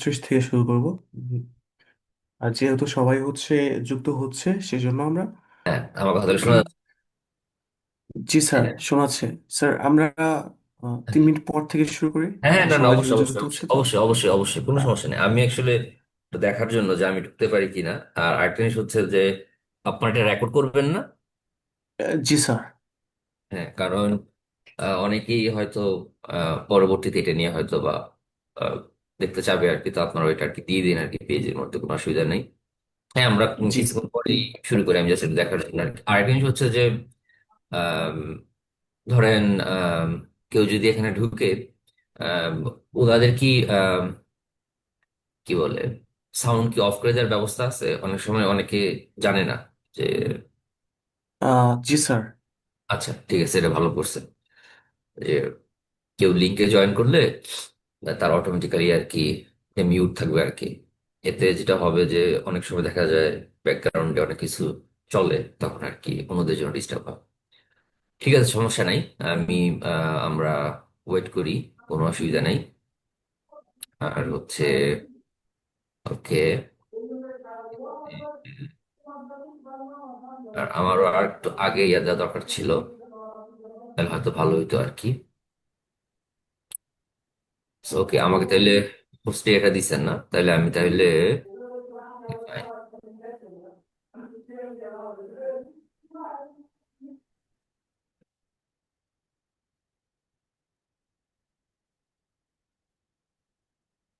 29 থেকে শুরু করব। উম, আর যেহেতু সবাই যুক্ত হচ্ছে সেজন্য আমরা হ্যাঁ, আমার কথা তাহলে শোনা যাচ্ছে? জি স্যার, শোনাচ্ছে। স্যার আমরা 3 মিনিট পর থেকে শুরু করি। হ্যাঁ হ্যাঁ, না না, সবাই অবশ্যই যুক্ত অবশ্যই হচ্ছে তো। অবশ্যই অবশ্যই অবশ্যই কোনো আহ, সমস্যা নেই। আমি অ্যাকচুয়ালি দেখার জন্য যে আমি ঢুকতে পারি কিনা। আর আরেকটা জিনিস হচ্ছে যে আপনার এটা রেকর্ড করবেন না? জি স্যার। হ্যাঁ, কারণ অনেকেই হয়তো পরবর্তীতে এটা নিয়ে হয়তো বা আহ, দেখতে চাবে আর কি। তো আপনারা ওইটা আর কি দিয়ে দিন আর কি, পেজের মধ্যে কোনো অসুবিধা নেই। হ্যাঁ, আমরা জি। কিছুক্ষণ পরেই শুরু করি। আমি জাস্ট একটু দেখার জন্য আর কি। আরেকটা জিনিস হচ্ছে যে আম, ধরেন কেউ যদি এখানে ঢুকে, আম, ওনাদের কি কি বলে, সাউন্ড কি অফ করে দেওয়ার ব্যবস্থা আছে? অনেক সময় অনেকে জানে না যে। জি স্যার। আচ্ছা, ঠিক আছে, এটা ভালো করছে যে কেউ লিঙ্কে জয়েন করলে তার অটোমেটিক্যালি আর কি মিউট থাকবে আর কি। এতে যেটা হবে যে অনেক সময় দেখা যায় ব্যাকগ্রাউন্ডে অনেক কিছু চলে, তখন আর কি অন্যদের জন্য ডিস্টার্ব হয়। ঠিক আছে, সমস্যা নাই। আমি আমরা ওয়েট করি, কোনো অসুবিধা নাই। আর হচ্ছে ওকে, আর আমারও আর একটু আগে ইয়ে দেওয়া দরকার ছিল, তাহলে হয়তো ভালো হইতো আর কি। ওকে, আমাকে তাহলে হোস্টে এটা দিচ্ছেন না, তাহলে আমি তাহলে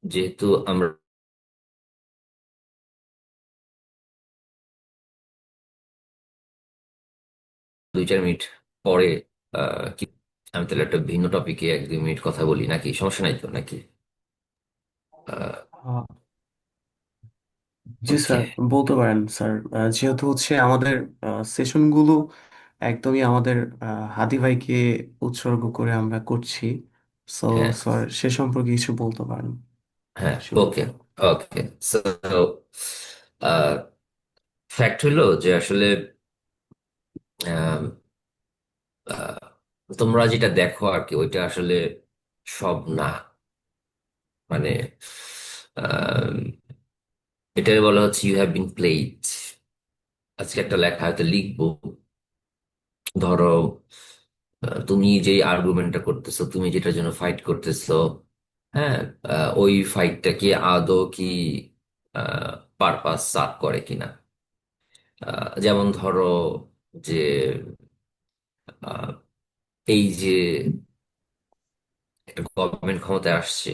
যেহেতু আমরা 2-4 মিনিট পরে কি, আমি তাহলে একটা ভিন্ন টপিকে 1-2 মিনিট কথা বলি নাকি? সমস্যা নাই তো নাকি? জি ওকে। স্যার, বলতে পারেন স্যার। যেহেতু আমাদের সেশনগুলো একদমই আমাদের হাদি ভাইকে উৎসর্গ করে আমরা করছি। সো হ্যাঁ স্যার, সে সম্পর্কে কিছু বলতে পারেন হ্যাঁ, ওকে শুরুতে। ওকে। সো ফ্যাক্ট হইলো যে আসলে আহ, আহ, তোমরা যেটা দেখো আর কি, ওইটা আসলে সব না। মানে আহ, এটাই বলা হচ্ছে ইউ হ্যাভ বিন প্লেড। আজকে একটা লেখা হয়তো লিখবো, ধরো তুমি যে আর্গুমেন্টটা করতেছো, তুমি যেটার জন্য ফাইট করতেছো, হ্যাঁ, ওই ফাইটটা কি আদৌ কি পারপাস সার্ভ করে কিনা। যেমন ধরো যে আহ, এই যে একটা গভর্নমেন্ট ক্ষমতায় আসছে,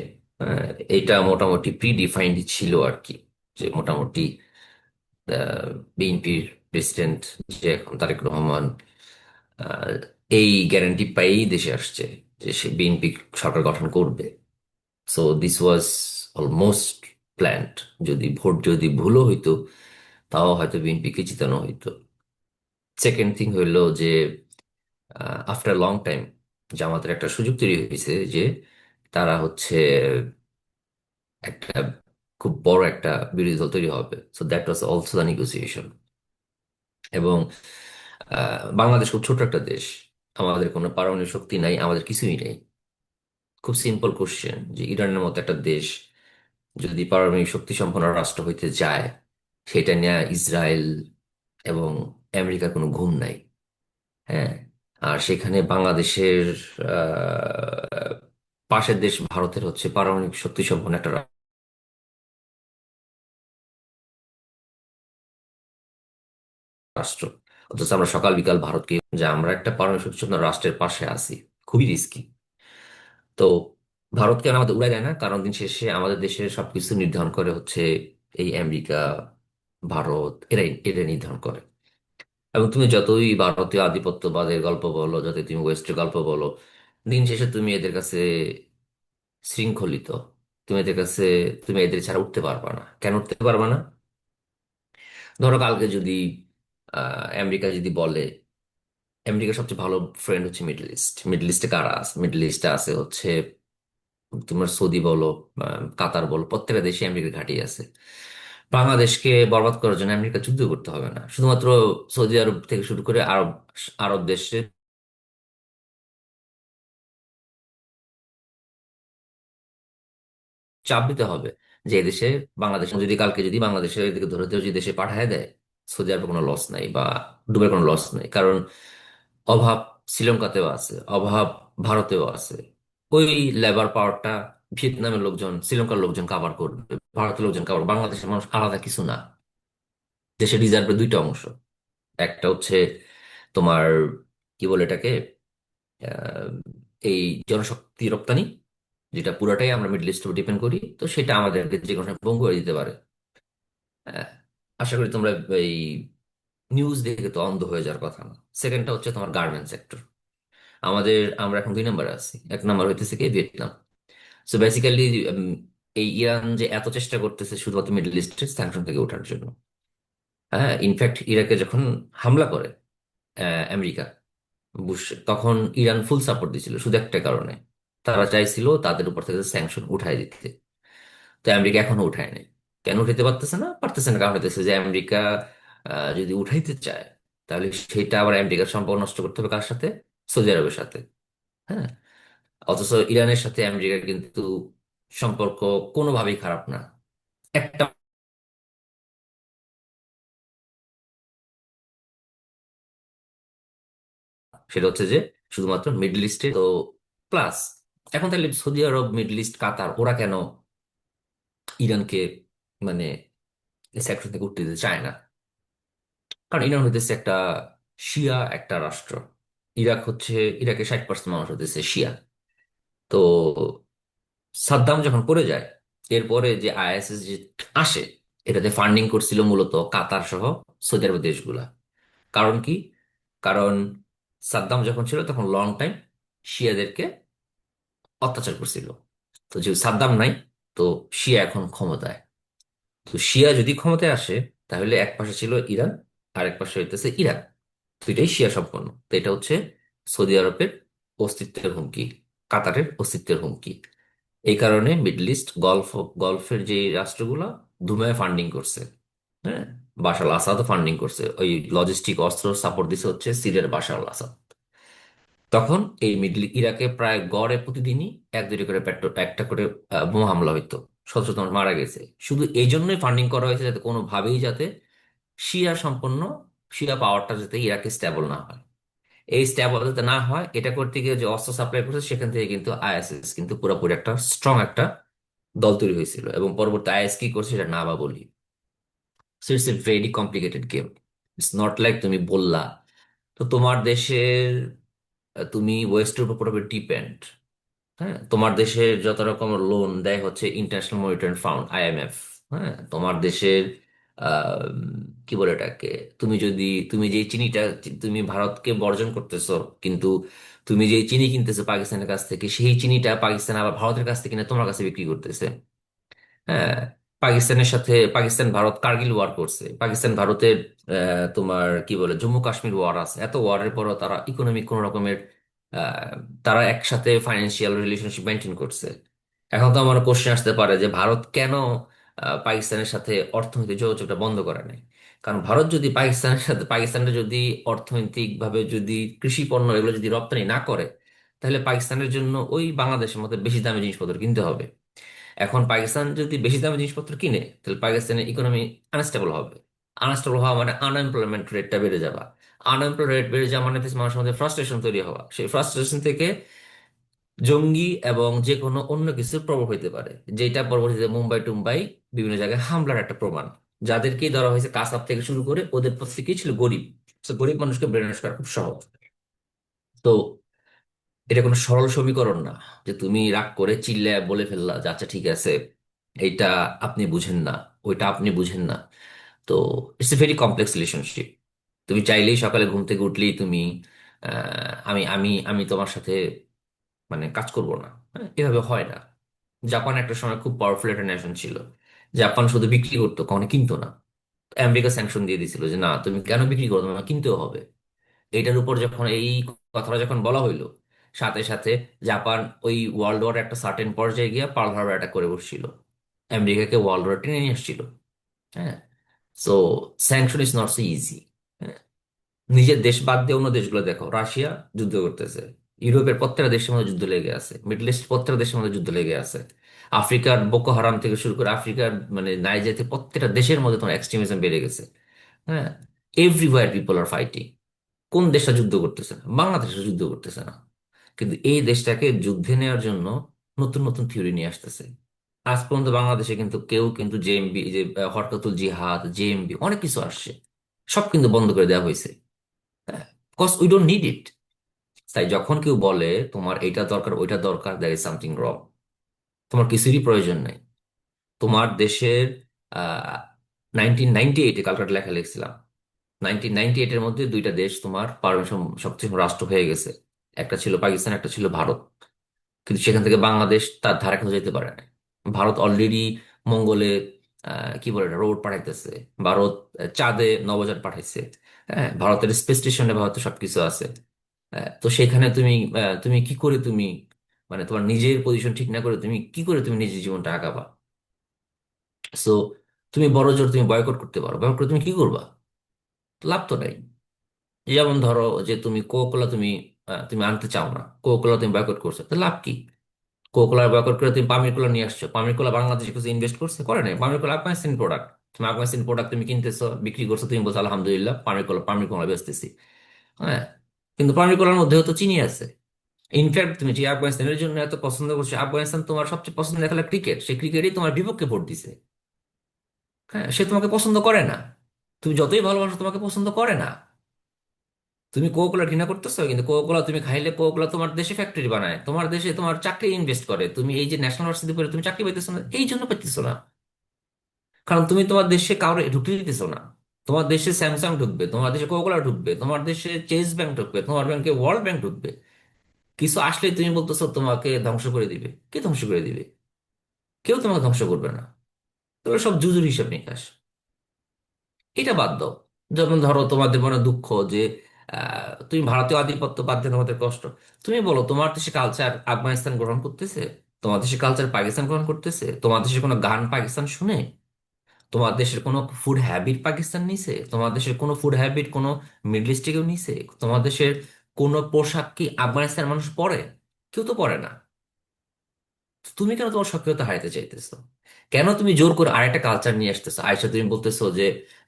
এটা মোটামুটি প্রিডিফাইন্ড ছিল আর কি। যে মোটামুটি বিএনপির প্রেসিডেন্ট যে এখন তারেক রহমান, আহ, এই গ্যারান্টি পাইই দেশে আসছে যে সে বিএনপি সরকার গঠন করবে। So this was almost planned. যদি ভোট যদি ভুলও হইতো, তাও হয়তো বিএনপিকে জিতানো হইতো। সেকেন্ড থিং হইলো যে আফটার লং টাইম জামাতের একটা সুযোগ তৈরি হয়েছে যে তারা একটা খুব বড় একটা বিরোধী দল তৈরি হবে। So that was also the negotiation. এবং বাংলাদেশ খুব ছোট একটা দেশ, আমাদের কোনো পারমাণবিক শক্তি নাই, আমাদের কিছুই নেই। খুব সিম্পল কোশ্চেন যে ইরানের মতো একটা দেশ যদি পারমাণবিক শক্তি সম্পন্ন রাষ্ট্র হইতে যায়, সেটা নিয়ে ইসরায়েল এবং আমেরিকার কোনো ঘুম নাই। হ্যাঁ, আর সেখানে বাংলাদেশের আহ, পাশের দেশ ভারতের পারমাণবিক শক্তি সম্পন্ন একটা রাষ্ট্র। অথচ আমরা সকাল বিকাল ভারতকে যে আমরা একটা পারমাণবিক শক্তি সম্পন্ন রাষ্ট্রের পাশে আছি। খুবই রিস্কি। তো ভারত কেন আমাদের উড়ায় দেয় না? কারণ দিন শেষে আমাদের দেশের সবকিছু নির্ধারণ করে এই আমেরিকা, ভারত, এরাই এরা নির্ধারণ করে। এবং তুমি যতই ভারতীয় আধিপত্যবাদের গল্প বলো, যতই তুমি ওয়েস্টের গল্প বলো, দিন শেষে তুমি এদের কাছে শৃঙ্খলিত। তুমি এদের কাছে, তুমি এদের ছাড়া উঠতে পারবা না। কেন উঠতে পারবা না? ধরো কালকে যদি আমেরিকা যদি বলে, আমেরিকার সবচেয়ে ভালো ফ্রেন্ড হচ্ছে মিডল ইস্ট। মিডল ইস্টে কারা আছে? মিডল ইস্টে আছে তোমার সৌদি বলো, কাতার বলো, প্রত্যেকটা দেশে আমেরিকার ঘাঁটি আছে। বাংলাদেশকে বরবাদ করার জন্য আমেরিকা যুদ্ধ করতে হবে না, শুধুমাত্র সৌদি আরব থেকে শুরু করে আরব আরব দেশে চাপ দিতে হবে। যে দেশে বাংলাদেশ যদি কালকে যদি বাংলাদেশের এদিকে ধরে যদি দেশে পাঠায় দেয়, সৌদি আরবের কোনো লস নাই বা দুবাইয়ের কোনো লস নাই, কারণ অভাব শ্রীলঙ্কাতেও আছে, অভাব ভারতেও আছে। ওই লেবার পাওয়ারটা ভিয়েতনামের লোকজন শ্রীলঙ্কার লোকজন কাভার করবে, ভারতের লোকজন কাভার, বাংলাদেশের মানুষ আলাদা কিছু না। দেশের রিজার্ভের দুইটা অংশ, একটা হচ্ছে তোমার কি বলে এটাকে, আহ, এই জনশক্তি রপ্তানি, যেটা পুরাটাই আমরা মিডল ইস্টের উপর ডিপেন্ড করি, তো সেটা আমাদেরকে যে কোনো সময় ভঙ্গ করে দিতে পারে। আহ, আশা করি তোমরা এই নিউজ দেখে তো অন্ধ হয়ে যাওয়ার কথা না। সেকেন্ডটা হচ্ছে তোমার গার্মেন্ট সেক্টর। আমরা এখন 2 নম্বরে আছি, 1 নম্বর হইতেছে কি ভিয়েতনাম। সো বেসিক্যালি এই ইরান যে এত চেষ্টা করতেছে শুধুমাত্র মিডল ইস্টের স্যাংশন থেকে ওঠার জন্য। হ্যাঁ, ইনফ্যাক্ট ইরাকে যখন হামলা করে আমেরিকা, বুশ, তখন ইরান ফুল সাপোর্ট দিছিল শুধু একটা কারণে, তারা চাইছিল তাদের উপর থেকে স্যাংশন উঠাই দিতে। তো আমেরিকা এখনো উঠায় নাই। কেন উঠাইতে পারতেছে না কারণ হইতেছে যে আমেরিকা যদি উঠাইতে চায়, তাহলে সেটা আবার আমেরিকার সম্পর্ক নষ্ট করতে হবে কার সাথে? সৌদি আরবের সাথে। হ্যাঁ, অথচ ইরানের সাথে আমেরিকার কিন্তু সম্পর্ক কোনোভাবেই খারাপ না। একটা, সেটা হচ্ছে যে শুধুমাত্র মিডল ইস্টে তো প্লাস। এখন তাহলে সৌদি আরব, মিডল ইস্ট, কাতার ওরা কেন ইরানকে মানে সেক্টর থেকে উঠতে দিতে চায় না? কারণ ইরান হইতেছে একটা শিয়া একটা রাষ্ট্র। ইরাকে 60% মানুষ হইতেছে শিয়া। তো সাদ্দাম যখন পড়ে যায়, এরপরে যে আইএসএস যে আসে, এটাতে ফান্ডিং করছিল মূলত কাতার সহ সৌদি আরবের দেশগুলা। কারণ কি? কারণ সাদ্দাম যখন ছিল তখন লং টাইম শিয়াদেরকে অত্যাচার করছিল। তো যে সাদ্দাম নাই, তো শিয়া এখন ক্ষমতায়। তো শিয়া যদি ক্ষমতায় আসে, তাহলে এক পাশে ছিল ইরান, আর এক পাশে হইতেছে ইরাক, দুইটাই শিয়া সম্পন্ন। তো এটা হচ্ছে সৌদি আরবের অস্তিত্বের হুমকি, কাতারের অস্তিত্বের হুমকি। এই কারণে মিডল ইস্ট গলফের যে রাষ্ট্রগুলো ধুমায় ফান্ডিং করছে। হ্যাঁ, বাশার আল আসাদও ফান্ডিং করছে, ওই লজিস্টিক অস্ত্র সাপোর্ট দিছে হচ্ছে সিরিয়ার বাশার আল আসাদ। তখন এই মিডল ইরাকে প্রায় গড়ে প্রতিদিনই এক দুইটা করে পেট্রোল, একটা করে বোমা হামলা হইতো, শত শত মানুষ মারা গেছে। শুধু এই জন্যই ফান্ডিং করা হয়েছে যাতে কোনোভাবেই যাতে শিয়া সম্পন্ন, শিয়া পাওয়ারটা যাতে ইরাকে স্টেবল না হয়। এই স্টেবল যাতে না হয়, এটা করতে গিয়ে যে অস্ত্র সাপ্লাই করছে সেখান থেকে কিন্তু আইএসএস কিন্তু পুরোপুরি একটা স্ট্রং একটা দল তৈরি হয়েছিল, এবং পরবর্তী আইএস কি করছে এটা না বা বলি। So it's a very complicated game. It's not like তুমি বললা তো তোমার দেশের, তুমি ওয়েস্টের উপর পুরোপুরি ডিপেন্ড। হ্যাঁ, তোমার দেশের যত রকম লোন দেয় হচ্ছে ইন্টারন্যাশনাল মনিটারি ফান্ড, আইএমএফ। হ্যাঁ, তোমার দেশের আহ, কি বলে এটাকে, তুমি যে চিনিটা তুমি ভারতকে বর্জন করতেছো, কিন্তু তুমি যে চিনি কিনতেছো পাকিস্তানের কাছ থেকে, সেই চিনিটা পাকিস্তান আবার ভারতের কাছ থেকে কিনে তোমার কাছে বিক্রি করতেছে। হ্যাঁ, পাকিস্তান ভারত কার্গিল ওয়ার করছে, পাকিস্তান ভারতের তোমার কি বলে জম্মু কাশ্মীর ওয়ার আছে, এত ওয়ারের পরও তারা ইকোনমিক কোন রকমের আহ, তারা একসাথে ফাইন্যান্সিয়াল রিলেশনশিপ মেনটেন করছে। এখন তো আমার কোশ্চেন আসতে পারে যে ভারত কেন পাকিস্তানের সাথে অর্থনৈতিক যোগাযোগটা বন্ধ করে নাই? কারণ ভারত যদি পাকিস্তানের যদি অর্থনৈতিক ভাবে যদি কৃষি পণ্য এগুলো যদি রপ্তানি না করে, তাহলে পাকিস্তানের জন্য ওই বাংলাদেশের মতো বেশি দামি জিনিসপত্র কিনতে হবে। এখন পাকিস্তান যদি বেশি দামি জিনিসপত্র কিনে, তাহলে পাকিস্তানের ইকোনমি আনস্টেবল হবে। আনস্টেবল হওয়া মানে আনএমপ্লয়মেন্ট রেটটা বেড়ে যাবে। আনএমপ্লয় রেট বেড়ে যাওয়া মানে হচ্ছে মানুষের মধ্যে ফ্রাস্ট্রেশন তৈরি হওয়া, সেই ফ্রাস্ট্রেশন থেকে জঙ্গি এবং যে কোনো অন্য কিছুর প্রভাব হইতে পারে, যেটা পরবর্তীতে মুম্বাই টুম্বাই বিভিন্ন জায়গায় হামলার একটা প্রমাণ। যাদেরকেই ধরা হয়েছে কাসাব থেকে শুরু করে, ওদের প্রত্যেকেই ছিল গরিব। তো গরিব মানুষকে ব্রেন করা খুব সহজ। তো এটা কোনো সরল সমীকরণ না যে তুমি রাগ করে চিল্লায় বলে ফেললা যে আচ্ছা ঠিক আছে, এইটা আপনি বুঝেন না, ওইটা আপনি বুঝেন না। তো it's a very complex relationship. তুমি চাইলেই সকালে ঘুম থেকে উঠলেই তুমি আমি তোমার সাথে কাজ করব না, হ্যাঁ, এভাবে হয় না। জাপান একটা সময় খুব পাওয়ারফুল একটা নেশন ছিল। জাপান শুধু বিক্রি করতো, কখনো কিনতো না। আমেরিকা স্যাংশন দিয়ে দিছিল যে না তুমি কেন বিক্রি করো, তোমার কিনতেও হবে। এটার উপর যখন এই কথাটা যখন বলা হইলো, সাথে সাথে জাপান ওই ওয়ার্ল্ড ওয়ার একটা সার্টেন পর্যায়ে গিয়ে পার্ল হারবার অ্যাটাক করে বসছিল, আমেরিকাকে ওয়ার্ল্ড ওয়ার টেনে নিয়ে আসছিল। হ্যাঁ, so sanction is not so easy. নিজের দেশ বাদ দিয়ে অন্য দেশগুলো দেখো, রাশিয়া যুদ্ধ করতেছে, ইউরোপের প্রত্যেকটা দেশের মধ্যে যুদ্ধ লেগে আছে, মিডল ইস্ট প্রত্যেকটা দেশের মধ্যে যুদ্ধ লেগে আছে। আফ্রিকার বোকো হারাম থেকে শুরু করে আফ্রিকার মানে নাইজেরিয়া থেকে প্রত্যেকটা দেশের মধ্যে তোমার এক্সট্রিমিজম বেড়ে গেছে। হ্যাঁ, এভরিওয়্যার পিপল আর ফাইটিং। কোন দেশটা যুদ্ধ করতেছে না? বাংলাদেশটা যুদ্ধ করতেছে না, কিন্তু এই দেশটাকে যুদ্ধে নেওয়ার জন্য নতুন নতুন থিওরি নিয়ে আসতেছে। আজ পর্যন্ত বাংলাদেশে কিন্তু কেউ কিন্তু জেএমবি, যে হরকাতুল জিহাদ, জেএমবি, অনেক কিছু আসছে, সব কিন্তু বন্ধ করে দেওয়া হয়েছে। Cause we don't need it. তাই যখন কেউ বলে তোমার এইটা দরকার ওইটা দরকার, দ্যার ইজ সামথিং রং। তোমার কিছুরই প্রয়োজন নেই। তোমার দেশের আহ 1998-এ কালকাটা লেখা লিখছিলাম, 1998-এর মধ্যে দুইটা দেশ তোমার পারমাণবিক শক্তিশালী রাষ্ট্র হয়ে গেছে। একটা ছিল পাকিস্তান, একটা ছিল ভারত। কিন্তু সেখান থেকে বাংলাদেশ তার ধারে কাছে যেতে পারে না। ভারত অলরেডি মঙ্গলে কি বলে রোড পাঠাইতেছে। ভারত চাঁদে নভোযান পাঠাইছে। হ্যাঁ, ভারতের স্পেস স্টেশনে ভারতের সবকিছু আছে। তো সেখানে তুমি কি করে তুমি মানে তোমার নিজের পজিশন ঠিক না করে তুমি কি করে তুমি নিজের জীবনটা আগাবা? সো তুমি বড় জোর তুমি বয়কট করতে পারো, বয়কট করে তুমি কি করবা? লাভ তো নাই। যেমন ধরো যে তুমি কোকোলা তুমি আনতে চাও না, কোকোলা তুমি বয়কট করছো, তো লাভ কি? কোকোলা বয়কট করে তুমি পামির কোলা নিয়ে আসছো, পামির কোলা বাংলাদেশে কিছু ইনভেস্ট করছে? করে নাই। পামির কোলা আফগানিস্তান প্রোডাক্ট। তুমি আফগানিস্তান প্রোডাক্ট তুমি কিনতেছো, বিক্রি করছো, তুমি বলছো আলহামদুলিল্লাহ পামির কোলা বেচতেছি। হ্যাঁ, কিন্তু পামির কোলার মধ্যেও তো চিনি আছে। ইনফ্যাক্ট তুমি যে আফগানিস্তানের জন্য এত পছন্দ করছো, আফগানিস্তান তোমার সবচেয়ে পছন্দের খেলা ক্রিকেট, সেই ক্রিকেটই তোমার বিপক্ষে ভোট দিছে। হ্যাঁ, সে তোমাকে পছন্দ করে না। তুমি যতই ভালোবাসো তোমাকে পছন্দ করে না। তুমি কোকোলা ঘৃণা করতেছো, কিন্তু কোকোলা তুমি খাইলে কোকোলা তোমার দেশে ফ্যাক্টরি বানায়, তোমার দেশে তোমার চাকরি ইনভেস্ট করে। তুমি এই যে ন্যাশনাল ভার্সিটি পড়ে তুমি চাকরি পাইতেছো না, এই জন্য পাইতেছো না। কারণ তুমি তোমার দেশে কাউরে ঢুকতে দিতেছো না। তোমার দেশে স্যামসাং ঢুকবে, তোমার দেশে কোকোলা ঢুকবে, তোমার দেশে চেস ব্যাংক ঢুকবে, তোমার ব্যাংকে ওয়ার্ল্ড ব্যাংক ঢুকবে। কিছু আসলেই তুমি বলতেছো তোমাকে ধ্বংস করে দিবে। কে ধ্বংস করে দিবে? কেউ তোমাকে ধ্বংস করবে না। তোরা সব জুজুর হিসাব নিকাশ। এটা বাদ দাও। যেমন ধরো তোমাদের মনে দুঃখ যে তুমি ভারতীয় আধিপত্য বাদ দিয়ে তোমাদের কষ্ট। তুমি বলো তোমার দেশে কালচার আফগানিস্তান গ্রহণ করতেছে? তোমার দেশে কালচার পাকিস্তান গ্রহণ করতেছে? তোমার দেশের কোনো গান পাকিস্তান শুনে? তোমার দেশের কোনো ফুড হ্যাবিট পাকিস্তান নিছে? তোমার দেশের কোনো ফুড হ্যাবিট কোনো মিডল ইস্টে কেউ নিছে? তোমার দেশের কোনো পোশাক কি আফগানিস্তানের মানুষ পরে? কেউ তো পরে না। তুমি কেন তোমার সক্রিয়তা হারাতে চাইতেছো? কেন তুমি জোর করে আরেকটা কালচার নিয়ে আসতেছো? আয়সা তুমি বলতেছো যে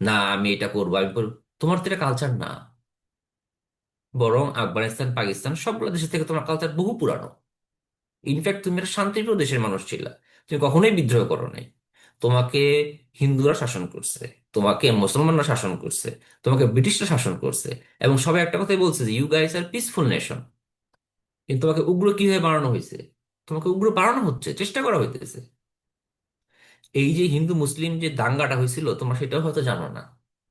না আমি এটা করবো, আমি করবো। তোমার তো এটা কালচার না। বরং আফগানিস্তান পাকিস্তান সবগুলো দেশের থেকে তোমার কালচার বহু পুরানো। ইনফ্যাক্ট তুমি একটা শান্তিপ্রিয় দেশের মানুষ ছিল। তুমি কখনোই বিদ্রোহ করো নাই। তোমাকে হিন্দুরা শাসন করছে, তোমাকে মুসলমানরা শাসন করছে, তোমাকে ব্রিটিশরা শাসন করছে, এবং সবাই একটা কথাই বলছে যে you guys are peaceful nation. কিন্তু তোমাকে উগ্র কিভাবে বানানো হয়েছে? তোমাকে উগ্র বানানো হচ্ছে, চেষ্টা করা হইতেছে। এই যে হিন্দু মুসলিম যে দাঙ্গাটা হয়েছিল তোমরা সেটাও হয়তো জানো না,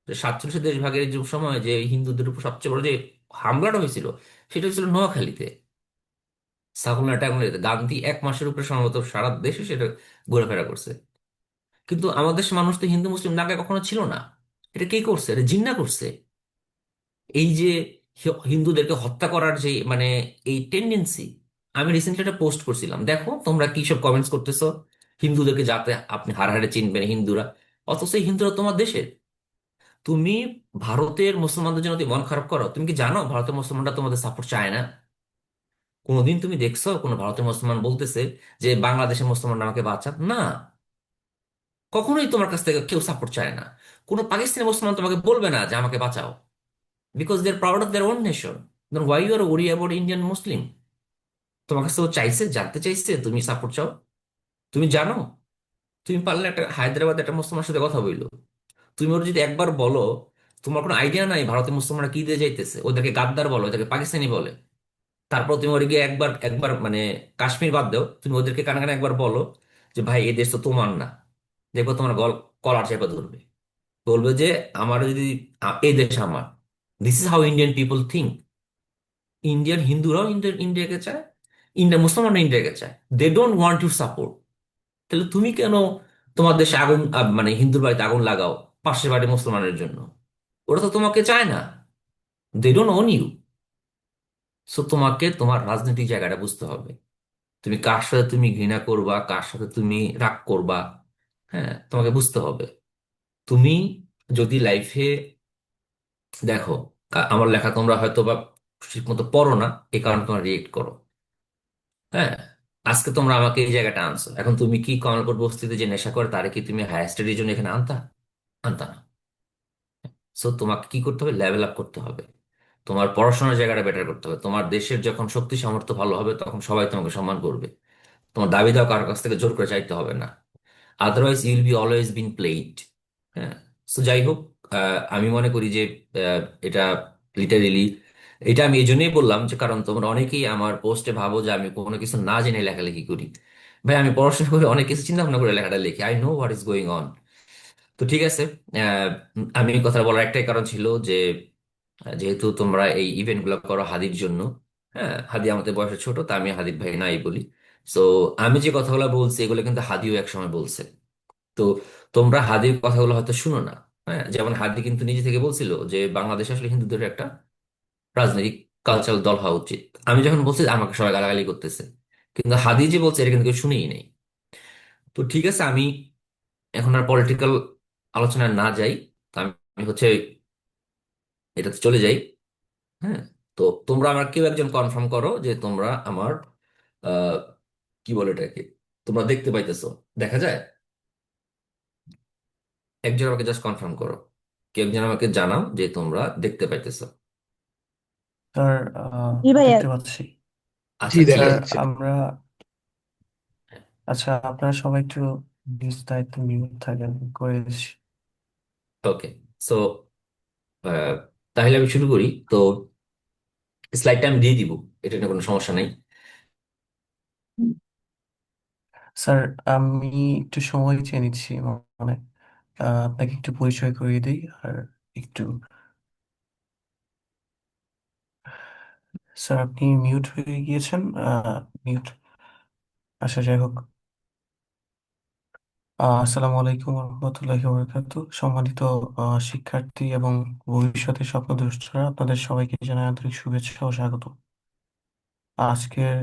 যে 47 দেশ ভাগের যে সময় যে হিন্দুদের উপর সবচেয়ে বড় যে হামলাটা হয়েছিল, সেটা হয়েছিল নোয়াখালীতে, সাকুলা ট্যাগোরে। গান্ধী 1 মাসের উপরে সম্ভবত সারা দেশে সেটা ঘোরাফেরা করছে। কিন্তু আমাদের দেশের মানুষ তো হিন্দু মুসলিম দাঙ্গা কখনো ছিল না। এটা কে করছে? এটা জিন্না করছে। এই যে হিন্দুদেরকে হত্যা করার যে মানে এই টেন্ডেন্সি। আমি রিসেন্টলি একটা পোস্ট করছিলাম, দেখো তোমরা কি সব কমেন্টস করতেছো। হিন্দুদেরকে যাতে আপনি হাড়ে হাড়ে চিনবেন হিন্দুরা, অথচ এই হিন্দুরা তোমার দেশের। তুমি ভারতের মুসলমানদের জন্য তুমি মন খারাপ করো, তুমি কি জানো ভারতের মুসলমানরা তোমাদের সাপোর্ট চায় না? কোনোদিন তুমি দেখছো কোনো ভারতের মুসলমান বলতেছে যে বাংলাদেশের মুসলমানরা আমাকে বাঁচান? না, কখনোই তোমার কাছ থেকে কেউ সাপোর্ট চায় না। কোনো পাকিস্তানি মুসলমান তোমাকে বলবে না যে আমাকে বাঁচাও, because they are proud of their own nation. Then why you are worry about Indian মুসলিম? তোমার কাছে ও চাইছে, জানতে চাইছে তুমি সাপোর্ট চাও? তুমি জানো? তুমি পারলে একটা হায়দ্রাবাদ একটা মুসলমানের সাথে কথা বইলো, তুমি ওর যদি একবার বলো তোমার কোনো আইডিয়া নাই ভারতের মুসলমানরা কি দিয়ে যাইতেছে, ওদেরকে গাদ্দার বলো, ওদেরকে পাকিস্তানি বলে। তারপর তুমি ওর গিয়ে একবার একবার মানে কাশ্মীর বাদ দাও, তুমি ওদেরকে কানে কানে একবার বলো যে ভাই এই দেশ তো তোমার না, দেখবো তোমার কলার চেপে ধরবে। বলবে যে আমার যদি এই দেশ আমার। This is how Indian people think. Indian হিন্দুরাও ইন্ডিয়াকে চায়, ইন্ডিয়ান মুসলমানরা ইন্ডিয়াকে চায়। They don't want your support. তাহলে তুমি কেন তোমার দেশে আগুন মানে হিন্দুর বাড়িতে আগুন লাগাও পাশের বাড়ির মুসলমানের জন্য? ওরা তো তোমাকে চায় না। They don't own you. So তোমাকে তোমার রাজনৈতিক জায়গাটা বুঝতে হবে। তুমি কার সাথে তুমি ঘৃণা করবা, কার সাথে তুমি রাগ করবা, হ্যাঁ তোমাকে বুঝতে হবে। তুমি যদি লাইফে দেখো, আমার লেখা তোমরা হয়তো বা ঠিক মতো পড়ো না, এই কারণে তোমরা রিয়েক্ট করো। হ্যাঁ, আজকে তোমরা আমাকে এই জায়গাটা আনছো, এখন তুমি কি কমলপুর বস্তিতে যে নেশা করে তারে কি তুমি হায়ার স্টাডির জন্য এখানে আনতা? আনতা না। সো তোমাকে কি করতে হবে? লেভেল আপ করতে হবে। তোমার পড়াশোনার জায়গাটা বেটার করতে হবে। তোমার দেশের যখন শক্তি সামর্থ্য ভালো হবে তখন সবাই তোমাকে সম্মান করবে। তোমার দাবি দাও কারোর কাছ থেকে জোর করে চাইতে হবে না। Otherwise you'll be always been played. হ্যাঁ। তো যাই হোক, আমি মনে করি যে এটা লিটারেলি, এটা আমি এই জন্যই বললাম যে কারণ তোমরা অনেকেই আমার পোস্টে ভাবো যে আমি কোনো কিছু না জেনে লেখালেখি করি। ভাই, আমি পড়াশোনা করে অনেক কিছু চিন্তা ভাবনা করে লেখাটা লিখি। I know what is going on. তো ঠিক আছে। আমি এই কথা বলার একটাই কারণ ছিল যে যেহেতু তোমরা এই ইভেন্ট গুলো করো হাদির জন্য। হ্যাঁ, হাদি আমাদের বয়সে ছোট, তা আমি হাদির ভাই নাই বলি। সো আমি যে কথাগুলো বলছি এগুলো কিন্তু হাদিও একসময় বলছে। তো তোমরা হাদির কথাগুলো হয়তো শুনো না। হ্যাঁ, যেমন হাদি কিন্তু নিজে থেকে বলছিল যে বাংলাদেশ আসলে হিন্দুদের একটা রাজনৈতিক কালচারাল দল হওয়া উচিত। আমি যখন বলছি আমাকে সবাই গালাগালি করতেছে, কিন্তু হাদি যে বলছে এটা কিন্তু কেউ শুনেই নেই। তো ঠিক আছে, আমি এখন আর পলিটিক্যাল আলোচনা না যাই। তো আমি হচ্ছে এটাতে চলে যাই। হ্যাঁ। তো তোমরা আমার কেউ একজন কনফার্ম করো যে তোমরা আমার আহ কি বলে এটাকে, তোমরা দেখতে পাইতেছো? দেখা যায়? একজন আমাকে জাস্ট কনফার্ম করো। কেউ একজন আমাকে জানাও যে তোমরা দেখতে পাইতেছো। স্যার জি ভাইয়া। দেখতে পাচ্ছি। জি, আচ্ছা, ঠিক দেখা স্যার আছে। যাচ্ছে। আমরা, আচ্ছা আপনারা সবাই একটু নিজ দায়িত্বে মিউট থাকেন করে দিচ্ছি। ওকে। সো তাহলে আমি শুরু করি। তো স্লাইডটা আমি দিয়ে দিব, এটা নিয়ে কোনো সমস্যা নাই। স্যার আমি একটু সময় চেয়ে নিচ্ছি, মানে আপনাকে একটু পরিচয় করিয়ে দিই আর একটু, স্যার আপনি মিউট হয়ে গিয়েছেন। মিউট, আচ্ছা যাই হোক। আসসালামু আলাইকুম রহমতুল্লাহি ওয়া সম্মানিত শিক্ষার্থী এবং ভবিষ্যতের স্বপ্নদ্রষ্টরা, আপনাদের সবাইকে জানাই আন্তরিক শুভেচ্ছা ও স্বাগত। আজকের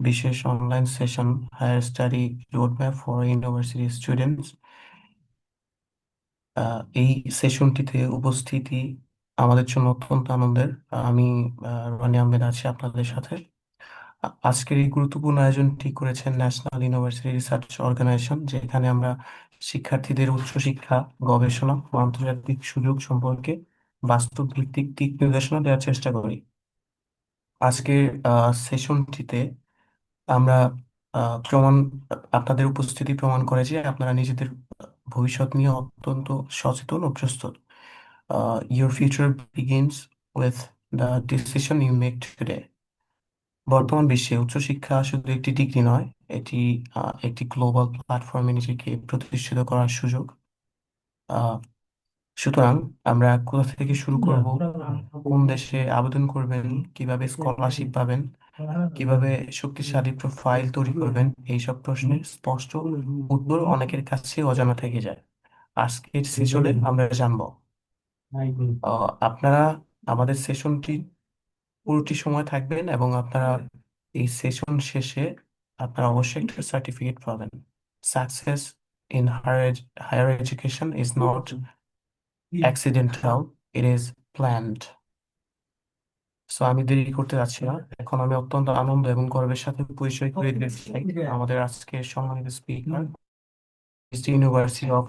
বিশেষ online session, higher study roadmap for university students, এই সেশনটিতে উপস্থিতি আমাদের জন্য অত্যন্ত আনন্দের। আমি রনি আহমেদ আছি আপনাদের সাথে। আজকের এই গুরুত্বপূর্ণ আয়োজনটি করেছেন ন্যাশনাল ইউনিভার্সিটি রিসার্চ অর্গানাইজেশন, যেখানে আমরা শিক্ষার্থীদের উচ্চশিক্ষা, গবেষণা ও আন্তর্জাতিক সুযোগ সম্পর্কে বাস্তব ভিত্তিক দিক নির্দেশনা দেওয়ার চেষ্টা করি। আজকের সেশনটিতে আমরা প্রমাণ, আপনাদের উপস্থিতি প্রমাণ করে যে আপনারা নিজেদের ভবিষ্যৎ নিয়ে অত্যন্ত সচেতন ও প্রস্তুত। Your future begins with the decision you make today. বর্তমান বিশ্বে উচ্চশিক্ষা শুধু একটি ডিগ্রি নয়, এটি একটি গ্লোবাল প্ল্যাটফর্মে নিজেকে প্রতিষ্ঠিত করার সুযোগ। আহ, সুতরাং আমরা কোথা থেকে শুরু করব, কোন দেশে আবেদন করবেন, কিভাবে স্কলারশিপ পাবেন, কিভাবে শক্তিশালী প্রোফাইল তৈরি করবেন, এইসব প্রশ্নের স্পষ্ট উত্তর অনেকের কাছে অজানা থেকে যায়। আজকের সেশনে আমরা জানবো। আপনারা আমাদের সেশনটি পুরোটি সময় থাকবেন এবং আপনারা এই সেশন শেষে আপনারা অবশ্যই একটা সার্টিফিকেট পাবেন। Success in higher education is not accidental, it is planned. So আমি দেরি করতে যাচ্ছি না, এখন আমি অত্যন্ত আনন্দ এবং গর্বের সাথে পরিচয় করে দিতে চাই আমাদের আজকে সম্মানিত speaker, university of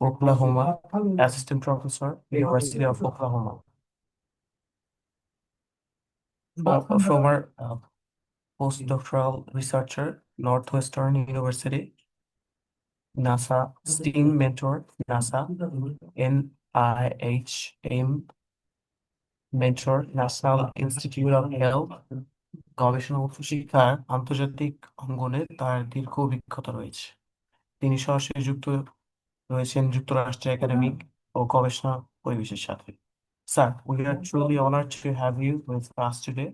Oklahoma, assistant professor, university of Oklahoma, former postdoctoral researcher, Northwestern University, NASA STEAM mentor, NASA NIHM mentor, National Institute of Health, গবেষণা ও শিক্ষার আন্তর্জাতিক অঙ্গনে তার দীর্ঘ অভিজ্ঞতা রয়েছে। তিনি সরাসরি যুক্ত রয়েছেন যুক্তরাষ্ট্রের একাডেমিক ও গবেষণা পরিবেশের সাথে। Sir, we are truly honored to have you with us today.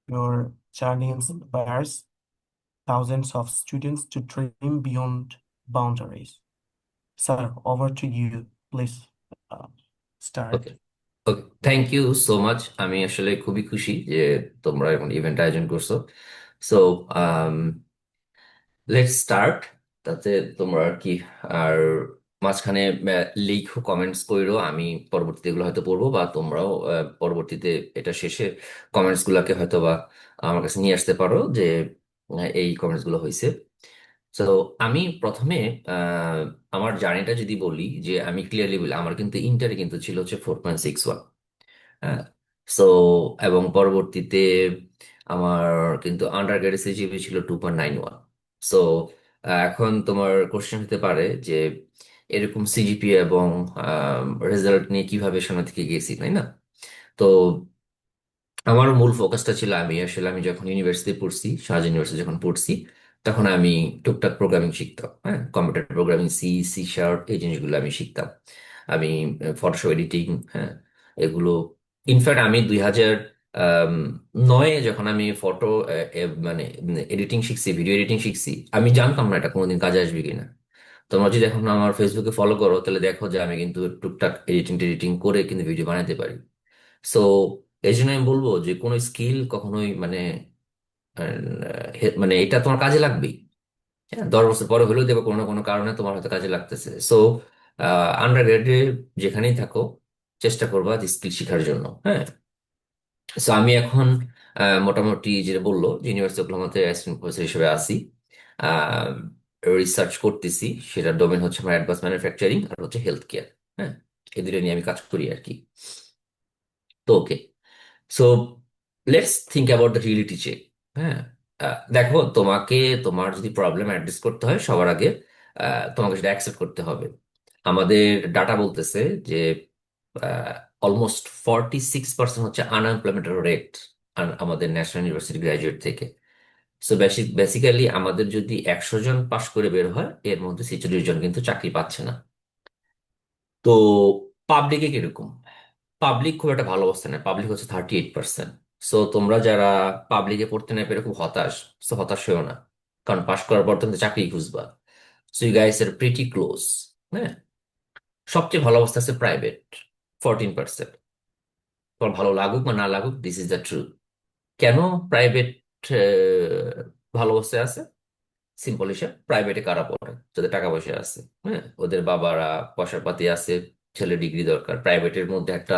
Your journey inspires thousands of students to dream beyond boundaries. Sir, over to you. Please uh, start. Okay. Okay, thank you so much. আমি আসলে খুবই খুশি যে তোমরা এখন event আয়োজন করছো। So let's start. তাতে তোমরা আর কি, আর মাঝখানে লিখো, কমেন্টস করো, আমি পরবর্তীতে এগুলো হয়তো পড়বো, বা তোমরাও পরবর্তীতে এটা শেষে কমেন্টস গুলাকে হয়তো বা আমার কাছে নিয়ে আসতে পারো যে এই কমেন্টস গুলো হয়েছে। তো আমি প্রথমে আহ, আমার জার্নিটা যদি বলি, যে আমি ক্লিয়ারলি বলি, আমার কিন্তু ইন্টারে কিন্তু ছিল হচ্ছে 4.61। হ্যাঁ। সো এবং পরবর্তীতে আমার কিন্তু আন্ডার গ্রেড সিজিপি ছিল 2.91। সো এখন তোমার কোশ্চেন হতে পারে যে এরকম সিজিপি এবং রেজাল্ট নিয়ে কিভাবে সামনে থেকে গেছি, তাই না? তো আমার মূল ফোকাসটা ছিল, আমি যখন ইউনিভার্সিটি পড়ছি, শাহজাহান ইউনিভার্সিটি যখন পড়ছি, তখন আমি টুকটাক প্রোগ্রামিং শিখতাম। হ্যাঁ, কম্পিউটার প্রোগ্রামিং, সি শার্প, এই জিনিসগুলো আমি শিখতাম। আমি ফটোশপ এডিটিং, হ্যাঁ, এগুলো। ইনফ্যাক্ট আমি 2009 যখন আমি ফটো মানে এডিটিং শিখছি, ভিডিও এডিটিং শিখছি, আমি জানতাম না এটা কোনোদিন কাজে আসবে কিনা। তোমরা যদি এখন আমার ফেসবুকে ফলো করো, তাহলে দেখো যে আমি কিন্তু টুকটাক এডিটিং টেডিটিং করে কিন্তু ভিডিও বানাতে পারি। সো এই জন্য আমি বলবো যে কোনো স্কিল কখনোই মানে মানে এটা তোমার কাজে লাগবেই। হ্যাঁ, 10 বছর পরে হলেও দেখো কোনো না কোনো কারণে তোমার হয়তো কাজে লাগতেছে। সো আন্ডার গ্রেডে যেখানেই থাকো, চেষ্টা করবা যে স্কিল শেখার জন্য। হ্যাঁ। সো আমি এখন মোটামুটি যেটা বললো, ইউনিভার্সিটি অফ ওকলাহোমাতে অ্যাসিস্ট্যান্ট প্রফেসর হিসেবে আছি। রিসার্চ করতেছি, সেটার ডোমেন হচ্ছে আমার অ্যাডভান্স ম্যানুফ্যাকচারিং আর হচ্ছে হেলথ কেয়ার। হ্যাঁ, এই দুটো নিয়ে আমি কাজ করি আর কি। তো okay, so let's think about the reality check. হ্যাঁ। দেখো, তোমার যদি প্রবলেম অ্যাড্রেস করতে হয়, সবার আগে তোমাকে সেটা অ্যাকসেপ্ট করতে হবে। আমাদের ডাটা বলতেছে যে অলমোস্ট 46% হচ্ছে আনএমপ্লয়মেন্ট রেট আমাদের ন্যাশনাল ইউনিভার্সিটি গ্র্যাজুয়েট থেকে। সো বেসিক্যালি আমাদের যদি 100 জন পাশ করে বের হয়, এর মধ্যে 46 জন কিন্তু চাকরি পাচ্ছে না। তো পাবলিকে কিরকম? পাবলিক খুব একটা ভালো অবস্থা নেই, পাবলিক হচ্ছে 38%। সো তোমরা যারা পাবলিকে পড়তে না পেরে খুব হতাশ, সো হতাশ হয়েও না, কারণ পাশ করার পর তুমি তো চাকরি খুঁজবা। সো ইউ গাইস এর প্রিটি ক্লোজ। হ্যাঁ। সবচেয়ে ভালো অবস্থা আছে প্রাইভেট, 14%। তোমার ভালো লাগুক বা না লাগুক, দিস ইজ দ্য ট্রুথ। কেন প্রাইভেট ভালো অবস্থায় আছে? সিম্পল হিসাব, প্রাইভেটে কারা পড়ে? যাদের টাকা পয়সা আছে, হ্যাঁ, ওদের বাবারা পয়সা পাতি আছে, ছেলে ডিগ্রি দরকার। প্রাইভেটের মধ্যে একটা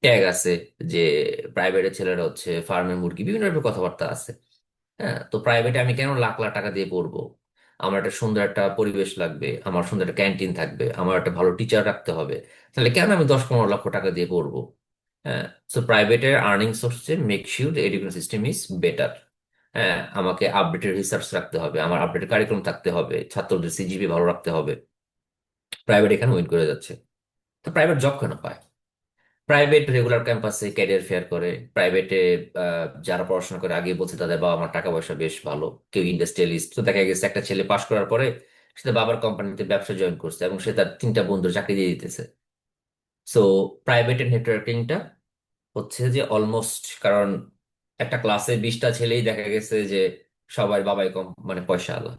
ট্যাগ আছে যে প্রাইভেটের ছেলেরা হচ্ছে ফার্মে মুরগি, বিভিন্ন রকমের কথাবার্তা আছে। হ্যাঁ, তো প্রাইভেটে আমি কেন লাখ লাখ টাকা দিয়ে পড়বো? আমার একটা সুন্দর একটা পরিবেশ লাগবে, আমার সুন্দর একটা ক্যান্টিন থাকবে, আমার একটা ভালো টিচার রাখতে হবে। তাহলে কেন আমি 10-15 লক্ষ টাকা দিয়ে পড়বো? হ্যাঁ। সো প্রাইভেটের আর্নিং সোর্সে make sure education system is better. হ্যাঁ, আমাকে আপডেটেড রিসার্চ রাখতে হবে, আমার আপডেটেড কারিকুলাম থাকতে হবে, ছাত্রদের সিজিপি ভালো রাখতে হবে। প্রাইভেট এখানে উইন করে যাচ্ছে। তো প্রাইভেট জব কেন পায়? প্রাইভেট রেগুলার ক্যাম্পাসে ক্যারিয়ার ফেয়ার করে। প্রাইভেটে যারা পড়াশোনা করে, আগে বলছে তাদের বাবা মার টাকা পয়সা বেশ ভালো, কেউ ইন্ডাস্ট্রিয়ালিস্ট। তো দেখা গেছে একটা ছেলে পাশ করার পরে সে তার বাবার কোম্পানিতে ব্যবসা জয়েন করছে এবং সে তার 3টা বন্ধুর চাকরি দিয়ে দিতেছে। সো প্রাইভেটের নেটওয়ার্কিংটা হচ্ছে যে অলমোস্ট, কারণ একটা ক্লাসে 20টা ছেলেই দেখা গেছে যে সবাই বাবাই কম মানে পয়সা আলা,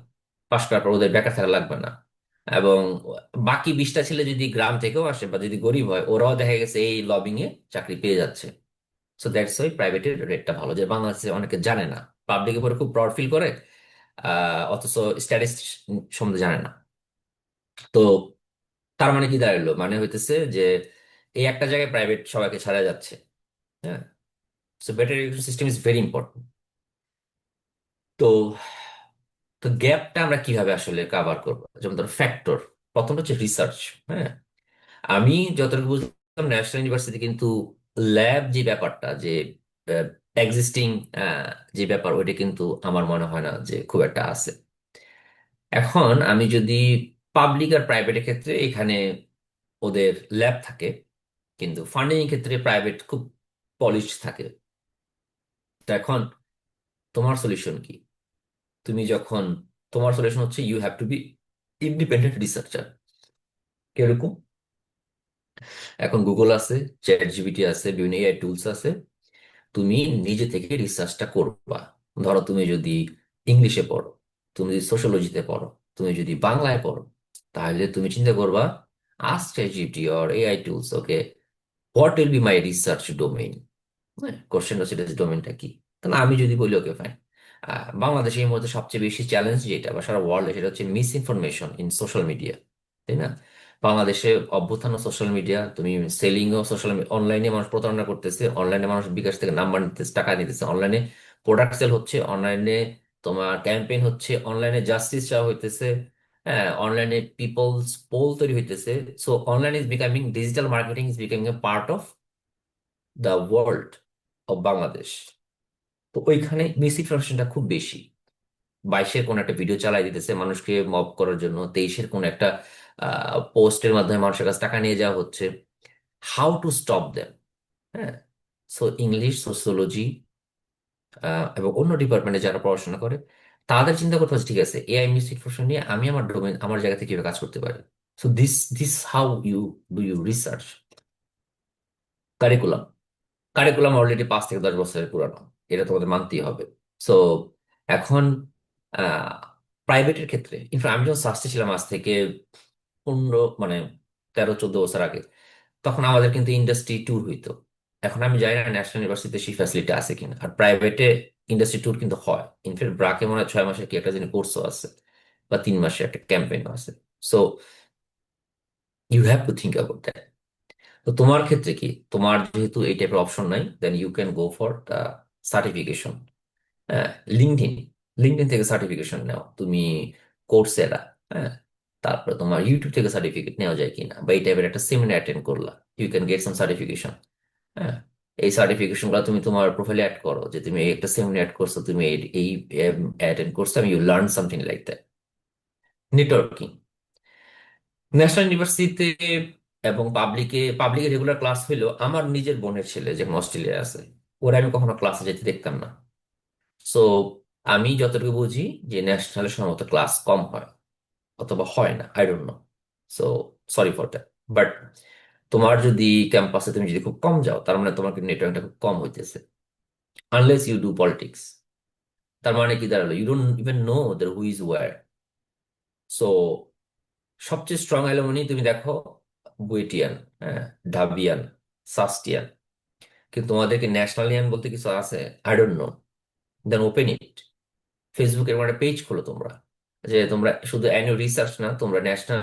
পাশ করার পর ওদের বেকার থাকা লাগবে না। এবং বাকি 20টা ছেলে যদি গ্রাম থেকেও আসে বা যদি গরিব হয়, ওরাও দেখা গেছে এই লবিং এ চাকরি পেয়ে যাচ্ছে। সো দ্যাটস ওয়াই প্রাইভেটের রেটটা ভালো, যে বাংলাদেশে অনেকে জানে না, পাবলিকের উপরে খুব প্রাউড ফিল করে, অথচ স্ট্যাটিস্টিক্স সম্বন্ধে জানে না। তো তার মানে কি দাঁড়ালো? মানে হইতেছে যে এই একটা জায়গায় প্রাইভেট সবাইকে ছাড়া যাচ্ছে। হ্যাঁ। So better education system is very important. তো তো গ্যাপটা আমরা কিভাবে আসলে কাভার করবো? যেমন ধরো ফ্যাক্টর, প্রথমটা হচ্ছে রিসার্চ। হ্যাঁ, আমি যতটুকু বুঝলাম, ন্যাশনাল ইউনিভার্সিটি কিন্তু ল্যাব যে ব্যাপারটা, যে এক্সিস্টিং যে ব্যাপার, ওইটা কিন্তু আমার মনে হয় না যে খুব একটা আছে। এখন আমি যদি পাবলিক আর প্রাইভেটের ক্ষেত্রে এখানে ওদের ল্যাব থাকে, কিন্তু ফান্ডিং এর ক্ষেত্রে প্রাইভেট খুব পলিশ থাকে। তো এখন তোমার সলিউশন কি? তুমি যখন, তোমার সলিউশন হচ্ছে you have to be independent researcher. কিরকম? এখন গুগল আছে, চ্যাট জিপিটি আছে, বিভিন্ন এআই টুলস আছে। তুমি নিজে থেকে রিসার্চটা করবা। ধরো তুমি যদি ইংলিশে পড়ো, তুমি যদি সোশ্যোলজিতে পড়ো, তুমি যদি বাংলায় পড়ো, তাহলে তুমি চিন্তা করবা, ask chat GPT or AI tools, okay, what will be my research domain. হ্যাঁ, কোশ্চেন হচ্ছে ডোমেনটা কি। তাহলে আমি যদি বলি ওকে ফাইন, বাংলাদেশে এই মুহূর্তে সবচেয়ে বেশি চ্যালেঞ্জ যেটা, বা সারা ওয়ার্ল্ডে, সেটা হচ্ছে miss information in social media, তাই না? বাংলাদেশে অভ্যুত্থান সোশ্যাল মিডিয়া, তুমি সেলিং ও সোশ্যাল, অনলাইনে মানুষ প্রতারণা করতেছে, অনলাইনে মানুষ বিকাশ থেকে নাম্বার নিতেছে, টাকা নিতেছে, অনলাইনে প্রোডাক্ট সেল হচ্ছে, অনলাইনে তোমার ক্যাম্পেইন হচ্ছে, অনলাইনে জাস্টিস চাওয়া হইতেছে, হ্যাঁ, অনলাইনে পিপলস পোল তৈরি হইতেছে। So online is becoming, digital marketing is becoming A part of the world of Bangladesh. তো ওইখানে মিস ইনফরমেশনটা খুব বেশি। 22-এর কোন একটা ভিডিও চালাই দিতেছে মানুষকে মব করার জন্য, 23-এর কোন একটা পোস্টের মাধ্যমে মানুষের কাছে টাকা নিয়ে যাওয়া হচ্ছে। How to stop them? হ্যাঁ। সো ইংলিশ, সোসিওলজি এবং অন্য ডিপার্টমেন্টে যারা পড়াশোনা করে, তাদের চিন্তা করতে হচ্ছে, ঠিক আছে, এআই মিসইনফরমেশন নিয়ে আমি আমার ডোমেন, আমার জায়গা থেকে কিভাবে কাজ করতে পারি। So this this how you do you research. Curriculum, curriculum already 5 থেকে 10 বছরের পুরানো, এটা তোমাদের মানতেই হবে। সো এখন প্রাইভেটের ক্ষেত্রে, ইনফ্যাক্ট আমি যখন সাস্টে ছিলাম আজ থেকে 15, মানে 13-14 বছর আগে, তখন আমাদের কিন্তু ইন্ডাস্ট্রি ট্যুর হইতো। এখন আমি জানি না ন্যাশনাল ইউনিভার্সিটিতে সেই ফ্যাসিলিটি আছে কিনা। আর প্রাইভেটে ইন্ডাস্ট্রি ট্যুর কিন্তু হয়। ইনফ্যাক্ট ব্রাকে মনে হয় 6 মাসের কি একটা যিনি কোর্সও আছে, বা 3 মাসের একটা ক্যাম্পেইনও আছে। So you have to think about that. তো তোমার ক্ষেত্রে কি, তোমার যেহেতু এই টাইপের অপশন নাই, then you can go for the certification. হ্যাঁ, লিঙ্কডইন, লিঙ্কডইন থেকে সার্টিফিকেশন নাও তুমি, কোর্সেরা, হ্যাঁ, তারপরে তোমার ইউটিউব থেকে সার্টিফিকেট নেওয়া যায় কিনা, বা এই টাইপের একটা সেমিনার অ্যাটেন্ড করলা, you can get some certification. হ্যাঁ, এই সার্টিফিকেশন গুলো তুমি তোমার প্রোফাইলে অ্যাড করো, যে তুমি এই একটা সেমিনার অ্যাড করছো, তুমি এই অ্যাটেন্ড করছো, আমি you learn something like that. Networking, national ইউনিভার্সিটিতে এবং পাবলিকে রেগুলার ক্লাস হইলো। আমার নিজের বোনের ছেলে যখন অস্ট্রেলিয়ায় আছে, ওরা আমি কখনো ক্লাসে যেতে দেখতাম না। সো আমি যতটুকু বুঝি যে ন্যাশনালে সম্ভবত ক্লাস কম হয়, অথবা হয় না, I don't no. So sorry for that. But তোমার যদি ক্যাম্পাসে তুমি যদি খুব কম যাও, তার মানে তোমার কিন্তু নেটওয়ার্কটা খুব কম হইতেছে। আনলেস ইউ ডু পলিটিক্স, তার মানে কি দাঁড়ালো, you don't even know the who is where. So সবচেয়ে স্ট্রং অ্যালুমিনি তুমি দেখো, বুয়েটিয়ান, হ্যাঁ, ঢাবিয়ান, সাস্টিয়ান। কিন্তু তোমাদেরকে ন্যাশনালিয়ান বলতে কিছু আছে? I don't know. Then open it. ফেসবুকের একটা পেজ খোলো তোমরা, যে তোমরা শুধু অ্যানুয়াল রিসার্চ না, তোমরা ন্যাশনাল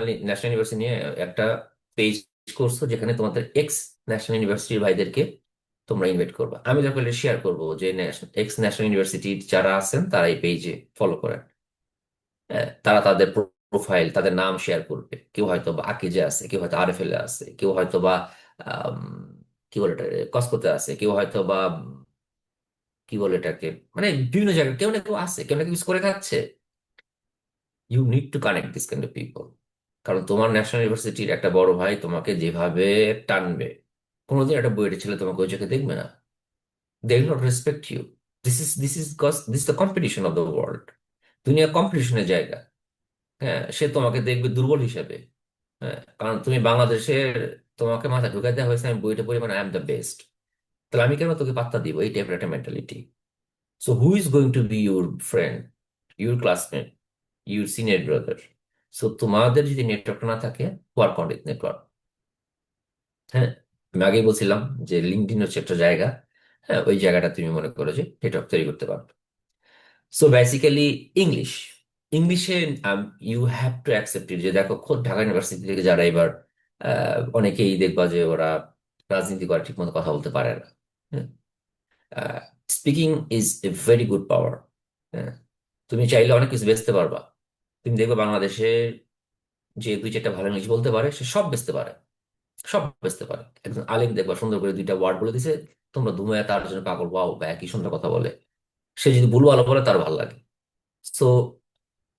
ইউনিভার্সিটি নিয়ে একটা পেজ করছো, যেখানে তোমাদের এক্স ন্যাশনাল ইউনিভার্সিটির ভাইদেরকে তোমরা ইনভাইট করবা। আমি যখন শেয়ার করবো যে এক্স ন্যাশনাল ইউনিভার্সিটির যারা আছেন তারা এই পেজে ফলো করেন। হ্যাঁ, তারা তাদের প্রোফাইল, তাদের নাম শেয়ার করবে। কেউ হয়তো বা আকিজে আছে, কেউ হয়তো আরএফএল এ আছে, কেউ হয়তো বা আম, কি বলে এটা, কসকোতে আছে, কেউ হয়তো বা কি বলে এটাকে, মানে বিভিন্ন জায়গায় কেউ না কেউ আছে, কেউ না কেউ কিছু করে খাচ্ছে। You need to connect this kind of people. কারণ তোমার ন্যাশনাল ইউনিভার্সিটির একটা বড় ভাই তোমাকে যেভাবে টানবে, কোনোদিন একটা বুয়েটের ছেলে তোমাকে ওই চোখে দেখবে না। They will not respect you. This the competition of the world. দুনিয়া কম্পিটিশনের জায়গা। হ্যাঁ, সে তোমাকে দেখবে দুর্বল হিসেবে। হ্যাঁ, কারণ তুমি বাংলাদেশের, তোমাকে মাথা ঢুকাই দেওয়া হয়েছে আমি বইটা পড়ি মানে আই এম দ্য বেস্ট। তাহলে আমি কেন তোকে পাত্তা দিব? এই টাইপের একটা mentality. So who is going two B your friend, your classmate, your senior brother? So তোমাদের যদি নেটওয়ার্ক না থাকে, ওয়ার্ক অন ইট নেটওয়ার্ক। হ্যাঁ, আমি আগেই বলছিলাম যে লিঙ্কডইন হচ্ছে একটা জায়গা। হ্যাঁ, ওই জায়গাটা তুমি মনে করো যে নেটওয়ার্ক তৈরি করতে পারবে। সো বেসিক্যালি ইংলিশ, ইংলিশে you have to accept it. যে দেখো, খোদ ঢাকা ইউনিভার্সিটি থেকে যারা এবার অনেকেই দেখবা যে ওরা রাজনীতি করে, ঠিক মতো কথা বলতে পারে না। Speaking is a very good power. হ্যাঁ, তুমি চাইলে অনেক কিছু বেচতে পারবা। তুমি দেখবে বাংলাদেশে যে 2-4টা ভালো ইংলিশ বলতে পারে, সে সব বেচতে পারে, সব বেচতে পারে। একজন আলিম দেখবা সুন্দর করে 2টা ওয়ার্ড বলে দিছে, তোমরা ধুমায় তার জন্য পাগল, ওয়াও ব্যা কি সুন্দর কথা বলে। সে যদি ভুল ভালো বলে, তার ভালো লাগে। সো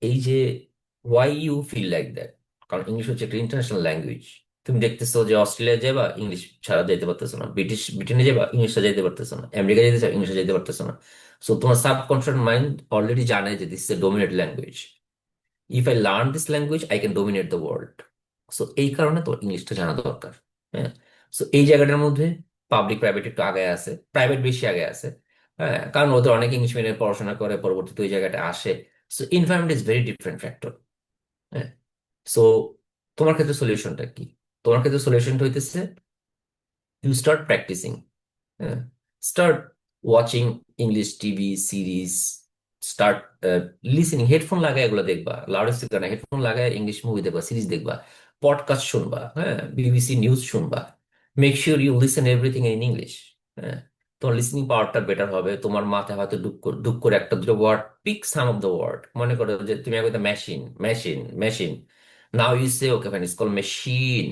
এই যে why you feel like that, কারণ ইংলিশ হচ্ছে একটা ইন্টারন্যাশনাল ল্যাঙ্গুয়েজ। তুমি দেখতেছো যে অস্ট্রেলিয়া যাবা, ইংলিশ ছাড়া যাইতে পারতেছো না। ব্রিটেনে যাবা, ইংলিশটা যাইতে পারতেছো না। আমেরিকা যেতে চাও, ইংলিশে যাইতে পারতেছো না। সো তোমার সাবকনশিয়াস মাইন্ড অলরেডি জানে যে this is a dominate language. If I learn this language, I can dominate the world. So এই কারণে তোমার ইংলিশটা জানা দরকার। হ্যাঁ, সো এই জায়গাটার মধ্যে পাবলিক প্রাইভেট একটু আগে আছে, প্রাইভেট বেশি আগে আছে। হ্যাঁ, কারণ ওদের অনেক ইংলিশ মিডিয়ামে পড়াশোনা করে, পরবর্তীতে ওই জায়গাটা আসে। So environment is very different factor. হ্যাঁ। সো তোমার ক্ষেত্রে সলিউশনটা কি? তোমার ক্ষেত্রে সলিউশনটা হইতেছে ইউ স্টার্ট প্র্যাকটিসিং। হ্যাঁ, start watching English TV series, start listening. Headphone লাগায় এগুলো দেখবা, লাউড স্পিকার না, হেডফোন লাগায় ইংলিশ মুভি দেখবা, সিরিজ দেখবা, পডকাস্ট শুনবা, হ্যাঁ, বিবিসি নিউজ শুনবা। Make sure you listen everything in English. হ্যাঁ, তোমার লিসনিং পাওয়ারটা বেটার হবে, তোমার মাথায় হয়তো ডুব করে একটা দুটো word, pick some of the word, মনে করো যে তুমি একদম machine machine machine, now you say okay fine, it's call machine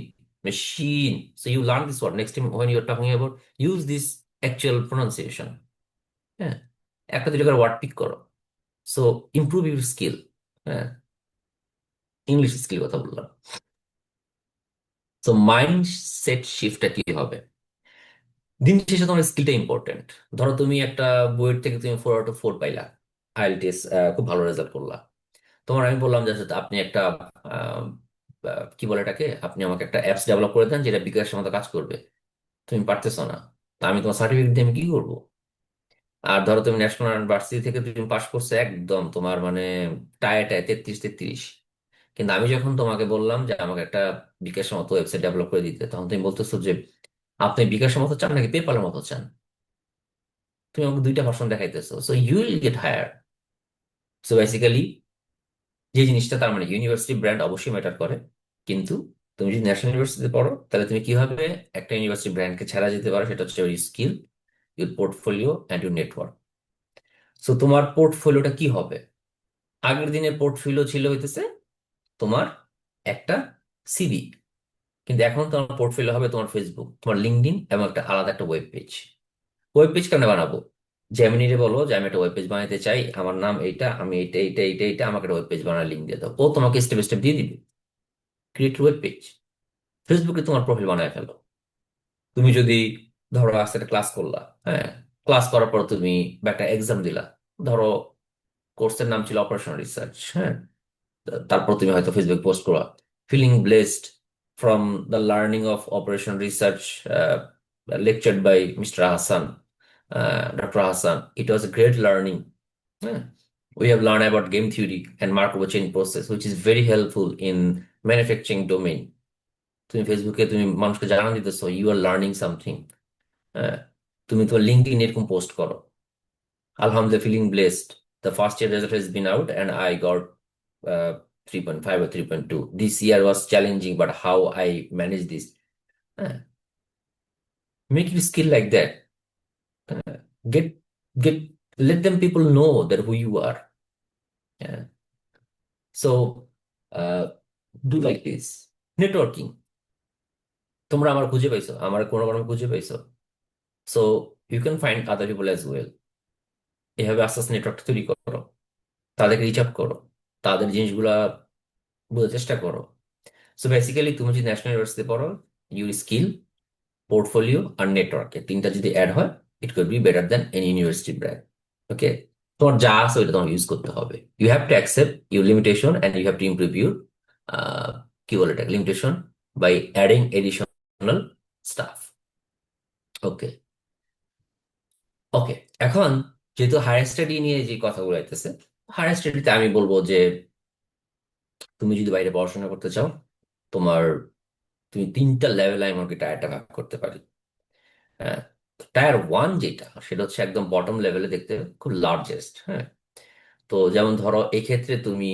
machine, so you learn this word, next time when you are talking about, use this actual pronunciation. হ্যাঁ, একটা দুটো করে word pick করো। So improve your skill. হ্যাঁ, English skill কথা বললাম। তো mind set শিফটটা কি হবে? দিন শেষে তোমার স্কিলটা ইম্পর্টেন্ট। ধরো তুমি একটা বইয়ের থেকে তুমি 4 আউট অফ 4 পাইলা, আইএলটিএস খুব ভালো রেজাল্ট করলা। তোমার আমি বললাম যে আচ্ছা, আপনি একটা আহ, কি বলে এটাকে, আপনি আমাকে একটা অ্যাপস ডেভেলপ করে দেন যেটা বিকাশের মতো কাজ করবে। তুমি পারতেছো না, তা আমি তোমার সার্টিফিকেট দিয়ে আমি কি করবো? আর ধরো তুমি ন্যাশনাল ইউনিভার্সিটি থেকে তুমি পাশ করছো একদম তোমার মানে টায় টায় 33-33, কিন্তু আমি যখন তোমাকে বললাম যে আমাকে একটা বিকাশের মতো ওয়েবসাইট ডেভেলপ করে দিতে, তখন তুমি বলতেছো যে আপনি বিকাশের মতো চান নাকি পেপালের মতো চান। তুমি আমাকে দুইটা ভার্সন দেখাইতেছো, so you will get higher. So basically যে জিনিসটা, তার মানে ইউনিভার্সিটি ব্র্যান্ড অবশ্যই ম্যাটার করে, কিন্তু তুমি যদি ন্যাশনাল ইউনিভার্সিটিতে পড়ো তাহলে তুমি কিভাবে একটা ইউনিভার্সিটি ব্র্যান্ডকে ছাড়া যেতে পারো, সেটা হচ্ছে your skill, your portfolio and your network. So তোমার পোর্টফোলিওটা কি হবে? আগের দিনের পোর্টফোলিও ছিল হইতেছে তোমার একটা সিভি, কিন্তু এখন তোমার পোর্টফোলিও হবে তোমার ফেসবুক, তোমার লিঙ্কডইন এবং একটা আলাদা একটা ওয়েব পেজ। ওয়েব পেজ কেন বানাবো? জেমিনিরে বলো যে আমি একটা ওয়েব পেজ বানাতে চাই, আমার নাম এইটা, আমি এইটা এইটা এইটা এইটা, আমাকে একটা ওয়েব পেজ বানানোর লিঙ্ক দিয়ে দাও, ও তোমাকে স্টেপ স্টেপ দিয়ে দিবে। Create web page. ফেসবুকে তোমার প্রোফাইল বানায় ফেলো। তুমি যদি ধরো আজকে একটা ক্লাস করলা, হ্যাঁ, ক্লাস করার পর তুমি বা একটা এক্সাম দিলা, ধরো কোর্সের নাম ছিল অপারেশন রিসার্চ, হ্যাঁ, তারপর তুমি হয়তো ফেসবুক পোস্ট করো, feeling blessed from the learning of operation research lectured by Mr. Hassan, Dr. Hassan. It was a great learning. Yeah. We have learned about game theory and Markov chain process, which is very helpful in manufacturing domain. তুমি ফেসবুকে তুমি মানুষকে জানান দিতেছো you are learning something. হ্যাঁ, তুমি তো LinkedIn এরকম পোস্ট করো, আলহামদুলিল্লাহ, feeling blessed, the first year result has been out and I got 3.5 or 3.2, this year was challenging but how I manage this. হ্যাঁ, make you skill like that. get get let them people know that who you are. Yeah. So do like this. Networking, তোমরা আমার খুঁজে পাইছো, আমার কোনো কোনো খুঁজে পাইছো, so you can find other people as well. এভাবে আস্তে আস্তে নেটওয়ার্ক তৈরি করো, তাদেরকে রিচ আউট করো, তাদের জিনিসগুলা বোঝার চেষ্টা করো। সো বেসিক্যালি তুমি যদি ন্যাশনাল ইউনিভার্সিটি পড়ো, ইউর স্কিল, পোর্টফোলিও আর নেটওয়ার্ক, এই তিনটা যদি অ্যাড হয়, it could be better then any university brand. Okay, তোমার যা আছে ওইটা তোমার ইউজ করতে হবে। You have to accept your limitation and you have to improve your কি বলে এটা, limitation, by adding additional stuff. Okay, okay. এখন যেহেতু হায়ার স্টাডি নিয়ে যে কথাগুলো আইতেছে, হায়ার স্টাডিতে আমি বলবো যে তুমি যদি বাইরে পড়াশোনা করতে চাও, তোমার তুমি তিনটা লেভেলে আমি আমাকে টায়ারটা ভাগ করতে পারি। হ্যাঁ, টায়ার ওয়ান যেটা, সেটা হচ্ছে একদম বটম লেভেলে দেখতে খুব লার্জেস্ট। হ্যাঁ, তো যেমন ধরো এক্ষেত্রে তুমি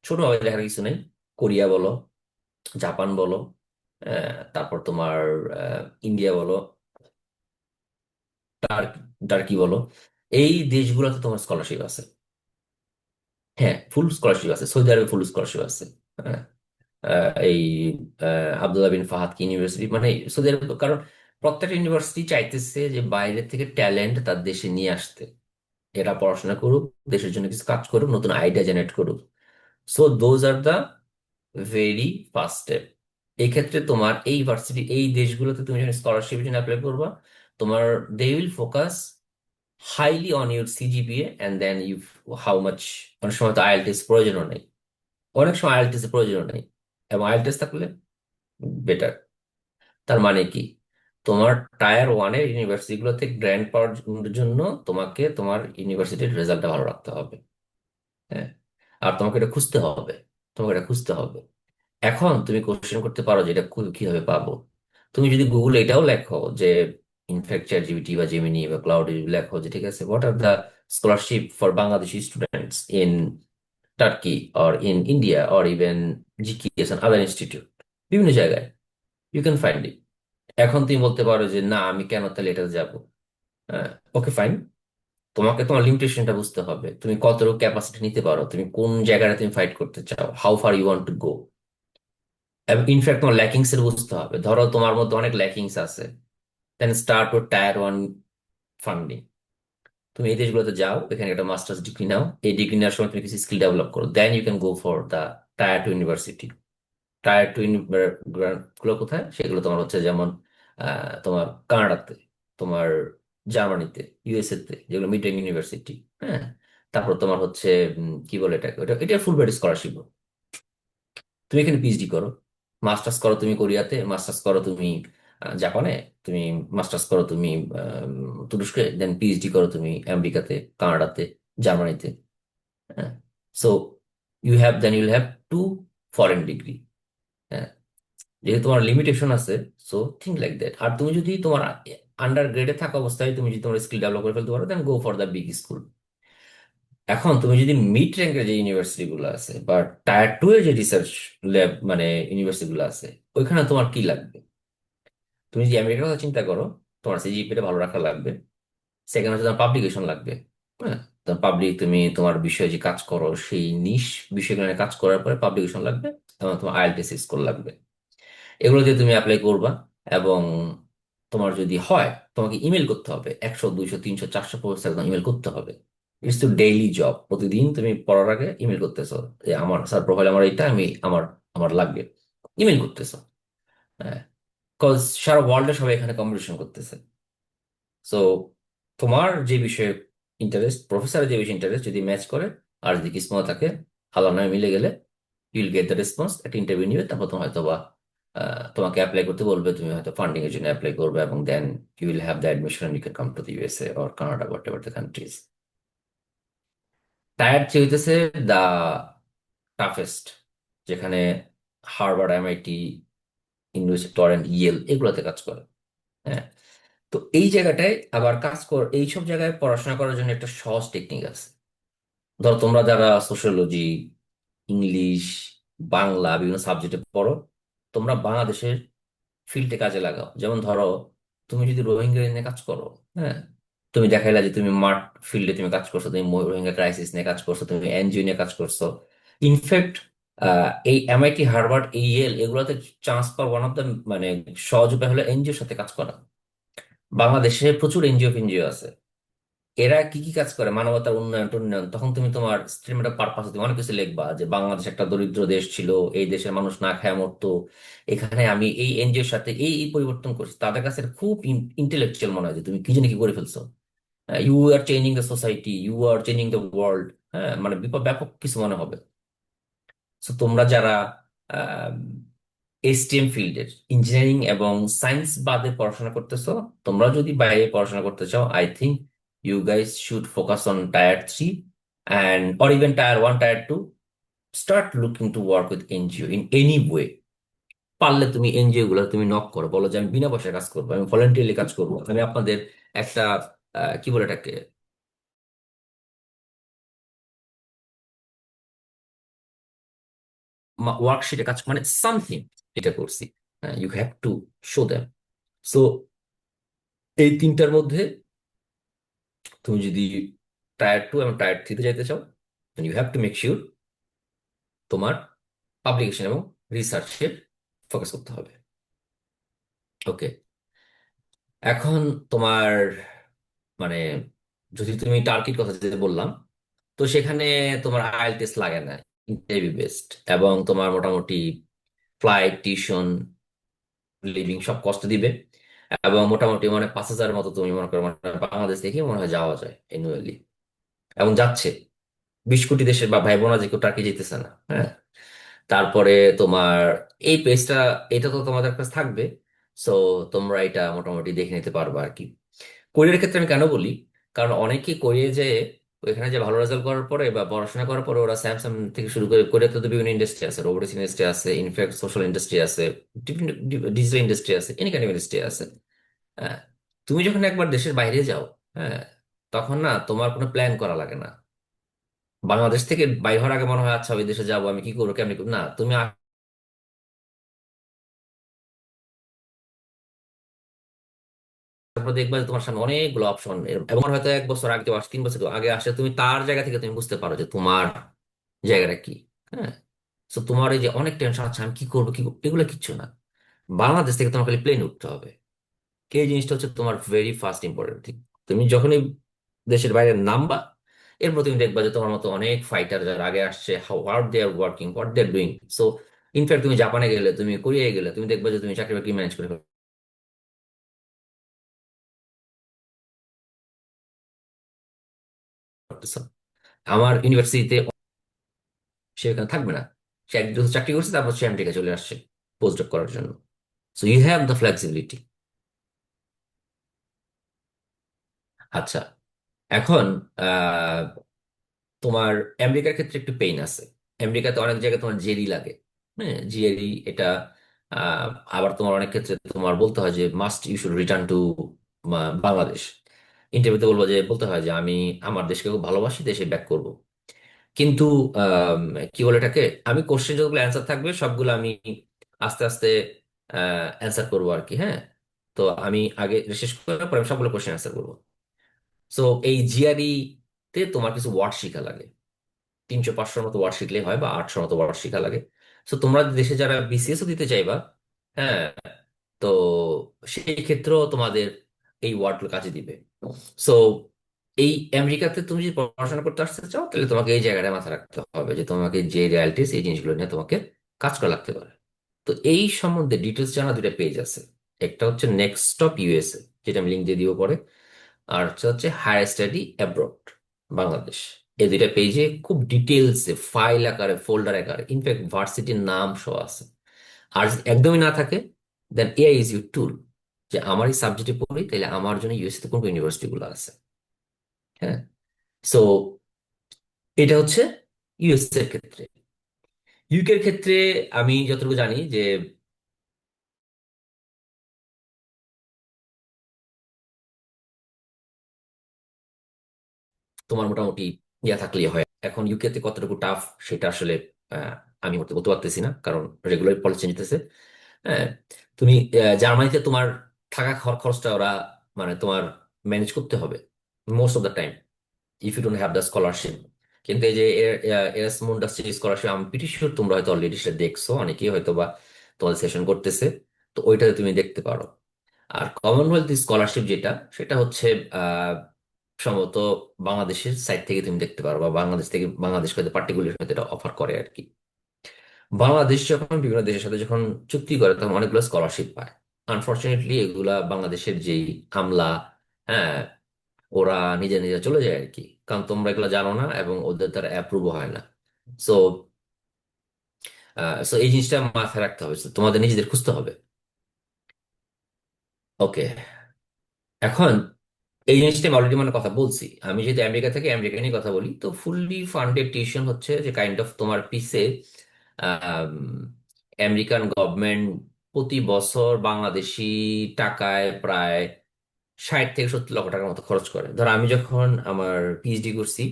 ছোটভাবে দেখার কিছু নেই, কোরিয়া বলো, জাপান বলো, তারপর তোমার ইন্ডিয়া বলো, টার্কি বলো, এই দেশগুলোতে তোমার স্কলারশিপ আছে। হ্যাঁ, ফুল স্কলারশিপ আছে, সৌদি আরবে ফুল স্কলারশিপ আছে। হ্যাঁ, এই আব্দুল্লাহ বিন ফাহাদ কি ইউনিভার্সিটি, মানে সৌদি আরব, কারণ প্রত্যেকটা ইউনিভার্সিটি চাইতেছে যে বাইরে থেকে ট্যালেন্ট তার দেশে নিয়ে আসতে, এরা পড়াশোনা করুক, দেশের জন্য কিছু কাজ করুক, নতুন আইডিয়া জেনারেট করুক। So those are the very first step. এক্ষেত্রে তোমার এই ভার্সিটি, এই দেশগুলোতে তুমি যখন স্কলারশিপের জন্য অ্যাপ্লাই করবা, তোমার they will focus highly on your CGPA and then you how much. অনেক সময় তো আইএলটিএস প্রয়োজনও নেই, অনেক সময় আইএলটিএস প্রয়োজনও নেই, এবং আইএলটিএস থাকলে বেটার। তার মানে কি, তোমার টায়ার ওয়ানের ইউনিভার্সিটিগুলোতে গ্র্যান্ড পাওয়ার জন্য তোমাকে তোমার ইউনিভার্সিটির রেজাল্টটা ভালো রাখতে হবে। হ্যাঁ, আর তোমাকে এটা খুঁজতে হবে, তোমাকে এটা খুঁজতে হবে। এখন তুমি কোশ্চেন করতে পারো যে এটা কিভাবে পাবো। তুমি যদি গুগল এটাও লেখো যে ইনফ্যাক্ট চ্যাট জিপিটি বা জেমিনি বা ক্লাউড লেখো যে ঠিক আছে, what are the scholarship for Bangladeshi students in Turkey or in India or even GKS and other institute, বিভিন্ন জায়গায় ইউ ক্যান ফাইন্ড ইট। এখন তুমি বলতে পারো যে না, আমি কেন তাহলে এটা যাব। ওকে ফাইন, তোমাকে তোমার লিমিটেশনটা বুঝতে হবে, তুমি কতটুকু ক্যাপাসিটি নিতে পারো, তুমি কোন জায়গায় তুমি ফাইট করতে চাও, how far you want to go. এবং ইনফ্যাক্ট তোমার ল্যাকিংস এর বুঝতে হবে, ধরো তোমার মধ্যে অনেক ল্যাকিংস আছে, then start with tier one funding. তুমি এই দেশগুলোতে যাও, এখানে একটা মাস্টার্স ডিগ্রি নাও, এই ডিগ্রি নেওয়ার সময় তুমি কিছু স্কিল ডেভেলপ করো, then you can go for the tier two university. Tier two গুলো কোথায়, সেগুলো তোমার হচ্ছে যেমন তোমার কানাডাতে, তোমার জার্মানিতে, ইউএসএ তে, যেগুলো মিড রেঞ্জ ইউনিভার্সিটি। হ্যাঁ, তারপর তোমার হচ্ছে কি বলে এটাকে, এটা ফুল ব্রাইট স্কলারশিপ। তুমি এখানে পিএইচডি করো, মাস্টার্স করো তুমি কোরিয়াতে, মাস্টার্স করো তুমি জাপানে, তুমি মাস্টার্স করো তুমি তুরস্কে, দেন পিএইচডি করো তুমি আমেরিকাতে, কানাডাতে, জার্মানিতে। হ্যাঁ, so you'll have to foreign degree. হ্যাঁ, যেহেতু তোমার লিমিটেশন আছে, সো থিঙ্ক লাইক দ্যাট। আর তুমি যদি তোমার আন্ডার গ্রেডে থাকা অবস্থায় তুমি যদি তোমার স্কিল ডেভেলপ করে ফেলতে পারো, then go for the big school. এখন তুমি যদি মিড র্যাঙ্কের যে ইউনিভার্সিটি গুলো আছে বা টায়ার টু এর যে রিসার্চ ল্যাব মানে ইউনিভার্সিটি গুলো আছে, ওইখানে তোমার কি লাগবে? তুমি যদি আমেরিকার কথা চিন্তা করো, তোমার সিজিপিএটা ভালো রাখা লাগবে। সেকেন্ড হচ্ছে তোমার পাবলিকেশন লাগবে। হ্যাঁ, তোমার পাবলিক, তুমি তোমার বিষয়ে যে কাজ করো সেই নিশ বিষয়গুলো নিয়ে কাজ করার পরে পাবলিকেশন লাগবে, এবং তোমার আইএলটিএস স্কোর লাগবে। এগুলো দিয়ে তুমি অ্যাপ্লাই করবা। এবং তোমার যদি হয়, তোমাকে ইমেল করতে হবে, 100 200 300 400 পোস্ট একদম ইমেল করতে হবে। ইটস টু ডেইলি জব, প্রতিদিন তুমি পড়ার আগে ইমেল করতেছো যে আমার স্যার প্রোফাইল আমার এইটা, আমি আমার আমার লাগবে, ইমেল করতেছো। হ্যাঁ, কজ সারা ওয়ার্ল্ডে সবাই এখানে কম্পিটিশন করতেছে। সো তোমার যে বিষয়ে ইন্টারেস্ট, প্রফেসরের যে বিষয়ে ইন্টারেস্ট যদি ম্যাচ করে, আর যদি কিসমত থাকে, ভালো নামে মিলে গেলে, ইউল গেট দ্য রেসপন্স, একটা ইন্টারভিউ নিবে, তারপর তোমার হয়তো বা তোমাকে অ্যাপ্লাই করতে বলবে, তুমি হয়তো ফান্ডিং এর জন্য অ্যাপ্লাই করবে, এবং then you will have the admission, you can come to the USA or Canada, whatever the countries. Tier three হইতেছে দ্য টাফেস্ট, যেখানে Harvard, MIT, university Toronto, Yale এগুলোতে কাজ করে। হ্যাঁ, তো এই জায়গাটায় আবার কাজ কর, এইসব জায়গায় পড়াশোনা করার জন্য একটা সহজ টেকনিক আছে। ধরো তোমরা যারা সোশ্যোলজি, ইংলিশ, বাংলা বিভিন্ন সাবজেক্টে পড়ো, তোমরা বাংলাদেশের ফিল্ডে কাজে লাগাও। যেমন ধরো তুমি যদি রোহিঙ্গা নিয়ে কাজ করো, হ্যাঁ, তুমি দেখাইলা যে তুমি মাঠ ফিল্ডে তুমি কাজ করছো, তুমি রোহিঙ্গা ক্রাইসিস নিয়ে কাজ করছো, তুমি এনজিও নিয়ে কাজ করছো। ইনফ্যাক্ট এই এমআইটি, হার্ভার্ড, এই ইয়েল এগুলোতে chance power one of the মানে সহজ উপায় হলো এনজিওর সাথে কাজ করা। বাংলাদেশে প্রচুর এনজিও ফেনজিও আছে, এরা কি কি কাজ করে, মানবতার উন্নয়ন টুন্নয়ন। তখন তুমি তোমার স্টেটমেন্টের পারপাসে তুমি অনেক কিছু লিখবা যে বাংলাদেশ একটা দরিদ্র দেশ ছিল, এই দেশের মানুষ না খায় মরতো, এখানে আমি এই এনজিওর সাথে এই এই পরিবর্তন করছি। তাদের কাছে এটা খুব ইন্টেলেকচুয়াল মনে হয় যে তুমি কি জানি কি করে ফেলছো, you are changing the society, you are changing the world. হ্যাঁ, মানে ব্যাপক কিছু মনে হবে। তো তোমরা যারা এসটিএম ফিল্ডের ইঞ্জিনিয়ারিং এবং সায়েন্স বাদে পড়াশোনা করতেছো, তোমরা যদি বাইরে পড়াশোনা করতে চাও, I think you guys should focus on tier three and or even tier one, tier two. Start looking to work with NGO in any way. পারলে তুমি এনজিও গুলো তুমি নক করো, বলো যে আমি বিনা পয়সায় কাজ করবো, আমি ভলেন্টিয়ারলি কাজ করবো, আমি আপনাদের একটা কি বলে এটাকে, ওয়ার্কশিটে কাজ মানে সামথিং এটা করছি। You have to show them. So এই তিনটার মধ্যে তুমি যদি টায়ার টু এবং টায়ার থ্রিতে যাইতে চাও, you have to make sure তোমার পাবলিকেশন এবং রিসার্চে ফোকাস করতে হবে। ওকে, এখন তোমার মানে যদি তুমি টার্কির কথা যেটা বললাম, তো সেখানে তোমার আইএলটিএস লাগে না, ইন্টারভিউ বেসড, এবং তোমার মোটামুটি ফ্লাইট, টিউশন, লিভিং সব কষ্ট দিবে। এবং মোটামুটি মানে 5,000 মতো তুমি মনে করো, মানে বাংলাদেশ থেকে মনে হয় যাওয়া যায় অ্যানুয়ালি, এবং যাচ্ছে 20 কোটি দেশের বা ভাই বোনা যে কেউ টার্কি যেতেছে না। হ্যাঁ, তারপরে তোমার এই পেজটা, এটা তো তোমাদের কাছে থাকবে। সো তোমরা এটা মোটামুটি দেখে নিতে পারবে আর কি। কোরিয়ার ক্ষেত্রে আমি কেন বলি, কারণ অনেকে কোরিয়া যে ওইখানে যে ভালো রেজাল্ট করার পরে বা পড়াশোনা করার পরে, ওরা স্যামসাং থেকে শুরু করে, কোরিয়াতে তো বিভিন্ন ইন্ডাস্ট্রি আছে, রোবোটিক্স ইন্ডাস্ট্রি আছে, ইনফ্যাক্ট সোশ্যাল ইন্ডাস্ট্রি আছে, ডিজিটাল ইন্ডাস্ট্রি আছে, এনি কাইন্ড ইন্ডাস্ট্রি আছে। হ্যাঁ, তুমি যখন একবার দেশের বাইরে যাও, হ্যাঁ, তখন না তোমার কোনো প্ল্যান করা লাগে না। বাংলাদেশ থেকে বাইর হওয়ার আগে মনে হয় আচ্ছা ওই দেশে যাবো, আমি কি করবো, কেমনি করবো, না তুমি তারপর দেখবা যে তোমার সামনে অনেকগুলো অপশন, এবং হয়তো 1 বছর আগে কেউ আসে, 3 বছর কেউ আগে আসে, তুমি তার জায়গা থেকে তুমি বুঝতে পারো যে তোমার জায়গাটা কি। হ্যাঁ, তো তোমার এই যে অনেক টেনশন আছে, আমি কি করবো কি করবো, এগুলো কিচ্ছু না। বাংলাদেশ থেকে তোমার খালি প্লেন উঠতে হবে। এই জিনিসটা হচ্ছে তোমার ভেরি ফার্স্ট ইম্পর্টেন্ট থিং। তুমি যখনই দেশের বাইরে নামবা, এরপর তুমি দেখবা যে তোমার মতো অনেক ফাইটার যারা আগে আসছে, how hard they are working, what they are doing. So in fact তুমি জাপানে গেলে, তুমি কোরিয়ায় গেলে, তুমি দেখবা যে তুমি চাকরি বাকরি ম্যানেজ করে ফেলতেছো। আমার ইউনিভার্সিটিতে সে এখানে থাকবে না, সে 1 বছর চাকরি করছে, তারপর সে আমেরিকা চলে আসছে পোস্ট ডক করার জন্য। So you have the flexibility. আচ্ছা, এখন তোমার আমেরিকার ক্ষেত্রে একটু পেইন আছে। আমেরিকাতে অনেক জায়গায় তোমার জেরি লাগে। হ্যাঁ, জিএরি এটা। আহ, আবার তোমার অনেক ক্ষেত্রে তোমার বলতে হয় যে must you should return to Bangladesh. ইন্টারভিউতে বলবো যে, বলতে হয় যে আমি আমার দেশকে খুব ভালোবাসি, দেশে ব্যাক করব। কিন্তু আম, কি বলে এটাকে, আমি কোশ্চেন যতগুলো অ্যান্সার থাকবে সবগুলো আমি আস্তে আস্তে অ্যান্সার করবো আর কি। হ্যাঁ, তো আমি আগে শেষ করার পর আমি সবগুলো কোশ্চেন অ্যান্সার করবো। সো এই জিআরই তে তোমার কিছু ওয়ার্ড শিখা লাগে। 300-500 মতো ওয়ার্ড শিখলেই হয়, বা 800 মতো ওয়ার্ড শিখা লাগে। তো তোমরা দেশে যারা বিসিএসও দিতে চাইবা, হ্যাঁ, তো সেই ক্ষেত্রেও তোমাদের এই ওয়ার্ডগুলো কাজে দিবে। সো এই আমেরিকাতে তুমি যদি পড়াশোনা করতে আসতে চাও, তাহলে তোমাকে এই জায়গাটা মাথায় রাখতে হবে যে তোমাকে যে রিয়ালিটিস, এই জিনিসগুলো নিয়ে তোমাকে কাজ করা লাগতে পারে। তো এই সম্বন্ধে ডিটেলস জানা 2টা পেজ আছে। একটা হচ্ছে নেক্সট স্টপ ইউএসএ, যেটা আমি লিঙ্ক দিয়ে দিব পরে। আর হচ্ছে হায়ার স্টাডি অ্যাব্রড বাংলাদেশ। এই 2টা পেজে খুব ডিটেলসে ফাইল আকারে, ফোল্ডার আকারে, ইনফ্যাক্ট ভার্সিটির নাম সহ আছে। আর যদি একদমই না থাকে, দেন এআই ইজ ইউর টুল। যে আমার এই সাবজেক্টে পড়ি, তাহলে আমার জন্য ইউএসএ তে কোন ইউনিভার্সিটি গুলো আছে। হ্যাঁ, সো এটা হচ্ছে ইউএসএ এর ক্ষেত্রে। ইউকে এর ক্ষেত্রে আমি যতটুকু জানি যে তোমার মোটামুটি ইয়া থাকলেই হয়। এখন ইউকে তে কতটুকু টাফ সেটা আসলে আহ, আমি বলতে বলতে পারতেছি না, কারণ রেগুলার পলিসি নিতেছে। হ্যাঁ, তুমি জার্মানিতে তোমার থাকা খরচটা ওরা, মানে তোমার ম্যানেজ করতে হবে most of the time, if you don't have the scholarship. কিন্তু এই যে এরাসমাস স্কলারশিপ, আমি প্রিটি শিওর তোমরা হয়তো অলরেডি সেটা দেখছো, অনেকেই হয়তো বা তোমাদের সেশন করতেছে। তো ওইটাতে তুমি দেখতে পারো। আর কমনওয়েলথ স্কলারশিপ যেটা, সেটা হচ্ছে আহ সম্ভবত বাংলাদেশের সাইড থেকে তুমি দেখতে পারো, বা বাংলাদেশ থেকে, বাংলাদেশ হয়তো পার্টিকুলার হয়তো এটা অফার করে আর কি। বাংলাদেশ যখন বিভিন্ন দেশের সাথে যখন চুক্তি করে, তখন অনেকগুলো স্কলারশিপ পায়। আনফরচুনেটলি এগুলা বাংলাদেশের যেই আমলা, হ্যাঁ, ওরা নিজে নিজে চলে যায় আর কি, কারণ তোমরা এগুলো জানো না এবং ওদের দ্বারা অ্যাপ্রুভ হয় না। সো সো এই জিনিসটা মাথায় রাখতে হবে। So, তোমাদের নিজেদের খুঁজতে হবে। ওকে, এখন এই জিনিসটা আমি অলরেডি মানে কথা বলছি, আমি যদি আমেরিকা থেকে আমেরিকা নিয়ে কথা বলি, তো ফুললি ফান্ডেড টিউশন হচ্ছে যে কাইন্ড অফ তোমার পিসে আমেরিকান গভর্নমেন্ট প্রতি বছর বাংলাদেশি টাকায় প্রায় 60 থেকে 70 লক্ষ টাকার মতো খরচ করে। ধর আমি যখন আমার পিএইচডি করছি,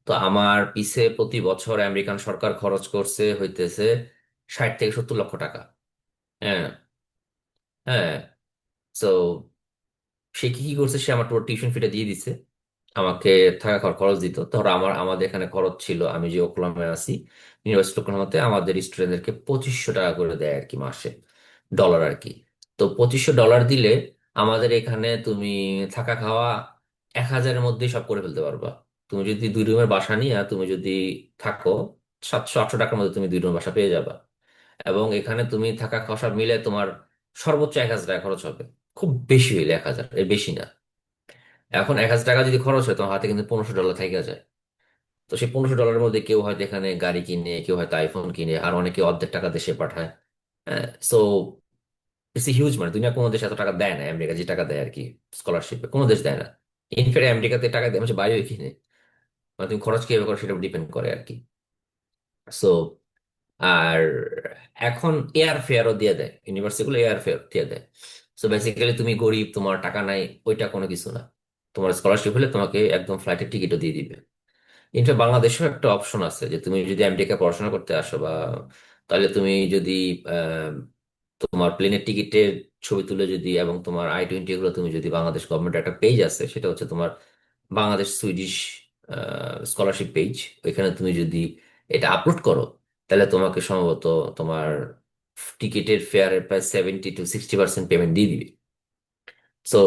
তো আমার পিছে প্রতি বছর আমেরিকান সরকার খরচ করছে হইতেছে 60 থেকে 70 লক্ষ টাকা। হ্যাঁ, হ্যাঁ। তো সে কি কি করছে, সে আমার পুরো টিউশন ফিটা দিয়ে দিছে, আমাকে থাকা খাওয়ার খরচ দিত। ধরো আমাদের এখানে খরচ ছিল, আমি যে ওকলাহোমায় আছি, ইউনিভার্সিটি ওকলাহোমাতে আমাদের স্টুডেন্টদেরকে 2500 টাকা করে দেয় আর কি মাসে, ডলার আর কি। তো 2500 ডলার দিলে আমাদের এখানে তুমি থাকা খাওয়া 1000-এর মধ্যেই সব করে ফেলতে পারবা। তুমি যদি 2 রুমের বাসা নিয়ে তুমি যদি থাকো, 700-800 টাকার মধ্যে তুমি 2 রুমের বাসা পেয়ে যাবা। এবং এখানে তুমি থাকা খাওয়া সব মিলে তোমার সর্বোচ্চ 1000 টাকা খরচ হবে। খুব বেশি হইলে 1000, এর বেশি না। এখন 1000 টাকা যদি খরচ হয়, তোমার হাতে কিন্তু 1500 ডলার থেকে যায়। তো সেই 1500 ডলারের মধ্যে কেউ হয়তো এখানে গাড়ি কিনে, কেউ হয়তো আইফোন কিনে, আর অনেকে অর্ধেক টাকা দেশে পাঠায়। হ্যাঁ, সো ইটস হিউজ, মানে দুনিয়া কোনো দেশ এত টাকা দেয় না, আমেরিকা যে টাকা দেয় আর কি স্কলারশিপে, কোনো দেশ দেয় না। ইনফ্যাক্ট আমেরিকাতে টাকা দেয় হচ্ছে বাইরেও কিনে, মানে তুমি খরচ কিভাবে করো সেটা ডিপেন্ড করে আর কি। সো আর এখন এয়ার ফেয়ারও দিয়ে দেয়, ইউনিভার্সিটিগুলো এয়ার ফেয়ার দিয়ে দেয়। সো বেসিক্যালি তুমি গরিব, তোমার টাকা নাই, ওইটা কোনো কিছু না। তোমার স্কলারশিপ হলে তোমাকে একদম ফ্লাইটের টিকিটও দিয়ে দিবে। ইনফ্যাক্ট বাংলাদেশেও একটা অপশন আছে যে তুমি যদি আমেরিকা পড়াশোনা করতে আসো, বা তাহলে তুমি যদি আহ, তোমার প্লেনের টিকিটের ছবি তুলে যদি, এবং তোমার I-20 এগুলো তুমি যদি, বাংলাদেশ গভর্নমেন্ট একটা পেজ আছে, সেটা হচ্ছে তোমার বাংলাদেশ সুইডিশ স্কলারশিপ পেজ, ওইখানে তুমি যদি এটা আপলোড করো, তাহলে তোমাকে সম্ভবত তোমার টিকিটের ফেয়ারের প্রায় 70-60% পেমেন্ট দিয়ে দিবে। সো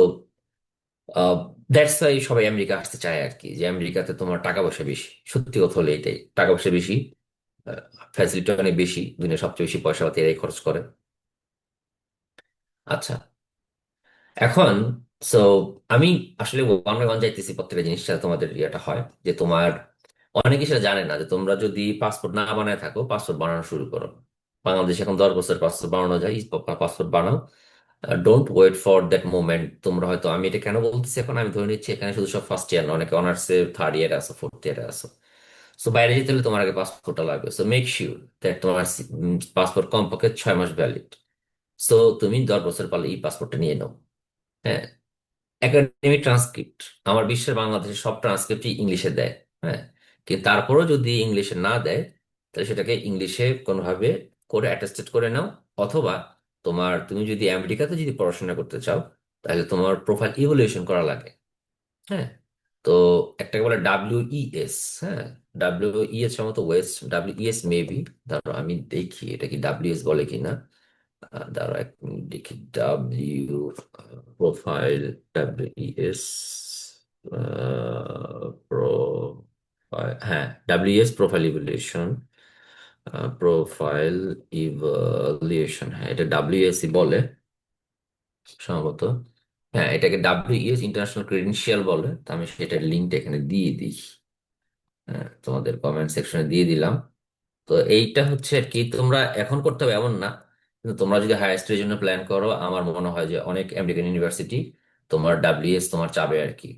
দ্যাটস ওয়াই সবাই আমেরিকা আসতে চায় আর কি, যে আমেরিকাতে তোমার টাকা পয়সা বেশি। সত্যি কথা হলে এটাই, টাকা পয়সা বেশি, ফ্যাসিলিটি অনেক বেশি, দুনিয়ার সবচেয়ে বেশি পয়সা পাতি এরাই খরচ করে। আচ্ছা, এখন সো আমি আসলে ওয়ান বাই ওয়ান যাইতেছি প্রত্যেকটা জিনিসটা তোমাদের ইয়েটা হয়, যে তোমার অনেকে সেটা জানে না যে তোমরা যদি পাসপোর্ট না বানায় থাকো, পাসপোর্ট বানানো শুরু করো। বাংলাদেশে এখন 10 বছর পাসপোর্ট বানানো যায়, পাসপোর্ট বানাও। Don't wait for that moment. তোমরা হয়তো, আমি এটা কেন বলতেছি এখন, আমি ধরে নিচ্ছি এখানে শুধু সব ফার্স্ট ইয়ার না, অনেকে অনার্সে থার্ড ইয়ারে আসো, ফোর্থ ইয়ারে আসো। সো বাইরে যেতে হলে তোমার আগে পাসপোর্টটা লাগবে। সো মেক শিওর দ্যাট তোমার পাসপোর্ট কমপক্ষে 6 মাস ভ্যালিড। সো তুমি 10 বছর পারলে এই পাসপোর্টটা নিয়ে নাও। হ্যাঁ, একাডেমিক ট্রান্সক্রিপ্ট, আমার বিশ্বের বাংলাদেশের সব ট্রান্সক্রিপ্টই ইংলিশে দেয়। হ্যাঁ, কিন্তু তারপরও যদি ইংলিশে না দেয়, তাহলে সেটাকে ইংলিশে কোনোভাবে করে অ্যাটাস্টেড করে নাও। অথবা তুমি যদি আমেরিকাতে যদি পড়াশোনা করতে চাও, তাহলে তোমার প্রোফাইল ইভ্যালুয়েশন করা লাগে। হ্যাঁ, তো একটাকে বলে WES। হ্যাঁ, WES সম্ভবত ওয়েস্ট, WES মেবি। ধরো আমি দেখি এটা কি WES বলে কিনা। দাঁড়া এক মিনিট দেখি। ডাব্লিউ প্রোফাইল, WES প্রোফাইল, হ্যাঁ, WES profile evaluation. Profile evaluation, হ্যাঁ, এটা WES বলে সম্ভবত। হ্যাঁ, এটাকে WES ইন্টারন্যাশনাল ক্রেডেনশিয়াল বলে। তো আমি সেটার লিঙ্কটা এখানে দিয়ে দিই। হ্যাঁ, তোমাদের কমেন্ট সেকশনে দিয়ে দিলাম। তো এইটা হচ্ছে আর কি, তোমরা এখন করতে হবে এমন না, কিন্তু তোমরা যদি হায়ার স্টাডির জন্য প্ল্যান করো, আমার মনে হয় যে অনেক আমেরিকান ইউনিভার্সিটি তোমার WES তোমার চাবে আর কি।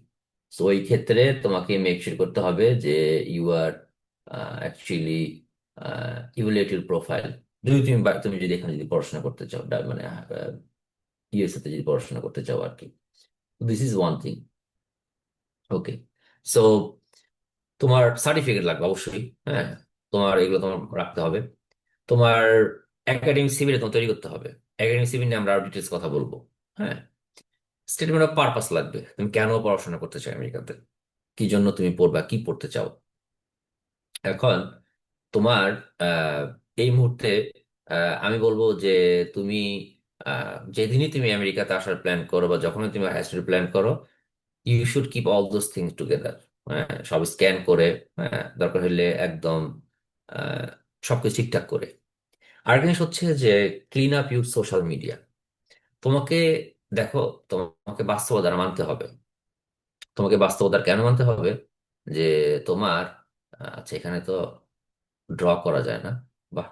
তো ওই ক্ষেত্রে তোমাকে মেক শিওর করতে হবে যে you are actually evaluate profile. যদি তুমি যদি এখানে যদি পড়াশোনা করতে চাও, মানে ইউএসএ তে যদি পড়াশোনা করতে চাও আর কি। This is one thing. Okay, so তোমার সার্টিফিকেট লাগবে অবশ্যই। হ্যাঁ, তোমার এগুলো তোমার রাখতে হবে। তোমার একাডেমিক সিভিটা তোমার তৈরি করতে হবে। একাডেমিক সিভি নিয়ে আমরা আরো ডিটেলস কথা বলবো। হ্যাঁ, স্টেটমেন্ট অফ পারপাস লাগবে, তুমি কেন পড়াশোনা করতে চাও আমেরিকাতে, কি জন্য তুমি পড়বা, কি পড়তে চাও। এখন তোমার আহ, এই মুহূর্তে আমি বলবো যে তুমি যেদিনই তুমি আমেরিকাতে আসার প্ল্যান করো, বা যখনই তুমি হায়ার স্টাডি প্ল্যান করো, you should keep all those things together. হ্যাঁ, সব স্ক্যান করে, হ্যাঁ, দরকার হলে একদম আহ, সবকিছু ঠিকঠাক করে। আরেকটা জিনিস হচ্ছে যে clean up your social media. তোমাকে, দেখো, তোমাকে বাস্তবতা মানতে হবে। তোমাকে বাস্তবতা কেন মানতে হবে? যে তোমার আচ্ছা, এখানে তো ড্র করা যায় না। বাহ,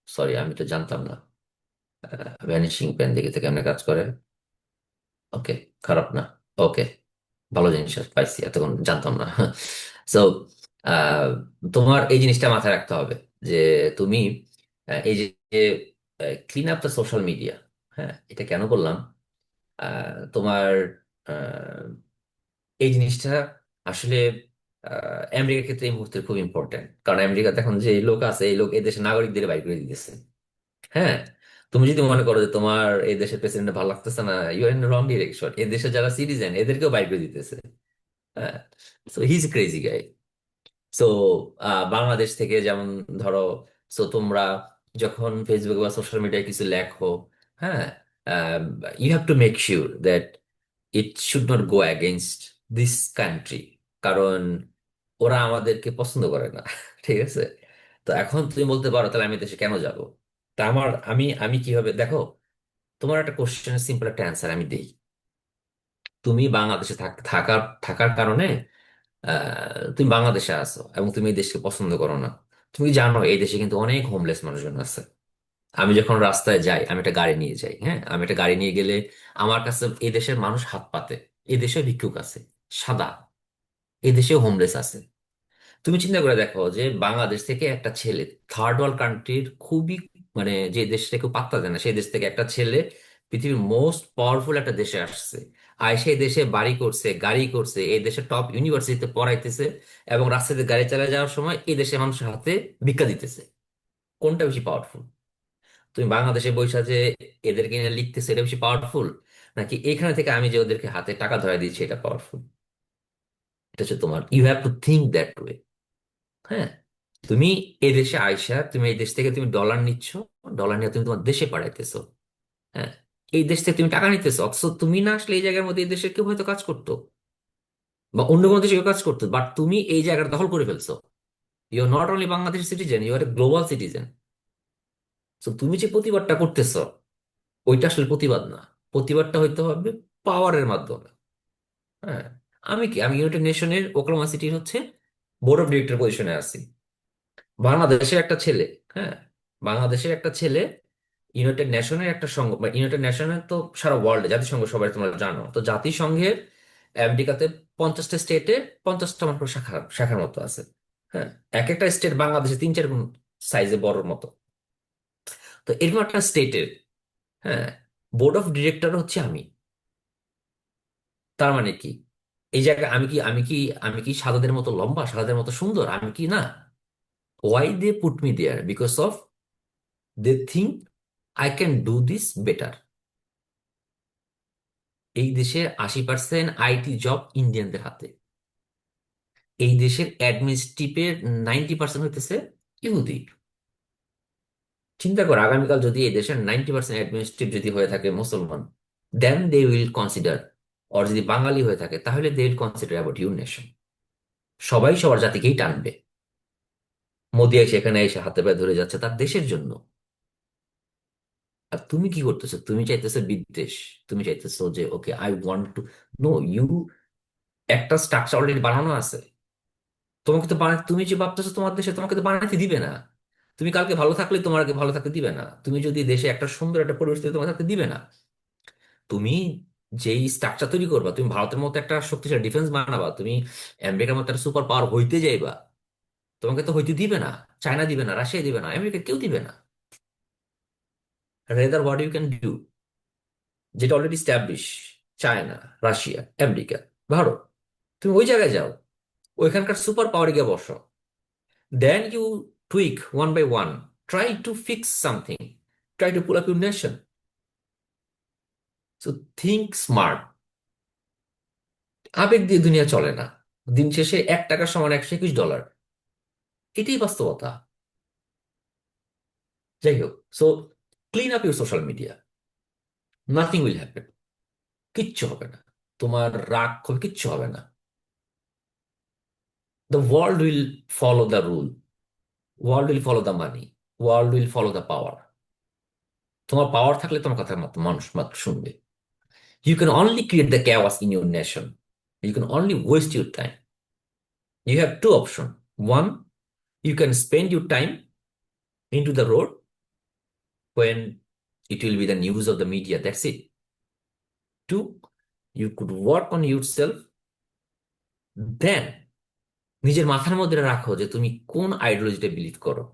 সরি, আমি তো জানতাম না ভ্যানিশিং পেন দেখে থেকে কেমনে কাজ করে। ওকে, খারাপ না। ওকে, ভালো জিনিস পাইছি, এতক্ষণ জানতাম না। সো তোমার এই জিনিসটা মাথায় রাখতে হবে যে তুমি এই যে clean up the social media. হ্যাঁ, এটা কেন বললাম? তোমার আহ, এই জিনিসটা আসলে আমেরিকার ক্ষেত্রে এই মুহূর্তে খুব ইম্পর্টেন্ট, কারণ আমেরিকাতে এখন যে লোক আছে, এই লোক এই দেশের নাগরিকদের বাইর করে দিতেছে। হ্যাঁ, তুমি যদি মনে করো যে তোমার এই দেশের প্রেসিডেন্ট ভালো লাগতেছে না, you are in wrong direction. এই দেশে যারা সিটিজেন, এদেরকেও বাইর করে দিতেছে। হ্যাঁ, so he is crazy guy. So Bangladesh থেকে যেমন ধরো, সো তোমরা যখন ফেসবুক বা সোশ্যাল মিডিয়ায় কিছু লেখো, হ্যাঁ, you have to make sure that it should not go against this country, কারণ ওরা আমাদেরকে পছন্দ করে না। ঠিক আছে? তো এখন তুমি বলতে পারো তাহলে আমি দেশে কেন যাব। তা আমি কিভাবে, দেখো, তোমার একটা কোশ্চেনের সিম্পল একটা অ্যান্সার আমি দিই। তুমি বাংলাদেশে থাকার থাকার কারণে তুমি বাংলাদেশে আছো এবং তুমি এই দেশকে পছন্দ করো না। তুমি কি জানো এই দেশে কিন্তু অনেক হোমলেস মানুষজন আছে। আমি যখন রাস্তায় যাই, আমি একটা গাড়ি নিয়ে যাই, হ্যাঁ, আমি একটা গাড়ি নিয়ে গেলে আমার কাছে এই দেশের মানুষ হাত পাতে। এই দেশে ভিক্ষুক আছে, সাদা। এই দেশেও হোমলেস আছে। তুমি চিন্তা করে দেখো যে বাংলাদেশ থেকে একটা ছেলে, থার্ড ওয়ার্ল্ড কান্ট্রির খুবই, মানে যে দেশটা কেউ পাত্তা দেয় না, সেই দেশ থেকে একটা ছেলে পৃথিবীর মোস্ট পাওয়ারফুল একটা দেশে আসছে। আর সেই দেশে বাড়ি করছে, গাড়ি করছে, এই দেশে টপ ইউনিভার্সিটিতে পড়াইতেছে, এবং রাস্তাতে গাড়ি চালিয়ে যাওয়ার সময় এই দেশের মানুষের হাতে ভিক্ষা দিতেছে। কোনটা বেশি পাওয়ারফুল? তুমি বাংলাদেশে বৈশা যে এদেরকে নিয়ে লিখতেছো এটা বেশি পাওয়ারফুল, নাকি এখানে থেকে আমি যে ওদেরকে হাতে টাকা ধরাই দিচ্ছি এটা পাওয়ারফুল? এটা হচ্ছে তোমার, you have to think that way. হ্যাঁ, তুমি এই দেশে আইসা তুমি এই দেশ থেকে তুমি ডলার নিচ্ছ, ডলার নিয়ে তুমি তোমার দেশে পাঠাইতেছো। হ্যাঁ, এই দেশ থেকে তুমি টাকা নিতেছো, অথচ তুমি না আসলে এই জায়গার মধ্যে এই দেশের কেউ হয়তো কাজ করতো বা অন্য কোনো দেশে কেউ কাজ করতো, বাট তুমি এই জায়গাটা দখল করে ফেলছো। You are not only Bangladesh citizen, you are a global citizen. তো তুমি যে প্রতিবাদটা করতেছো ওইটা আসলে প্রতিবাদ না। প্রতিবাদটা হইতে হবে পাওয়ারের মাধ্যমে। হ্যাঁ, আমি ইউনাইটেড নেশনের ওকলাহোমা সিটির হচ্ছে বোর্ড অফ ডিরেক্টর পজিশনে আছি। বাংলাদেশের একটা ছেলে, হ্যাঁ, বাংলাদেশের একটা ছেলে ইউনাইটেড নেশনের একটা সংঘ, ইউনাইটেড নেশনের তো সারা ওয়ার্ল্ডে জাতিসংঘ, সবাই তোমরা জানো তো, জাতিসংঘের আমেরিকাতে 50টা স্টেটে 50টা মাত্র শাখা শাখার মতো আছে। হ্যাঁ, এক একটা স্টেট বাংলাদেশে 3-4 গুণ সাইজে বড়র মতো। তো এরকম একটা স্টেটের, হ্যাঁ, বোর্ড অফ ডিরেক্টর হচ্ছে আমি। তার মানে কি, এই জায়গায় আমি কি সাদাদের মতো লম্বা, সাদাদের মতো সুন্দর? আমি কি না? Why they put me there? Because of they think I can do this better. এই দেশের 80% আইটি জব ইন্ডিয়ানদের হাতে। এই দেশের অ্যাডমিনিস্ট্রেটিভের 90% হইতেছে ইহুদি। চিন্তা কর, আগামীকাল যদি এই দেশের 90% অ্যাডমিনিস্ট্রেটিভ যদি হয়ে থাকে মুসলমান, দেন দে উইল কনসিডার। আর যদি বাঙালি হয়ে থাকে তাহলে they will consider about your nation. সবাই সবার জাতিকেই টানবে। মোদি এসে এখানে এসে হাতে পায়ে ধরে যাচ্ছে তার দেশের জন্য। আর তুমি কি করতেছো? তুমি চাইতেছো বিদ্বেষ। তুমি চাইতেছো যে okay I want to, no you, একটা স্ট্রাকচার অলরেডি বানানো আছে। তোমাকে তো তুমি যে ভাবতেছো তোমার দেশে, তোমাকে তো বানাতে দিবে না। তুমি কালকে ভালো থাকলে তোমার আগে ভালো থাকতে দিবে না। তুমি যদি দেশে একটা সুন্দর একটা পরিবেশ তৈরি, তোমার থাকতে দিবে না। তুমি যেই স্ট্রাকচার তৈরি করবা, তুমি ভারতের মতো একটা শক্তিশালী ডিফেন্স বানাবা, তুমি আমেরিকার মতো একটা সুপার পাওয়ার হইতে যাইবা, তোমাকে তো হইতে দিবে না। চায়না দিবে না, রাশিয়া দিবে না, আমেরিকা কেউ দিবে না। Rather what you can do, যেটা already establish, China, Russia, America, Bharat, তুমি ওই জায়গায় যাও, ওইখানকার সুপার পাওয়ারে গিয়ে বসো। Then you tweak one by one, try to fix something, try to pull up your nation. So think smart. আবেগ দিয়ে দুনিয়া চলে না। দিন শেষে 1 টাকার সমান 121 ডলার, এটাই বাস্তবতা। যাই হোক, so clean up your social media, nothing will happen. কিচ্ছু হবে না। তোমার রাগ হবে, কিচ্ছু হবে না। The world will follow the rule, world will follow the money, world will follow the power. তোমার পাওয়ার থাকলে তোমার কথা মাত্র মানুষ মাত্র শুনবে। You can only create the chaos in your nation. You can only waste your time. You have two options. One, you can spend your time into the road when it will be the news of the media. That's it. Two, you could work on yourself. Then নিজের মাথার মধ্যে রাখো যে তুমি কোন আইডিওলজিতে believe করো।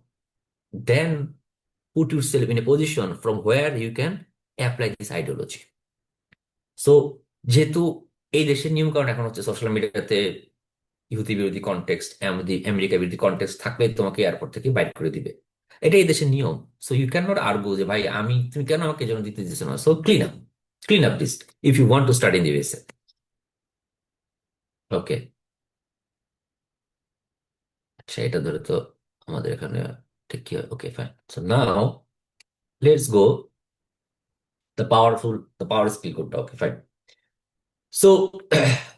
Then put yourself in a position from where you can apply this ideology. So যেহেতু এই দেশের নিয়ম কারণ এখন হচ্ছে সোশ্যাল মিডিয়াতে ইহুদি বিরোধী কনটেক্সট, আমেরিকা বিরোধী কনটেক্সট থাকলে তোমাকে এয়ারপোর্ট থেকে বাইর করে দিবে। এটাই এই দেশের নিয়ম। So you can not argue যে ভাই তুমি কেন আমাকে যেন দিতে দিচ্ছ না। So clean up this if you want to study in USA. Okay, সেটা ধরে তো আমাদের এখানে ঠিক কি হয়? Okay fine, so now let's go the power skill কোডটা। Okay fine. সো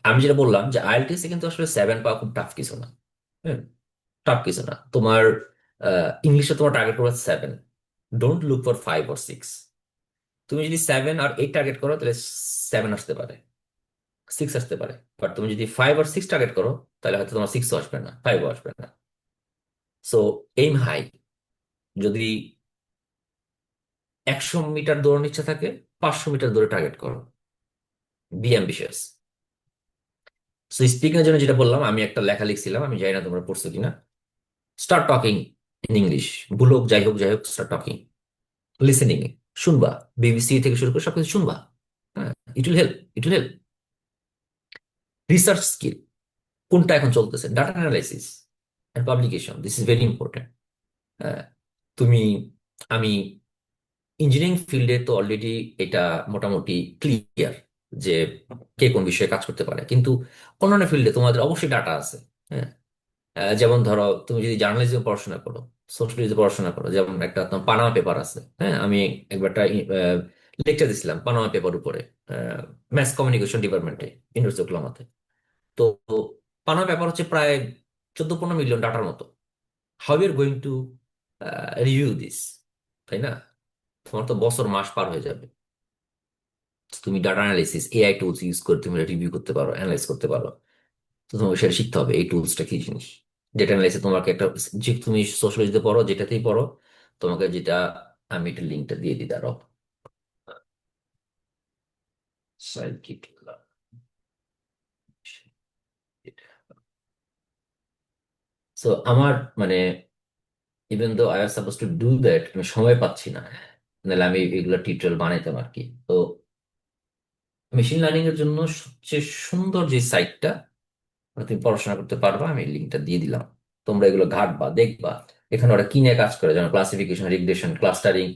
আমি যেটা বললাম যে আইএলটিএস এ কিন্তু আসলে 7 পাওয়া খুব টাফ কিছু না। হ্যাঁ, টাফ কিছু না। তোমার ইংলিশে তোমার টার্গেট করবে 7, ডোন্ট লুক ফর 5 or 6। তুমি যদি 7 আর 8 টার্গেট করো তাহলে 7 আসতে পারে, 6 আসতে পারে। বাট তুমি যদি 5 আর 6 টার্গেট করো তাহলে হয়তো তোমার 6ও আসবে না, 5ও আসবে না। So aim high. যদি 100 মিটার দৌড়ানোর ইচ্ছা থাকে, 500 মিটার দৌড়ে টার্গেট করো। B ambitious. সো স্পিকিং এর জন্য যেটা বললাম, আমি একটা লেখা লিখছিলাম, আমি জানি না তোমরা পড়ছো কিনা। Start talking in English. ভুল হোক, যাই হোক, স্টার্ট টকিং, লিসেনিং। শুনবা, বিবিসি থেকে শুরু করে সবকিছু শুনবা। হ্যাঁ, it will help, it will help. Research skill, কোনটা এখন চলতেছে, data analysis and publication, this is very important. হ্যাঁ, তুমি, আমি ইঞ্জিনিয়ারিং ফিল্ডে তো অলরেডি এটা মোটামুটি ক্লিয়ার যে কে কোন বিষয়ে কাজ করতে পারে, কিন্তু অন্যান্য ফিল্ডে তোমাদের অবশ্যই ডাটা আছে। হ্যাঁ, যেমন ধরো তুমি যদি জার্নালিজম পড়াশোনা করো, সোশ্যালিজম পড়াশোনা করো, যেমন একটা তোমার পানামা পেপার আছে। হ্যাঁ, আমি একবার একটা লেকচার দিছিলাম পানামা পেপার উপরে, ম্যাস কমিউনিকেশন ডিপার্টমেন্টে, ইউনিভার্সিটি অফ ওকলাহোমাতে। তো পানামা পেপার হচ্ছে প্রায় 14-15 মিলিয়ন ডাটার মতো। How your going to review this, তাই না? তোমার তো বছর মাস পার হয়ে যাবে। তুমি data analysis AI tools use করে তুমি রিভিউ করতে পারো, অ্যানালাইজ করতে পারো। তো তোমাকে সেটা শিখতে হবে, এই টুলসটা কি জিনিস। ডেটা অ্যানালাইসিস তোমাকে একটা, যে তুমি সোশ্যালজিতে পড়ো যেটাতেই পড়ো, তোমাকে যেটা, আমি একটা লিঙ্কটা দিয়ে দিই, দাঁড়াও। সাইকিট, সো আমার মানে, even though I are suppose to do that, আমি সময় পাচ্ছি না। নাহলে আমি এগুলো টিউটোরিয়াল বানাইতাম আর কি। তো মেশিন লার্নিং এর জন্য সবচেয়ে সুন্দর যে সাইটটা তুমি পড়াশোনা করতে পারবা, আমি লিঙ্কটা দিয়ে দিলাম। তোমরা এগুলো ঘাটবা, দেখবা এখানে ওরা কি নিয়ে কাজ করে, যেমন classification, regression, clustering,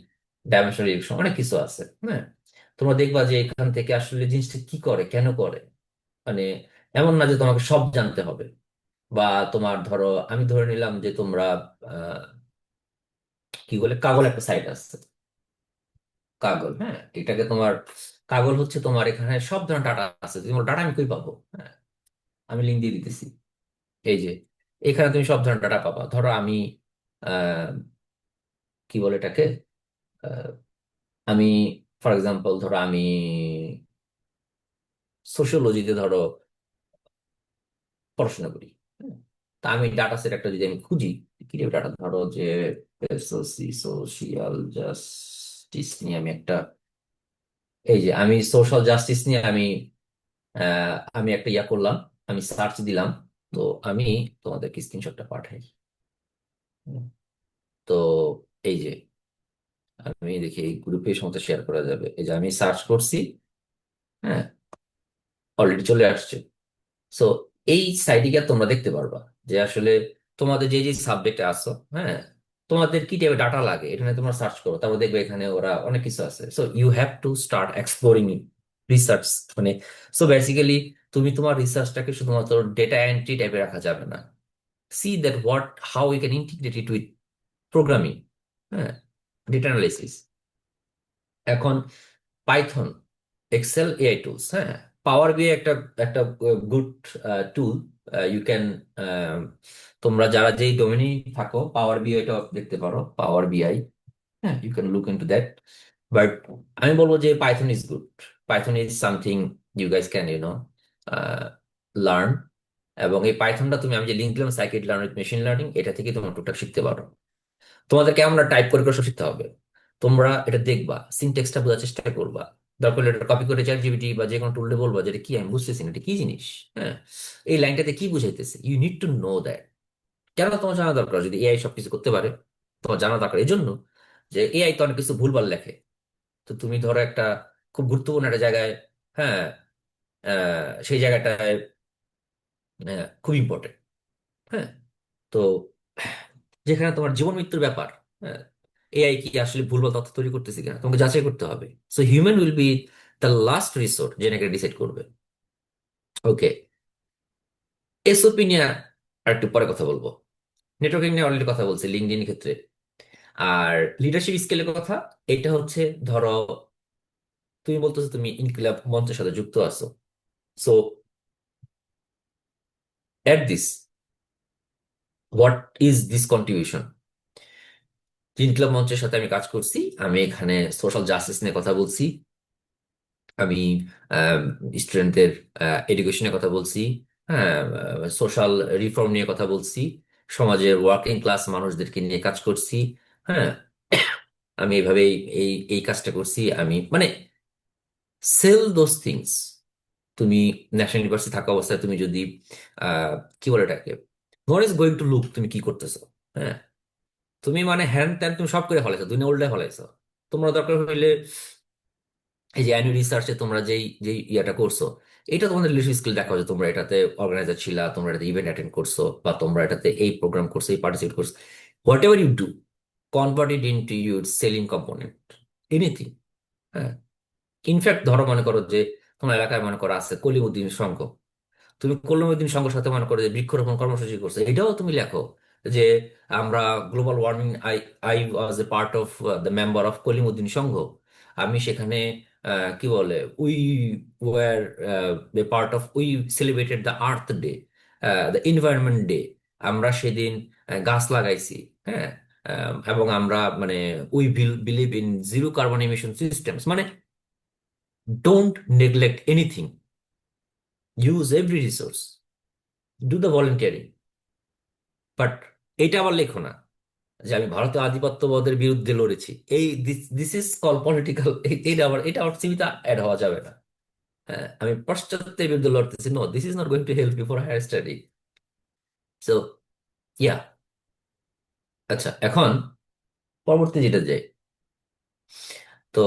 dimension regression, অনেক কিছু আছে। হ্যাঁ, তোমরা দেখবা যে এখান থেকে আসলে জিনিসটা কি করে, কেন করে। মানে এমন না যে তোমাকে সব জানতে হবে। বা তোমার ধরো, আমি ধরে নিলাম যে তোমরা আহ, কি বলে, কাগল একটা সাইট আছে, কাগল। হ্যাঁ, এটাকে তোমার, কাগল হচ্ছে তোমার এখানে সব ধরনের ডাটা আছে। তোমার ডাটা আমি কই পাবো? হ্যাঁ, আমি লিঙ্ক দিয়ে দিতেছি। এই যে এখানে তুমি সব ধরনের ডাটা পাবা। ধরো আমি আহ, কি বলে এটাকে, আহ, আমি ফর এক্সাম্পল ধরো আমি সোশিওলজিতে ধরো পড়াশোনা করি। হ্যাঁ, তা আমি ডাটা সেট একটা যদি আমি খুঁজি, কি ডাটা, ধরো যে সোশিয়াল জাস্টিস নিয়ে আমি একটা, এই যে আমি সোশ্যাল জাস্টিস নিয়ে আমি একটা ইয়া করলাম, আমি সার্চ দিলাম। তো আমি তোমাদেরকে স্ক্রিনশটটা পাঠাই। হুম, তো এই যে আমি দেখি এই গ্রুপে সমস্ত শেয়ার করা যাবে। এই যে আমি সার্চ করছি, হ্যাঁ, অলরেডি চলে আসছে। সো এই সাইটে গিয়ে তোমরা দেখতে পারবা যে আসলে তোমাদের যে যে সাবজেক্টে আসো, হ্যাঁ, তোমাদের কি টাইপের ডাটা লাগে, এখানে তোমরা সার্চ করো, তারপর দেখবে এখানে ওরা অনেক কিছু আছে। So you have to start exploring research. মানে সো বেসিক্যালি তুমি তোমার রিসার্চটাকে শুধুমাত্র ডেটা এন্ট্রি টাইপে রাখা যাবে না। See that what, how you can integrate it with programming, হ্যাঁ, ডেটা অ্যানালাইসিস। এখন পাইথন, এক্সেল, এআই টুলস, হ্যাঁ, পাওয়ার বিআই একটা একটা গুড টুল। ইউ ক্যান, তোমরা যারা যেই ডোমেনেই থাকো, পাওয়ার বিআইটা দেখতে পারো, পাওয়ার বিআই। হ্যাঁ, you can look into that. But আমি বলবো যে Python is good. Python is something you guys can learn. এবং এই পাইথনটা তুমি, আমি যে লিঙ্ক দিলাম scikit learn with machine learning, এটা থেকে তোমরা টুকটাক শিখতে পারো। তোমাদের কেমন টাইপ করে করে সব শিখতে হবে। তোমরা এটা দেখবা, সিনটেক্সটা বোঝার চেষ্টা করবা। দরকার হলে এটা কপি করে চ্যাট জিপিটি বা যে কোনো টুলে বলবা যে এটা কি, আমি বুঝতেছি না এটা কি জিনিস। হ্যাঁ, এই লাইনটাতে কি বুঝাইতেছে, you need to know that. কেন তোমার জানা দরকার? যদি এআই সবকিছু করতে পারে, তোমার জানা দরকার এই জন্য যে এআই তো অনেক কিছু ভুলভাল লেখে। তো তুমি ধরো একটা খুব গুরুত্বপূর্ণ একটা জায়গায়, হ্যাঁ, সেই জায়গাটায় খুব ইম্পর্টেন্ট। হ্যাঁ, তো যেখানে তোমার জীবন মৃত্যুর ব্যাপার, হ্যাঁ, এআই কি আসলে ভুলভাল তথ্য তৈরি করতেছে কিনা তোমাকে যাচাই করতে হবে। So human will be the last resort যে নাকি ডিসাইড করবে। ওকে, এসওপি নিয়ে আর একটু পরে কথা বলবো। নেটওয়ার্কিং নিয়ে অলরেডি কথা বলছি লিঙ্কডইন ক্ষেত্রে। আর লিডারশিপ স্কিলের কথা, এটা হচ্ছে ধরো তুমি বলতেছো তুমি ইনকিলাব মঞ্চের সাথে যুক্ত আছো। So at this, what is this contribution? Inquilab মঞ্চের সাথে আমি কাজ করছি, আমি এখানে সোশ্যাল জাস্টিস নিয়ে কথা বলছি, আমি স্টুডেন্টদের এডুকেশনের কথা বলছি, হ্যাঁ, সোশ্যাল রিফর্ম নিয়ে কথা বলছি, সমাজের ওয়ার্কিং ক্লাস মানুষদেরকে নিয়ে কাজ করছি। হ্যাঁ, আমি এইভাবে এই এই কাজটা করছি। আমি মানে সেল দোজ থিংস। তুমি ন্যাশনাল ইউনিভার্সিটি থাকা অবস্থায় তুমি যদি কি বলে এটাকে, no is going to look তুমি কি করতেছো। হ্যাঁ, তুমি মানে হ্যান ত্যান তুমি সব করে ফেলাইছো, দুনিয়া উল্টায় ফেলাইছো। তোমরা দরকার হইলে এই যে অ্যানুয়াল রিসার্চে তোমরা যেই যেই ইয়াটা করছো, এটা তোমাদের লিডারশিপ স্কিল দেখা হচ্ছে। তোমরা এটাতে অর্গানাইজার ছিলা, তোমরা এটাতে ইভেন্ট অ্যাটেন্ড করছো, বা তোমরা এটাতে এই প্রোগ্রাম করছো, এই পার্টিসিপেট করছো। Whatever you do, convert it into your selling component. Anything. হ্যাঁ, ইনফ্যাক্ট ধরো মনে করো যে তোমার এলাকায় মনে করো আছে কলিমুদ্দিন সংঘ, তুমি কল্যাণউদ্দিন সংঘের সাথে মনে করো যে বৃক্ষরোপণ কর্মসূচি করছে, এটাও তুমি লেখো যে আমরা global warming, I I was a part of the member of Kalimuddin Sangha. আমি সেখানে কি বলে, we were a part of, we celebrated the earth day, the environment day. আমরা সেদিন গাছ লাগাইছি। হ্যাঁ, এবং আমরা মানে we believe in zero carbon emission systems, মানে don't neglect anything, use every resource, do the volunteering. But এটা আবার লেখো না যে আমি ভারতীয় আধিপত্যবাদের বিরুদ্ধে লড়েছি। এই দিস ইজ কল পলিটিক্যাল। এটা আবার সিমিতা অ্যাড হওয়া যাবে না। হ্যাঁ, আমি পাশ্চাত্যের বিরুদ্ধে লড়তেছি, no, this is not going to help you for higher study. So yeah, আচ্ছা, এখন পরবর্তী যেটা যাই, তো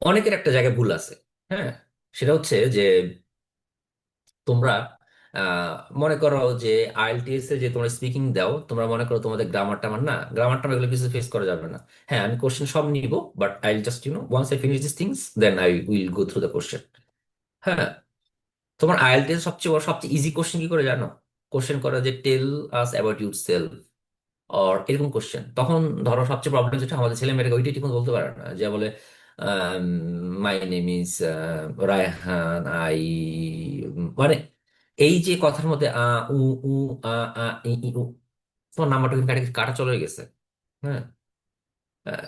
অনেকের একটা জায়গায় ভুল আছে। হ্যাঁ, সেটা হচ্ছে যে তোমরা আহ, মনে করো যে আইএলটিএস এ যে তোমরা স্পিকিং দাও, তোমরা মনে করো তোমাদের গ্রামার টামার না, গ্রামার টামার এগুলো কিছু ফেস করা যাবে না। হ্যাঁ, আমি কোশ্চেন সব নিব, but I just once I finish this things then I will go through the question. হ্যাঁ, তোমার আইএলটিএস সবচেয়ে বড় সবচেয়ে ইজি কোশ্চেন কি করে জানো? কোশ্চেন করা যে tell us about your self, or এরকম কোশ্চেন। তখন ধরো সবচেয়ে প্রবলেম যেটা আমাদের ছেলে মেয়েরা ওইটাই ঠিক মতো বলতে পারে না, যে বলে my name is Raihan, I, মানে এই যে কথার মধ্যে উ উ আ আ ই উ, তোমার নাম্বারটা কিন্তু কাটা কাটা চলে গেছে। হ্যাঁ, আহ,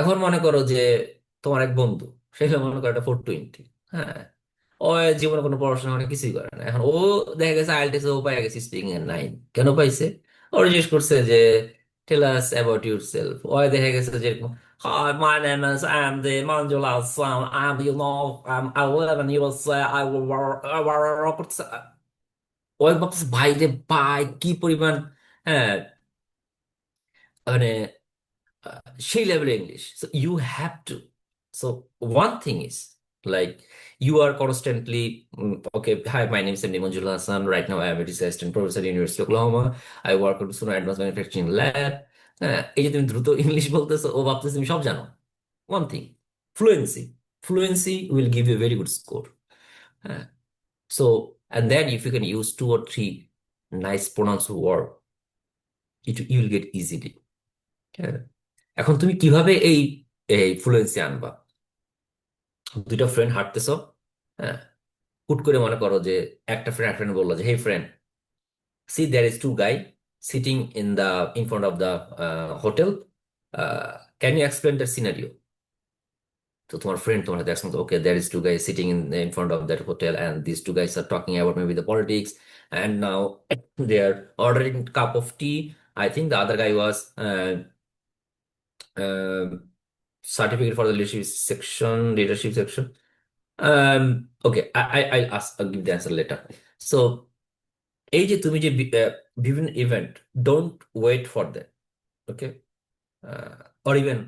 এখন মনে করো যে তোমার এক বন্ধু, সেটা মনে করো একটা 420। হ্যাঁ, ও জীবনে কোনো পড়াশোনা মানে কিছুই করে না, এখন ও দেখা গেছে আইএলটিএস ও পাই গেছে স্পিকিং এর 9। কেন পাইছে? ও জিজ্ঞেস করছে যে tell us about your self, ও দেখা গেছে যে Hi, my name is Andy Manjula Sam. I live in USA. I will work. ওই ভাবতেছে ভাই রে ভাই কি পরিমাণ, হ্যাঁ, মানে সেই লেভেলে English. So you have to, so one thing is like you are constantly okay, hi, my name is Sandy Manjula Hassan. Right now I am a research assistant professor at University of Oklahoma. I work at Suna Advanced Manufacturing Lab. হ্যাঁ, এই যে তুমি দ্রুত English বলতেছো, ও ভাবতেছে তুমি সব জানো। One thing, fluency. Fluency will give you very good score. হ্যাঁ, so and then if you can use two or three nice pronounced word, it you will get easily. হ্যাঁ, এখন তুমি কিভাবে এই এই ফ্লুয়েন্সি আনবা? দুইটা ফ্রেন্ড হাঁটতেছো। হ্যাঁ, হুট করে মনে করো যে একটা ফ্রেন্ড বললো যে hey friend, see there is two guy sitting in front of the hotel, can you explain the scenario? তো তোমার ফ্রেন্ড তোমার হাতে একসঙ্গে, okay, there is two guy sitting in front of that hotel and this two guys are talking about maybe the politics and now they are ordering cup of tea. I think the other guy was certificate for the leadership section. Okay, I'll ask, I'll give the answer later. So এই যে তুমি যে বিভিন্ন event, don't wait for that. Okay, or even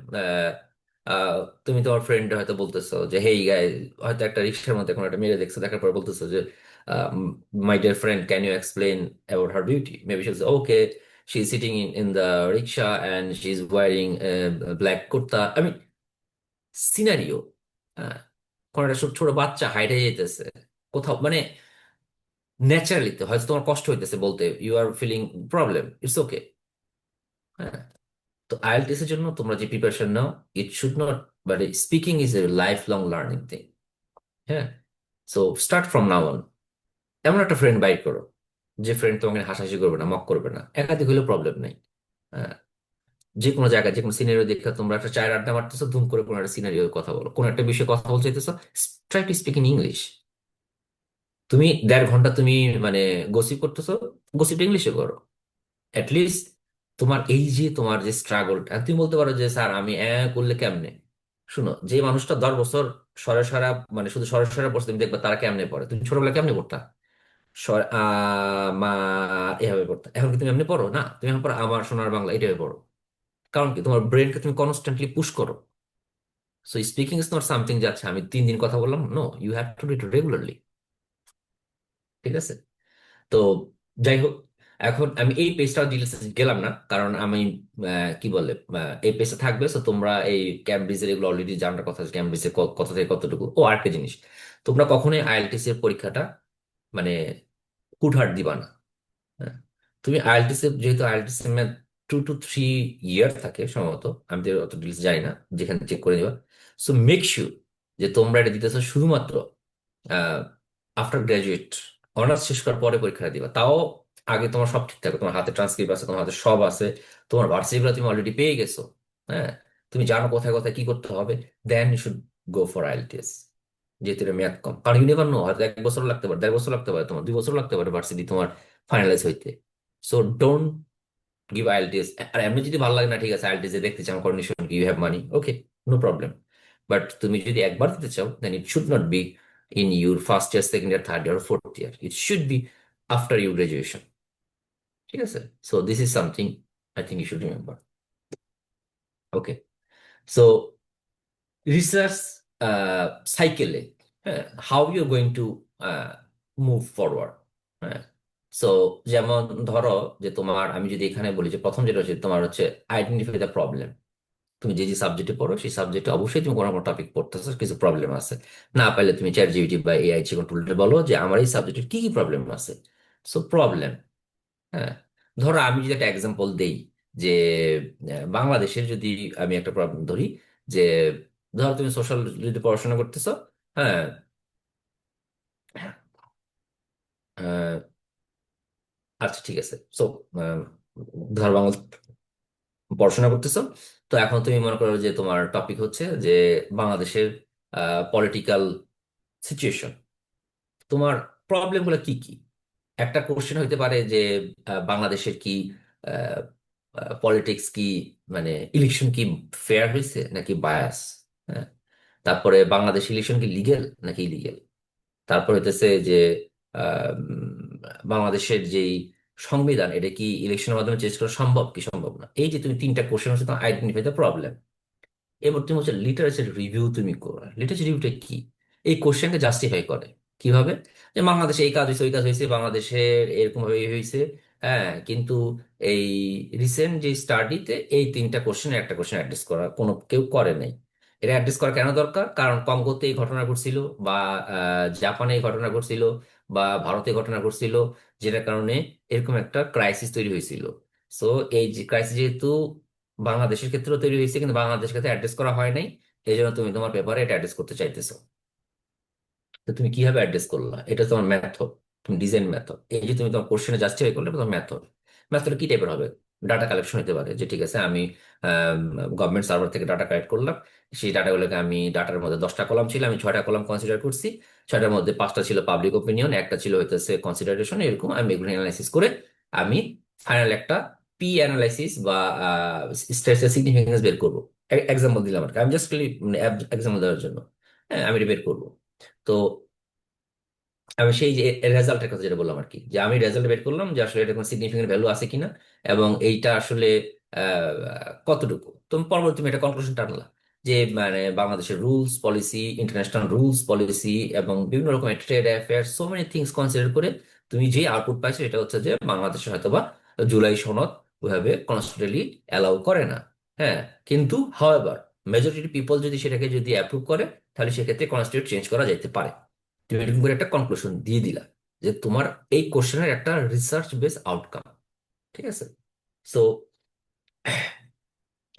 তুমি তোমার friend হয়তো বলতেছো যে হেই গাই, হয়তো একটা রিক্সার মধ্যে কোনো একটা মেয়ে দেখছো, দেখার পর বলতেছো যে my dear friend, can you explain about her beauty? Maybe she okay, she is sitting in the rickshaw and she is wearing black kurta. I mean scenario. হ্যাঁ, কোনো একটা ছোট ছোট বাচ্চা হাইটে যেতেছে কোথাও, মানে ন্যাচারালি তো হয়তো তোমার কষ্ট হইতেছে বলতে, you are feeling problem, it's okay. হ্যাঁ, তো আইএলটিএস এর জন্য তোমরা যে প্রিপারেশন নাও, it should not, but speaking is a life long learning thing. হ্যাঁ, so start from now on. এমন একটা ফ্রেন্ড বাইট করো যে ফ্রেন্ড তোমাকে হাসাহাসি করবে না, মক করবে না, একাধিক হলেও প্রবলেম নেই। হ্যাঁ, যে কোনো জায়গায় যে কোনো সিনারিও দেখে তোমরা একটা চায়ের আড্ডা মারতেছো, ধুম করে কোনো একটা সিনারিও কথা বলো, কোনো একটা বিষয়ে কথা বলতে চাইতেছো, try to speak in English. তুমি 1.5 ঘন্টা তুমি মানে গসিপ করতেছো, গসিপটা ইংলিশে করো। অ্যাটলিস্ট তোমার এই যে তোমার যে স্ট্রাগলটা, তুমি বলতে পারো যে স্যার আমি করলে কেমনে? শুনো, যে মানুষটা 10 বছর সরে সরা, মানে শুধু সরে সরা পড়ছে, তুমি দেখবে তারা কেমনে পড়ে। তুমি ছোটবেলা কেমনে পড়তা? মা, এভাবে পড়তা। এখন কি তুমি এমনি পড়ো? না, তুমি এখন পড়ো আমার সোনার বাংলা, এটাই পড়ো। কারণ কি, তোমার ব্রেনকে তুমি কনস্ট্যান্টলি পুশ করো। So speaking is not something যে আচ্ছা আমি 3 দিন কথা বললাম, no, you have to do it regularly. ঠিক আছে? তো যাই হোক, এখন আমি এই পেজটা ডিটেলস গেলাম না, কারণ আমি কি বলে এই পেজটা থাকবে, তো তোমরা এই ক্যামব্রিজের এগুলো অলরেডি জানার কথা, ক্যামব্রিজের কত থেকে কতটুকু। ও আরেকটা জিনিস, তোমরা কখনোই আইএলটিএস এর পরীক্ষাটা মানে হুটহাট দিবা না। হ্যাঁ, তুমি আইএলটিএস এর, যেহেতু আইএলটিএস এর 2 to 3 ইয়ার থাকে সম্ভবত, আমি তো অত ডিটেলস জানি না, যেখানে চেক করে নিবা। সো মেক শিওর যে তোমরা এটা দিতেছো শুধুমাত্র আফটার গ্রাজুয়েট, অনার্স শেষ করার পরে পরীক্ষা দিবা। তাও আগে তোমার সব ঠিক থাকে, তোমার হাতে ট্রান্সক্রিপ্ট আছে, তোমার হাতে সব আছে, তোমার ভার্সিটিগুলো তুমি অলরেডি পেয়ে গেছো। হ্যাঁ, তুমি জানো কোথায় কোথায় কি করতে হবে, then you should go for IELTS. যেহেতু এটা মেয়াদ কম, কারণ ইউনিভার নো, হয়তো 1 বছর লাগতে পারে, 1.5 বছর লাগতে পারে, তোমার 2 বছর লাগতে পারে ভার্সিটি তোমার ফাইনালাইজ হইতে। So don't give IELTS. আর এমনি যদি ভালো লাগে না, ঠিক আছে, আইএলটিএস এ দেখতে চাও, কন্ডিশন কি, you have money, okay, no problem. But তুমি যদি একবার দিতে চাও, then it should not be in your first year, second year, third year, fourth year, it should be after your graduation. ঠিক আছে? So this is something I think you should remember. Okay, so research সাইকেলে, হ্যাঁ, how you going to move forward. হ্যাঁ, so যেমন ধরো যে তোমার, আমি যদি এখানে বলি যে প্রথম যেটা হচ্ছে তোমার হচ্ছে আইডেন্টিফাই দ্য প্রবলেম। তুমি যে যে সাবজেক্টে পড়ো সেই সাবজেক্টে অবশ্যই তুমি কোনো কোনো টপিক পড়তেছো, কিছু প্রবলেম আছে। না পারলে তুমি চ্যাট জিপিটি বা এআই যে কোনো টুলটা বলো যে আমার এই সাবজেক্টের কি কি প্রবলেম আছে। সো প্রবলেম, হ্যাঁ, ধরো আমি যদি একটা এক্সাম্পল দেই যে বাংলাদেশের যদি আমি একটা প্রবলেম ধরি, যে ধরো তুমি সোশ্যাল যদি পড়াশোনা করতেছো, হ্যাঁ, আহ, আচ্ছা ঠিক আছে, সো ধরো বাংলা পড়াশোনা করতেছো, তো এখন তুমি মনে করো যে তোমার টপিক হচ্ছে যে বাংলাদেশের পলিটিক্যাল সিচুয়েশন। তোমার প্রবলেম গুলো কি কি? একটা কোশ্চেন হইতে পারে যে বাংলাদেশের কি পলিটিক্স কি, মানে ইলেকশন কি ফেয়ার হয়েছে নাকি বায়াস। হ্যাঁ, তারপরে বাংলাদেশ ইলেকশন কি লিগেল নাকি ইলিগেল। তারপর হইতেছে যে বাংলাদেশের যেই সংবিধান, এটা কি ইলেকশনের মাধ্যমে চেঞ্জ করা সম্ভব কি সম্ভব না। এই যে তুমি তিনটা কোশ্চেন হচ্ছে তোমার আইডেন্টিফাই দ্য প্রবলেম। এবার তুমি হচ্ছে লিটারেচার রিভিউ তুমি করো। লিটারেচার রিভিউটা কি? এই কোশ্চেনকে জাস্টিফাই করে কিভাবে, যে বাংলাদেশে এই কাজ হয়েছে, ওই কাজ হয়েছে, বাংলাদেশের এরকম ভাবে হয়েছে। হ্যাঁ, কিন্তু এই রিসেন্ট যে স্টাডিতে এই তিনটা কোশ্চেনের একটা কোশ্চেন অ্যাড্রেস করা কোনো কেউ করে নাই। এটা অ্যাড্রেস করা কেন দরকার? কারণ কঙ্গোতে এই ঘটনা ঘটছিল, বা জাপানে এই ঘটনা ঘটছিল, বা ভারতে এই ঘটনা ঘটছিল, যেটার কারণে এরকম একটা ক্রাইসিস তৈরি হয়েছিল। সো এই যে ক্রাইসিস যেহেতু বাংলাদেশের ক্ষেত্রেও তৈরি হয়েছে, কিন্তু বাংলাদেশের ক্ষেত্রে অ্যাড্রেস করা হয় নাই, এই জন্য তুমি তোমার পেপারে এটা অ্যাড্রেস করতে চাইতেছো। তো তুমি কিভাবে অ্যাড্রেস করলা, এটা তোমার মেথড, তুমি ডিজাইন মেথড। এই যে তুমি তোমার কোশ্চেনে জাস্টিফাই করলে, তোমার মেথড। মেথড কি টাইপের হবে? ডাটা কালেকশন হতে পারে, যে ঠিক আছে আমি গভর্নমেন্ট সার্ভার থেকে ডাটা কালেক্ট করলাম, সেই ডাটাগুলোকে আমি, ডাটার মধ্যে 10টা কলাম ছিল, আমি 6টা কলাম কনসিডার করছি, 6টার মধ্যে 5টা ছিল পাবলিক ওপিনিয়ন, একটা ছিল হইতেছে কনসিডারেশন, এরকম আমি এগুলো অ্যানালাইসিস করে আমি ফাইনাল একটা পি অ্যানালাইসিস বা স্ট্যাটিস্টিক্যাল সিগনিফিকেন্স বের করবো। এক্সাম্পল দিলাম আর কি, আমি জাস্ট এক্সাম্পল দেওয়ার জন্য। হ্যাঁ, আমি এটা বের করবো। তো আমি সেই যে রেজাল্টের কথা যেটা বললাম আর কি, যে আমি রেজাল্ট বের করলাম যে আসলে এটা কোনো সিগনিফিকেন্ট ভ্যালু আছে কিনা, এবং এইটা আসলে কতটুকু। তুমি পরবর্তী তুমি এটা কনক্লুশন টানলা যে মানে বাংলাদেশের rules policy, international rules policy, এবং বিভিন্ন রকমের trade affairs, so many things consider করে তুমি যে আউটপুট পাইছো, এটা হচ্ছে যে বাংলাদেশে হয়তোবা জুলাই সনদ ওইভাবে কনস্টিটিউশনালি অ্যালাউ করে না। হ্যাঁ, কিন্তু হাওয়েভার মেজরিটি পিপল যদি সেটাকে যদি অ্যাপ্রুভ করে, তাহলে সেক্ষেত্রে কনস্টিটিউট চেঞ্জ করা যাইতে পারে। তুমি এরকম করে একটা কনক্লুশন দিয়ে দিলা যে তোমার এই কোশ্চেনের একটা রিসার্চ বেস আউটকাম। ঠিক আছে? সো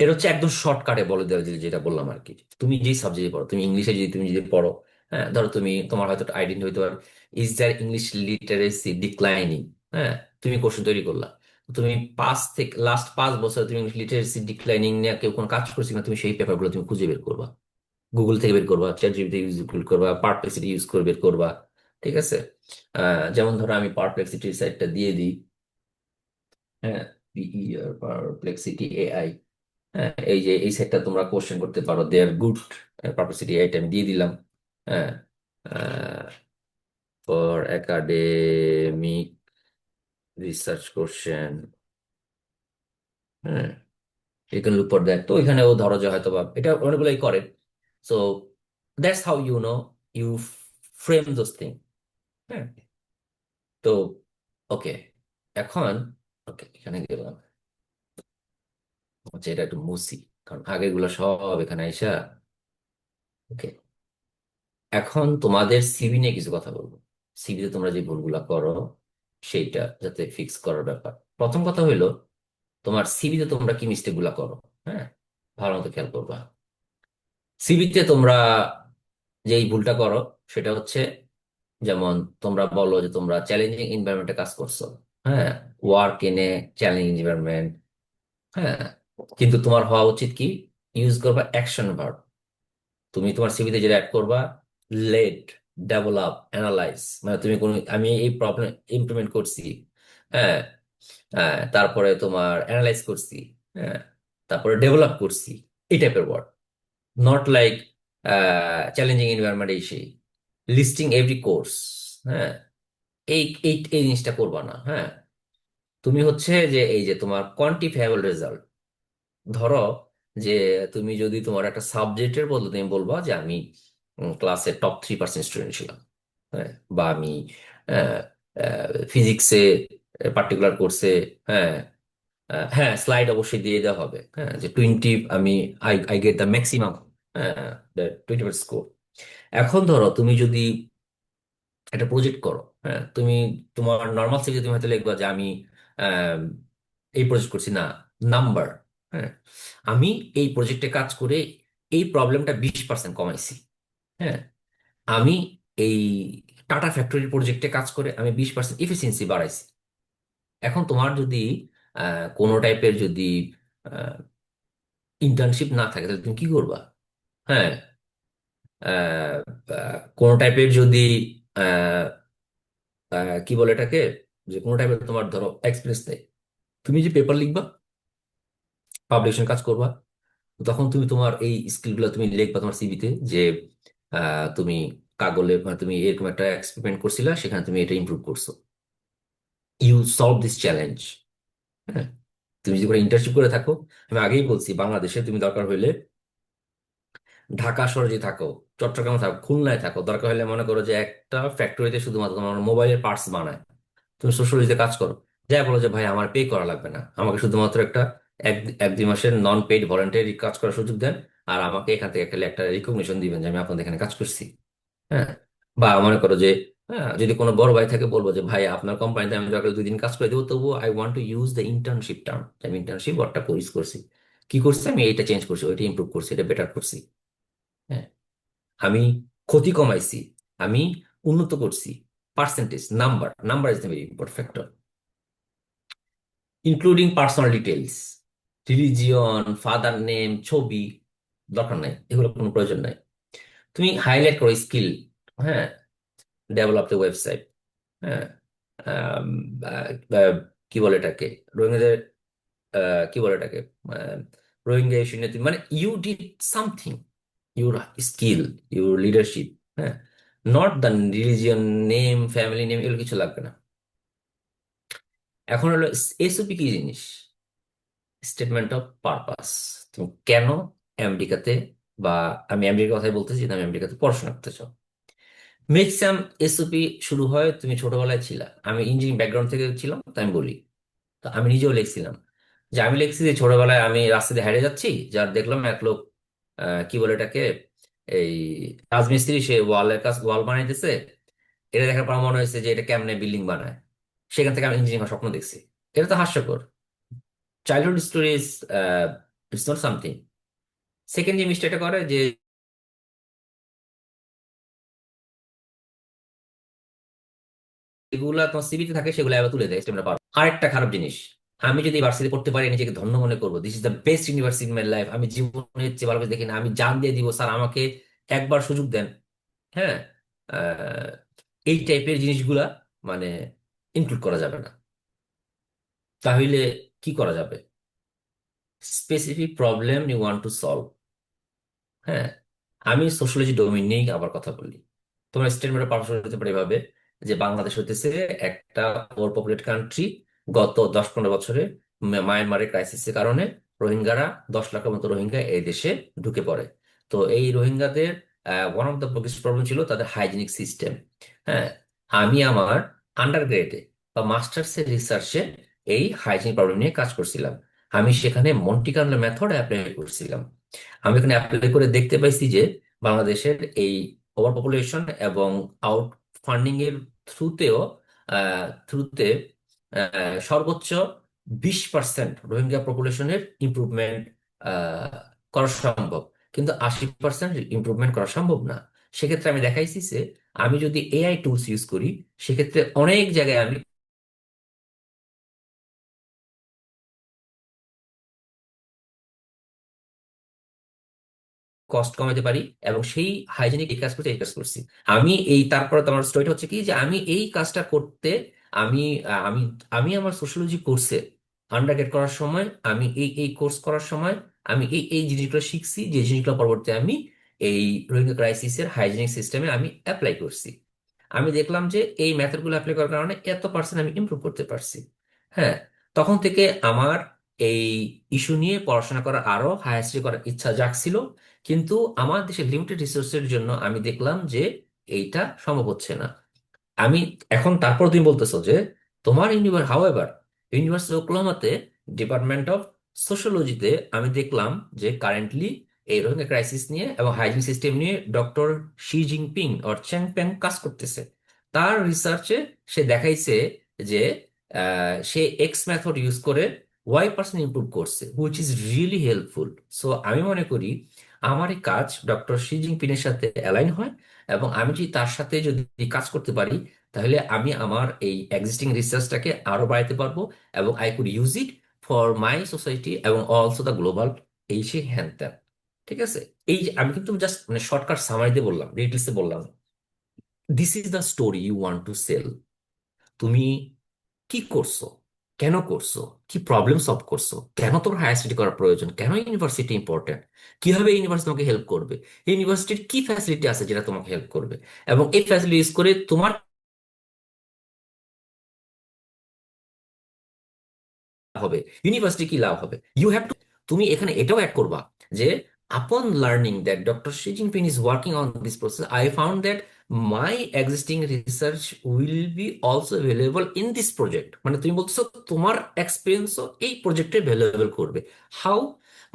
এটা হচ্ছে একদম শর্টকাটে বলে দেওয়া, যেটা বললাম আর কি। তুমি যেই সাবজেক্টে পড়ো, তুমি ইংলিশে যদি তুমি যদি পড়ো, হ্যাঁ, ধরো তুমি তোমার হয়তো আইডেন্টি হইতে পারো, is there English literacy declining. হ্যাঁ, তুমি কোশ্চেন তৈরি করলা, তুমি 5 বছর তুমি ইংলিশ লিটারেসি ডিক্লাইনিং নিয়ে কেউ কোনো কাজ করছি না, তুমি সেই পেপারগুলো তুমি খুঁজে বের করবা, গুগল থেকে বের করবা, চ্যাট জিপিটি ইউজ করবা, পারপ্লেক্সিটি ইউজ করে বের করবা। ঠিক আছে? যেমন ধরো আমি পারপ্লেক্সিটির সাইটটা দিয়ে দিই। হ্যাঁ, পারপ্লেক্সিটি এআই। হ্যাঁ, এই যে এই সাইটটা তোমরা কোশ্চেন করতে পারো, দে আর গুড। পারপ্লেক্সিটি এআইটা আমি দিয়ে দিলাম। হ্যাঁ, ফর একাডেমিক রিসার্চ কোশ্চেন। হ্যাঁ, you can look for that. তো এখানেও ধরো যে হয়তো বা এটা অনেকগুলোই করে। So that's how you know you frame those thing. হ্যাঁ, তো ওকে, এখন ওকে, এখানে গেলাম, আচ্ছা এটা একটু মুছি, কারণ আগেগুলো সব এখানে আইসা। ওকে, এখন তোমাদের সিভি নিয়ে কিছু কথা বলবো। সিভিতে তোমরা যে ভুলগুলা করো সেইটা যাতে ফিক্স করার ব্যাপার। প্রথম কথা হইলো, তোমার সিভিতে তোমরা কি মিস্টেক গুলা করো। হ্যাঁ, ভালো মতো খেয়াল করবা। সিভিতে তোমরা যেই ভুলটা করো সেটা হচ্ছে, যেমন তোমরা বলো যে তোমরা চ্যালেঞ্জিং এনভায়রনমেন্টে কাজ করছো। হ্যাঁ, work in a challenging environment. হ্যাঁ, কিন্তু তোমার হওয়া উচিত কি, ইউজ করবা অ্যাকশন ভার্ব। তুমি তোমার সিভিতে যেটা অ্যাড করবা, লেড, ডেভেলপ, অ্যানালাইজ, মানে তুমি কোন, আমি এই প্রবলেম ইমপ্লিমেন্ট করছি। হ্যাঁ, হ্যাঁ, তারপরে তোমার অ্যানালাইজ করছি। হ্যাঁ, তারপরে ডেভেলপ করছি। এই টাইপের word, not like challenging environment এই সেই লিস্টিং এভরি কোর্স। হ্যাঁ, এই এই এই জিনিসটা করবা না। হ্যাঁ, তুমি হচ্ছে যে এই যে তোমার কোয়ান্টিফায়াবল রেজাল্ট, ধরো যে তুমি যদি তোমার একটা সাবজেক্টের বলতে তুমি বলবা যে আমি ক্লাসে টপ 3% স্টুডেন্ট ছিলাম। হ্যাঁ, বা আমি ফিজিক্সে পার্টিকুলার কোর্সে, হ্যাঁ, হ্যাঁ স্লাইড অবশ্যই দিয়ে দেওয়া হবে, হ্যাঁ যে 20 আমি I I get the maximum, হ্যাঁ 20 স্কোর। এখন ধরো তুমি যদি একটা প্রজেক্ট করো, হ্যাঁ তুমি তোমার নর্মাল সিভি তুমি হয়তো লিখবা যে আমি আম, এই প্রজেক্ট করছি না, নাম্বার, হ্যাঁ আমি এই প্রজেক্টে কাজ করে এই প্রবলেমটা 20% কমাইছি। হ্যাঁ, আমি এই টাটা ফ্যাক্টরির প্রজেক্টে কাজ করে আমি 20% এফিসিয়েন্সি বাড়াইছি। এখন তোমার যদি কোনো টাইপের যদি ইন্টার্নশিপ না থাকে তাহলে তুমি কি করবা। হ্যাঁ, আহ, কোনো টাইপের যদি আহ, কি বলে এটাকে, যে কোনো টাইপের তোমার ধরো এক্সপিরিয়েন্স নেই, তুমি যে পেপার লিখবা, পাবলিকেশন কাজ করবা, তখন তুমি তোমার এই স্কিলগুলো তুমি লিখবা তোমার সিভিতে যে তুমি কাগজে মানে তুমি এরকম একটা এক্সপেরিমেন্ট করছিলা, সেখানে তুমি এটা ইমপ্রুভ করছো, ইউ সলভ দিস চ্যালেঞ্জ। হ্যাঁ, তুমি যদি কোনো ইন্টার্নশিপ করে থাকো, আমি আগেই বলছি বাংলাদেশে তুমি দরকার হইলে ঢাকা শহরে যদি থাকো, চট্টগ্রামে থাকো, খুলনায় থাকো, দরকার হলে মনে করো যে একটা ফ্যাক্টরিতে শুধুমাত্র তোমার মোবাইলের পার্টস বানায়, তুমি সোশ্যালজিতে কাজ করো, যাই বলো যে ভাই আমার পে করা লাগবে না, আমাকে শুধুমাত্র একটা এক 1-2 মাসের নন পেইড ভলেন্টারি কাজ করার সুযোগ দেন, আর আমাকে এখান থেকে খালি একটা রিকগনিশন দিবেন যে আমি আপনাদের এখানে কাজ করছি। হ্যাঁ, বা মনে করো যে হ্যাঁ যদি কোনো বড় ভাই থাকে বলবো যে ভাই আপনার কোম্পানিতে আমি দরকার 2 দিন কাজ করে দেবো, তবুও I want to use the internship term, আমি ইন্টার্নশিপ ওয়ার্ডটা কোর্স করছি, কি করছি আমি এইটা চেঞ্জ করছি, ওইটা ইমপ্রুভ করছি, এটা বেটার করছি। হ্যাঁ, আমি ক্ষতি কমাইছি, আমি উন্নত করছি। Percentage, number, number is the very important factor, including personal details, religion, father name, ছবি, দরকার নাই, এগুলো কোনো প্রয়োজন নাই। তুমি হাইলাইট করো স্কিল। হ্যাঁ, ডেভেলপ দ্য ওয়েবসাইট। হ্যাঁ, আম, আহ, কি বলে এটাকে, রোহিঙ্গাদের কি বলে এটাকে, আহ, রোহিঙ্গা ইস্যু নিয়ে তুমি মানে you did something, your skill, your leadership. হ্যাঁ, not the religion, name, family name, এগুলো কিছু লাগবে না। এখন হলো এসওপি কি জিনিস, স্টেটমেন্ট অফ পারপাস। তুমি কেন আমেরিকাতে, বা আমি আমেরিকার কথাই বলতেছি, তুমি আমেরিকাতে পড়াশোনা করতে চাও। ম্যাক্সিমাম এসওপি শুরু হয়, তুমি ছোটবেলায় ছিলা, আমি ইঞ্জিনিয়ারিং ব্যাকগ্রাউন্ড থেকে ছিলাম তাই আমি বলি, তো আমি নিজেও লিখছিলাম যে আমি লিখছি যে ছোটবেলায় আমি রাস্তা দিয়ে হেঁটে যাচ্ছি, যার দেখলাম এক লোক কি বলে এটাকে, এই রাজমিস্ত্রি, সে ওয়ালের কাজ ওয়াল বানাইতেছে, এটা দেখার পর মনে হয়েছে যে এটা কেমনে বিল্ডিং বানায়, সেখান থেকে আমি ইঞ্জিনিয়ারিং হওয়ার স্বপ্ন দেখছি। এটা তো হাস্যকর, childhood stories, it's not something. Second যে মিস্টেকটা করে যে যেগুলা তোমার সিভিতে থাকে সেগুলো আবার তুলে দেয় স্টেপটা পারো। আরেকটা খারাপ জিনিস, আমি যদি ইউনিভার্সিটি পড়তে পারি নিজেকে ধন্য মনে করবো, this is the best university in my life, আমি জীবনের চেয়ে ভালো কিছু দেখি না, আমি জান দিয়ে দিব স্যার আমাকে একবার সুযোগ দেন। হ্যাঁ, আহ, এই টাইপের জিনিসগুলা মানে ইনক্লুড করা যাবে না। তাহলে কি করা যাবে, specific problem you want to solve. হ্যাঁ, আমি সোশ্যোলজি ডোমেইন নিয়েই আবার কথা বলি। তোমার স্টেটমেন্টে পাবলিশ হতে পারে এভাবে যে বাংলাদেশ হইতেছে একটা ওভার পপুলেট কান্ট্রি, গত 10-15 বছরে মায়ানমারের ক্রাইসিসের কারণে রোহিঙ্গারা 10 লাখের মতো রোহিঙ্গা এই দেশে ঢুকে পড়ে। তো এই রোহিঙ্গাদের one of the biggest problem ছিল তাদের হাইজিনিক সিস্টেম। হ্যাঁ, আমি আমার আন্ডার বা মাস্টার্সের রিসার্চে এই হাইজিন প্রবলেম নিয়ে কাজ করছিলাম। আমি সেখানে মন্টি কার্লো মেথড অ্যাপ্লাই করছিলাম। আমি এখানে অ্যাপ্লাই করে দেখতে পাইছি যে বাংলাদেশের এই ওভার পপুলেশন এবং আউট ফান্ডিং এর থ্রুতেও থ্রুতে সর্বোচ্চ 20% রোহিঙ্গা পপুলেশনের ইমপ্রুভমেন্ট করা সম্ভব, কিন্তু 80% ইমপ্রুভমেন্ট করা সম্ভব না। সেক্ষেত্রে আমি দেখাইছি যে আমি যদি এআই টুলস ইউজ করি, সেক্ষেত্রে অনেক জায়গায় আমি কস্ট কমাতে পারি এবং সেই হাইজেনিক এই কাজ করতে এই কাজ করছি। আমি এই তারপরে তোমার স্টোরিটা হচ্ছে কি যে আমি এই কাজটা করতে আমি আমি আমি আমার সোশ্যোলজি কোর্সে আন্ডারগ্রেড করার সময় আমি এই কোর্স করার সময় আমি এই জিনিসগুলো শিখছি, যে জিনিসগুলো পরবর্তী আমি এই রোহিঙ্গা ক্রাইসিসের হাইজেনিক সিস্টেমে আমি অ্যাপ্লাই করছি। আমি দেখলাম যে এই মেথডগুলো অ্যাপ্লাই করার কারণে এত পার্সেন্ট আমি ইমপ্রুভ করতে পারছি। হ্যাঁ, তখন থেকে আমার এই ইস্যু নিয়ে পড়াশোনা করার আরো হায়ার স্টাডি করার ইচ্ছা জাগছিল। কিন্তু আমার দেশের লিমিটেড রিসোর্সের জন্য আমি দেখলাম যে এইটা সম্ভব হচ্ছে না। আমি এখন তারপর তুমি বলতেছো যে তোমার হাউএভার ইউনিভার্সিটি ওকলাহোমাতে ডিপার্টমেন্ট অফ সোশ্যোলজিতে আমি দেখলাম যে কারেন্টলি এই রোহিঙ্গা ক্রাইসিস নিয়ে এবং হাইজিন সিস্টেম নিয়ে ডক্টর শি জিনপিং অর চ্যাং প্যাং কাজ করতেছে। তার রিসার্চে সে দেখাইছে যে সে এক্স মেথড ইউজ করে Y% ইমপ্রুভ করছে, which is really helpful. So আমি মনে করি আমার এই কাজ ডক্টর শি জিনপিংয়ের সাথে অ্যালাইন হয়, এবং আমি যদি তার সাথে যদি কাজ করতে পারি, তাহলে আমি আমার এই এক্সিস্টিং রিসার্চটাকে আরো বাড়াতে পারবো এবং I could use it for my society এবং অলসো দ্য গ্লোবাল, এই সে হ্যান ত্যান। ঠিক আছে, এই যে আমি কিন্তু জাস্ট মানে শর্টকাট সামারি দিয়ে বললাম, ডিটেলসে বললাম, this is the story you want to sell. তুমি কি করছো, কেন করছো, কি প্রবলেম সলভ করছো, কেন তোমার হায়ার স্টাডি করার প্রয়োজন, কেন ইউনিভার্সিটি ইম্পর্টেন্ট, কিভাবে ইউনিভার্সিটি তোমাকে হেল্প করবে, ইউনিভার্সিটির কি ফ্যাসিলিটি আছে যেটা তোমাকে হেল্প করবে, এবং এই ফ্যাসিলিটি ইউজ করে তোমার হবে, ইউনিভার্সিটি কি লাভ হবে। ইউ হ্যাভ টু, তুমি এখানে এটাও অ্যাড করবা যে upon learning that doctor Xi Jinping is working on this process, I found that my existing research will be also available in this project. মানে তুমি বলতেছো তোমার এক্সপিরিয়েন্সও এই প্রজেক্টে অ্যাভেলেবল করবে। How?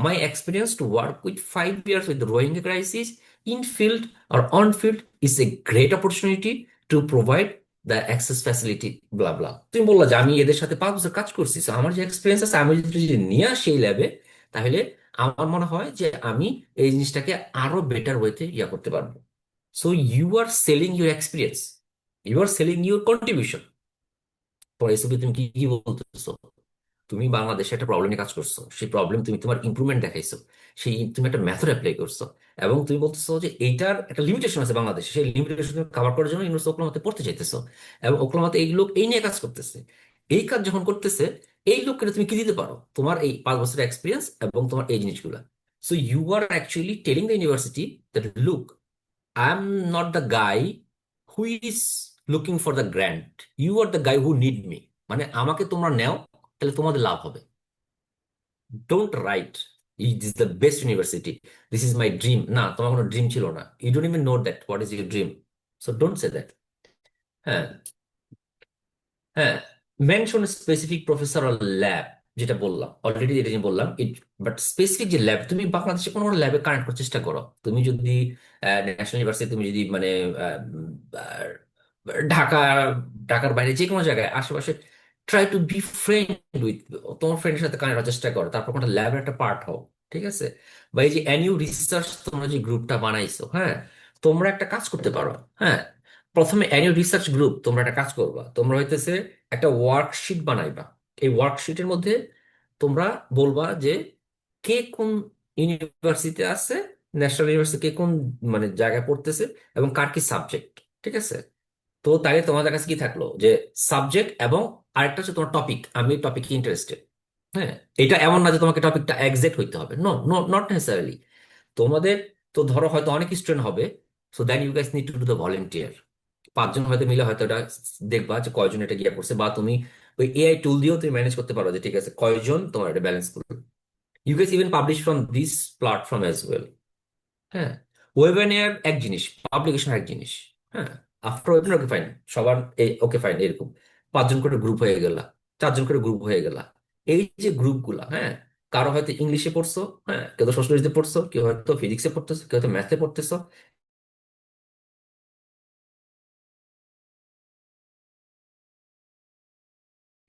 My experience to work with 5 years with Rohingya crisis in field or on field is a great opportunity to provide the access facility, blah blah. তুমি বললা যে আমি এদের সাথে 5 বছর কাজ করছি, so আমার যে এক্সপিরিয়েন্স আছে আমি যদি নিয়ে আসি এই ল্যাবে, তাহলে আমার মনে হয় যে আমি এই জিনিসটাকে আরো বেটার ওয়েতে ইয়া করতে পারবো। So you are selling your experience, you are selling your contribution. পরে এসবি তুমি কি কি বলতেছো, তুমি বাংলাদেশে একটা প্রবলেম নিয়ে কাজ করছো, সেই প্রবলেম তুমি তোমার ইমপ্রুভমেন্ট দেখাইছো, সেই তুমি একটা মেথড অ্যাপ্লাই করছো, এবং তুমি বলতেছো যে এইটার একটা লিমিটেশন আছে বাংলাদেশে, সেই লিমিটেশন কাভার করার জন্য ইউনিভার্সিটি ওকলাহোমাতে পড়তে চাইতেছো, এবং ওকলাহোমাতে এই লোক এই নিয়ে কাজ করতেছে। এই কাজ যখন করতেছে, এই লোককে তুমি কি দিতে পারো, তোমার এই 5 বছরের এক্সপিরিয়েন্স এবং তোমার এই জিনিসগুলা। So you are actually telling the university that look, I am not the guy who is looking for the grant, you are the guy who need me. মানে আমাকে তোমরা নেও, তাহলে তোমাদের লাভ হবে। Don't write this the best university, this is my dream. না, তোমার কোনো ড্রিম ছিল না, you don't even know that what is your dream. So don't say that. হ্যাঁ, হ্যাঁ, mention specific professor or lab, যেটা বললাম অলরেডি, যেটা আমি বললাম ইট, বাট স্পেসিফিক যে ল্যাব, তুমি বাংলাদেশে কোনো ল্যাবে কানেক্ট করার চেষ্টা করো। তুমি যদি ন্যাশনাল ইউনিভার্সিটি, তুমি যদি মানে আহ, আহ, ঢাকা, ঢাকার বাইরে যে কোনো জায়গায় আশেপাশে try to be friend with, তোমার ফ্রেন্ডের সাথে কানেক্ট হওয়ার চেষ্টা করো, তারপর কোনো ল্যাবের একটা পার্ট হও। ঠিক আছে, বা এই যে এনইউ রিসার্চ তোমরা যে গ্রুপটা বানাইছো, হ্যাঁ, তোমরা একটা কাজ করতে পারো। হ্যাঁ, প্রথমে অ্যানুয়াল রিসার্চ গ্রুপ তোমরা একটা কাজ করবা, তোমরা হইতেছে একটা ওয়ার্কশিট বানাইবা। এই ওয়ার্কশিটের মধ্যে তোমরা বলবা যে কে কোন ইউনিভার্সিটিতে আছে, ন্যাশনাল ইউনিভার্সিটি কে কোন মানে জায়গায় পড়তেছে, এবং কার কি সাবজেক্ট। ঠিক আছে, তো তাহলে তোমাদের কাছে কি থাকলো যে সাবজেক্ট, এবং আরেকটা হচ্ছে তোমার টপিক, আমি টপিকে ইন্টারেস্টেড। হ্যাঁ, এটা এমন না যে তোমাকে টপিকটা এক্সাক্ট হইতে হবে, নো নো, নট নেসেসারিলি। তোমাদের তো ধরো হয়তো অনেক স্টুডেন্ট হবে, so then you guys need to do the volunteer. 5 জন হয়তো মিলে হয়তো এটা দেখবা যে কয়জন এটা গিয়ে করছে, বা তুমি ওই এআই টুল দিয়েও তুমি ম্যানেজ করতে পারো যে ঠিক আছে কয়জন তোমার এটা ব্যালেন্স করবে। You guys even publish from this platform as well. হ্যাঁ, ওয়েবিনার এক জিনিস, পাবলিকেশন এক জিনিস। হ্যাঁ, আফটার ওয়েবিনার ওকে ফাইন, সবার এই ওকে ফাইন এরকম। 5 জন করে গ্রুপ হয়ে গেলা, 4 জন করে গ্রুপ হয়ে গেলা। এই যে গ্রুপগুলা, হ্যাঁ, কারো হয়তো ইংলিশে পড়ছো, হ্যাঁ, কেউ তো সোশ্যোলজিতে পড়ছো, কেউ হয়তো ফিজিক্সে পড়তেছো, কেউ হয়তো ম্যাথে পড়তেছো।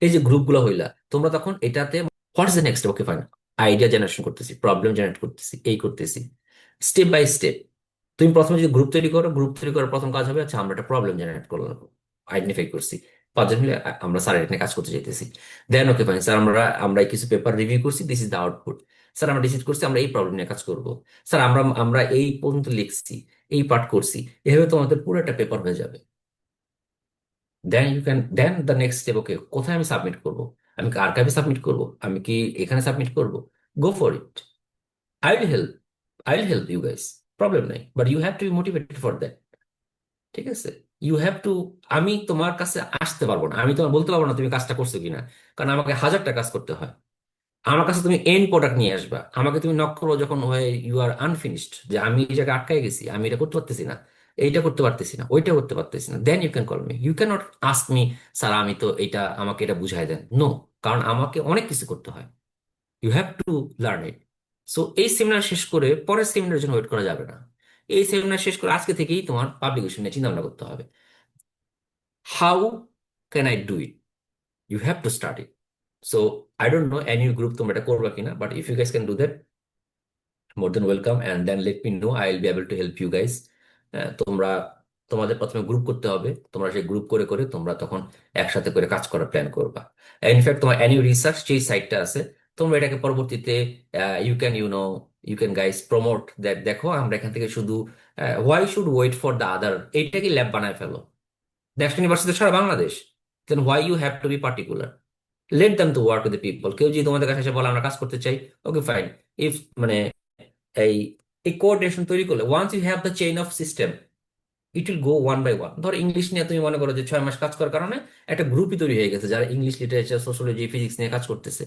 এই যে গ্রুপগুলো হইলা, তোমরা তখন এটাতে what's the next, okay fine, idea generation করতেছি, প্রবলেম জেনারেট করতেছি, এই করতেছি, স্টেপ বাই স্টেপ। তুমি প্রথমে যদি গ্রুপ তৈরি করো, গ্রুপ তৈরি করার প্রথম কাজ হবে, আচ্ছা আমরা একটা প্রবলেম জেনারেট করলাম, আইডেন্টিফাই করছি, 5 জন মিলে আমরা স্যার এটা নিয়ে কাজ করতে চাইতেছি। দেন ওকে ফাইন স্যার, আমরা কিছু পেপার রিভিউ করছি, this is the output. Sir আমরা ডিসাইড করছি আমরা এই প্রবলেম নিয়ে কাজ করব। স্যার আমরা আমরা এই পর্যন্ত লিখছি, এই পার্ট করছি। এভাবে তোমাদের পুরো একটা পেপার হয়ে যাবে। দেন দ্য নেক্সট স্টেপ, ওকে কোথায় আমি সাবমিট করব? আমি কি আর্কাইভে সাবমিট করব? আমি কি এখানে সাবমিট করব? Go for it, I will help, I will help you guys, problem নাই, but you have to be motivated for that. ঠিক আছে? ইউ হ্যাভ টু, আমি তোমার কাছে আসতে পারবো না, আমি তোমার বলতে পারবো না তুমি কাজটা করছো কিনা, কারণ আমাকে হাজারটা কাজ করতে হয়। আমার কাছে তুমি এন্ড প্রোডাক্ট নিয়ে আসবা, আমাকে তুমি নক করো যখন ইউ আর আনফিনিশড, যে আমি এই জায়গায় আটকাই গেছি, আমি এটা করতে পারতেছি না, এইটা করতে পারতেছি না, ওইটা করতে পারতেছি না, then you can call me, you can not ask me sir আমি তো এটা, আমাকে এটা বুঝাই দেন, নো। কারণ আমাকে অনেক কিছু করতে হয়, you have to learn it. So এই সেমিনার শেষ করে পরের সেমিনারের জন্য ওয়েট করা যাবে না। এই সেমিনার শেষ করে আজকে থেকেই তোমার পাবলিকেশন নিয়ে চিন্তা ভাবনা করতে হবে। How can I do it? You have to start it. So I don't know any group তোমরা এটা করবা কিনা, but if you guys can do that, more than welcome, and then let me know, I will be able to help you guys. তোমরা, তোমাদের প্রথমে group করতে হবে, তোমরা সেই গ্রুপ করে করে তোমরা তখন একসাথে করে কাজ করার প্ল্যান করবা। ইনফ্যাক্ট তোমার অ্যানিউ রিসার্চ যে সাইটটা আছে, তোমরা এটাকে পরবর্তীতে you can you can guys promote that, দেখো আমরা এখান থেকে শুধু why should wait for the other, এইটাকে ল্যাব বানায় ফেলো ন্যাশনাল ইউনিভার্সিটি সারা Bangladesh, then why you have to be particular? Let them to work with the people. কেউ যদি তোমাদের কাছে এসে বলে আমরা কাজ করতে চাই, ওকে ফাইন। ইফ মানে এই এই কোঅর্ডিনেশন তৈরি করলে, once you have the chain of system, it will go one by one. ধর ইংলিশ নিয়ে তুমি মনে করো যে 6 মাস কাজ করার কারণে একটা গ্রুপই তৈরি হয়ে গেছে যারা ইংলিশ লিটারেচার, সোশ্যোলজি, ফিজিক্স নিয়ে কাজ করতেছে।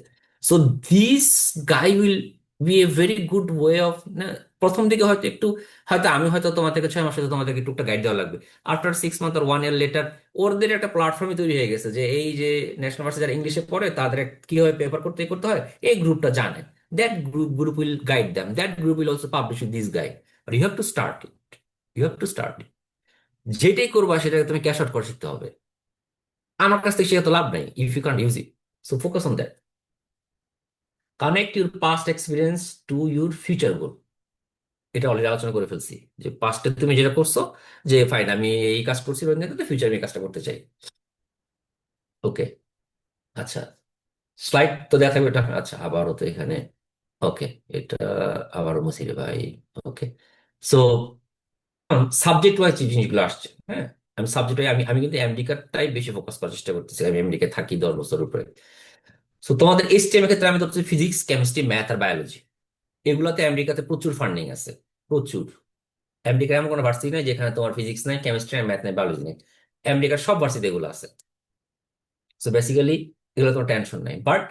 So this guy will B A very good way of, প্রথম দিকে হয়তো একটু, হয়তো আমি হয়তো তোমার থেকে 6 মাস হয়তো তোমাদেরকে একটু একটা গাইড দেওয়া লাগবে। আফটার 6 মান্থ আর 1 ইয়ার লেটার, ওদের একটা প্ল্যাটফর্মই তৈরি হয়ে গেছে যে এই যে ন্যাশনাল ভার্সিটি যারা ইংলিশে পড়ে তাদের কিভাবে পেপার করতে করতে হয়, এই গ্রুপটা জানে। That group will guide them, that group will also publish this guide, but you have to start it, you have to start it. যেটাই করবা সেটাকে তুমি ক্যাশ আউট করে শিখতে হবে। আমার কাছ থেকে শেখা তো লাভ নাই if you can't use it. So focus on that, connect your past experience to your future goal. এটা অলরেডি আলোচনা করে ফেলছি, যে পাস্টে তুমি যেটা করছো, যে ফাইন আমি এই কাজ করছি, কিন্তু ফিউচার আমি এই কাজটা করতে চাই। ওকে, আচ্ছা, স্লাইড তো দেখা থাকবে এটা, আচ্ছা আবারও তো এখানে, ওকে, এটা আবারও মুছিরে ভাই। ওকে, সো সাবজেক্ট ওয়াইজ যে জিনিসগুলো আসছে, হ্যাঁ, আমি সাবজেক্ট আমি আমি কিন্তু আমেরিকাটাই বেশি ফোকাস করার চেষ্টা করতেছি, আমি আমেরিকায় থাকি 10 বছর উপরে। সো তোমাদের এসটিএম এর ক্ষেত্রে আমি ধরছি ফিজিক্স, কেমিস্ট্রি, ম্যাথ আর বায়োলজি, এগুলোতে আমেরিকাতে প্রচুর ফান্ডিং আছে, প্রচুর। আমেরিকার এমন কোনো ভার্সিটি নেই যেখানে তোমার ফিজিক্স নাই, কেমিস্ট্রি নাই, ম্যাথ নাই, বায়োলজি নেই। আমেরিকার সব ভার্সিটি এগুলো আছে। সো বেসিক্যালি এগুলো তোমার টেনশন নাই, বাট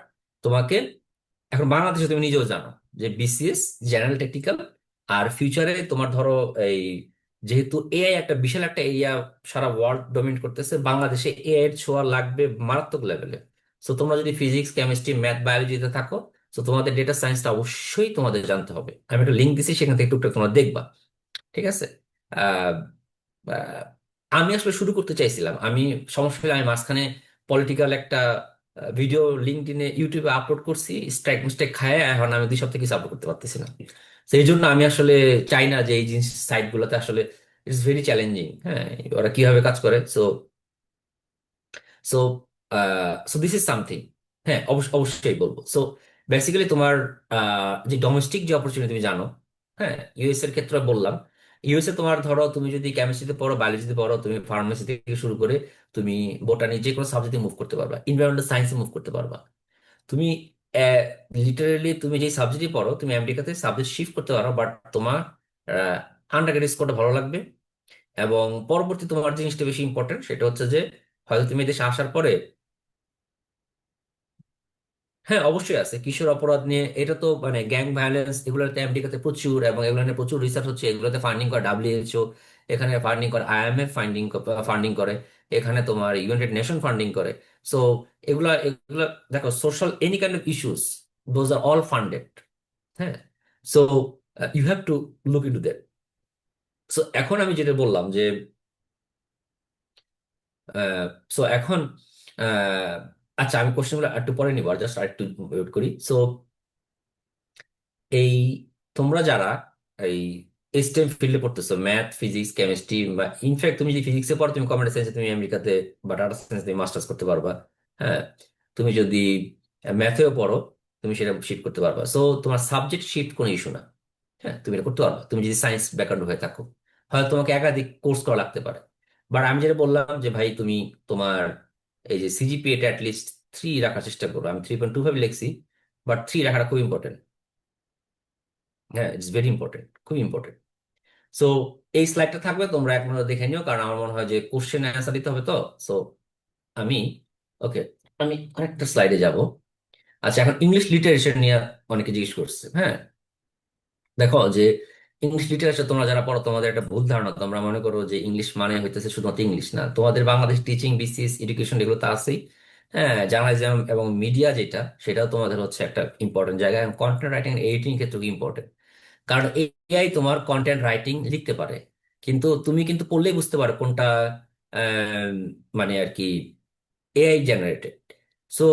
তোমাকে এখন বাংলাদেশে তুমি নিজেও জানো যে বিসিএস, জেনারেল টেকনিক্যাল, আর ফিউচারে তোমার ধরো এই, যেহেতু এআই একটা বিশাল একটা এরিয়া সারা ওয়ার্ল্ড ডমিনেট করতেছে, বাংলাদেশে এআই এর ছোঁয়া লাগবে মারাত্মক লেভেলে। সো তোমরা যদি ফিজিক্স, কেমিস্ট্রি, ম্যাথ, বায়োলজিতে থাকো, তো তোমাদের ডেটা সায়েন্সটা অবশ্যই তোমাদের জানতে হবে। আমি একটা লিঙ্ক দিছি, সেখান থেকে টুকটাক তোমরা দেখবা। ঠিক আছে? আহ, আহ, আমি আসলে শুরু করতে চাইছিলাম, আমি সমস্যা হলে আমি মাঝখানে পলিটিক্যাল একটা ভিডিও লিঙ্কডইনে, ইউটিউবে আপলোড করছি, স্ট্রাইক মিস্টেক খায়, এখন আমি 2 সপ্তাহ কিছু আপলোড করতে পারতেছি না। সেই জন্য আমি আসলে চাই না যে এই জিনিস সাইট গুলোতে আসলে ইটস ভেরি চ্যালেঞ্জিং, হ্যাঁ, ওরা কিভাবে কাজ করে। So so so this is something, হ্যাঁ, অবশ্যই বলবো। সো বেসিক্যালি তোমার যে ডোমেস্টিক যে অপরচুনিটি তুমি জানো, হ্যাঁ, ইউএস এর ক্ষেত্রে বললাম, ইউএস এ তোমার ধরো তুমি যদি কেমিস্ট্রিতে পড়ো, বায়োলজিতে পড়ো, তুমি ফার্মেসি থেকে শুরু করে তুমি বোটানি যে কোনো সাবজেক্টে মুভ করতে পারবা, ইনভারনমেন্টাল সায়েন্সে মুভ করতে পারবা। তুমি লিটারেলি তুমি যে সাবজেক্টই পড়ো, তুমি আমেরিকাতে সাবজেক্ট শিফট করতে পারো, বাট তোমার আন্ডার গ্রেড স্কোরটা ভালো লাগবে। এবং পরবর্তী তোমার জিনিসটা বেশি ইম্পর্টেন্ট, সেটা হচ্ছে যে হয়তো তুমি দেশে আসার পরে, হ্যাঁ অবশ্যই আছে কিশোর অপরাধ নিয়ে, এটা তো মানে গ্যাং ভায়োলেন্স, এগুলোতে আমেরিকাতে প্রচুর, এবং এগুলো নিয়ে প্রচুর রিসার্চ হচ্ছে, এগুলোতে ফান্ডিং করে ডাব্লিউএইচও, এখানে ফান্ডিং করে, আইএমএফ ফান্ডিং করে। এখানে তোমার ইউনাইটেড নেশন ফান্ডিং করে। সো এগুলা এগুলা দেখো, social any kind of issues, those are all funded. হ্যাঁ। So you have to look into that. So এখন আমি যেটা বললাম যে সো এখন আহ, আচ্ছা, আমি কোশ্চেনগুলো একটু পরে নিবো, আর জাস্ট আরেকটু ওয়েট করি। সো এই তোমরা যারা এই স্টেম ফিল্ডে পড়তেছো, ম্যাথ, ফিজিক্স, কেমিস্ট্রি, বা ইনফ্যাক্ট তুমি যদি ফিজিক্সে পড়ো, তুমি কম্পিউটার সায়েন্সে তুমি আমেরিকাতে বা ডাটা সায়েন্স তুমি মাস্টার্স করতে পারবা। হ্যাঁ। তুমি যদি ম্যাথেও পড়ো, তুমি সেটা শিফট করতে পারবা। সো তোমার সাবজেক্ট শিফট কোনো ইস্যু না। হ্যাঁ, তুমি এটা করতে পারবা তুমি যদি সায়েন্স ব্যাকগ্রাউন্ড হয়ে থাকো। হয়তো তোমাকে একাধিক কোর্স করা লাগতে পারে। বাট আমি যেটা বললাম যে ভাই, তুমি তোমার এই যে সিজিপিএটা অ্যাটলিস্ট 3 রাখার চেষ্টা করো। আমি 3.25 লিখছি, বাট 3 রাখাটা খুব ইম্পর্টেন্ট। হ্যাঁ, ইটস ভেরি ইম্পর্টেন্ট, খুব ইম্পর্টেন্ট। সো এই স্লাইডটা থাকবে, তোমরা এক মিনিট দেখে নিও, কারণ আমার মনে হয় যে কোশ্চেন অ্যান্সার দিতে হবে তো। সো আমি, ওকে, আমি আরেকটা স্লাইডে যাব। আচ্ছা, এখন ইংলিশ লিটারেচার নিয়ে অনেকে জিজ্ঞেস করছে। হ্যাঁ, দেখো যে ইংলিশ লিটারেচার তোমরা যারা পড়ো, তোমাদের একটা ভুল ধারণা। তোমরা মনে করো যে ইংলিশ মানে হইতেছে শুধুমাত্র ইংলিশ। না, তোমাদের বাংলাদেশ টিচিং, বিসিএস, এডুকেশন, এগুলো তো আছেই। হ্যাঁ, জার্নালিজম এবং মিডিয়া যেটা, সেটাও তোমাদের হচ্ছে একটা ইম্পর্টেন্ট জায়গা, এবং কন্টেন্ট রাইটিং, এডিটিং ক্ষেত্রে ইম্পর্টেন্ট। কারণ এআই তোমার কন্টেন্ট রাইটিং লিখতে পারে, কিন্তু তুমি কিন্তু পড়লেই বুঝতে পারো কোনটা আম, মানে আর কি এআই জেনারেটেড। সো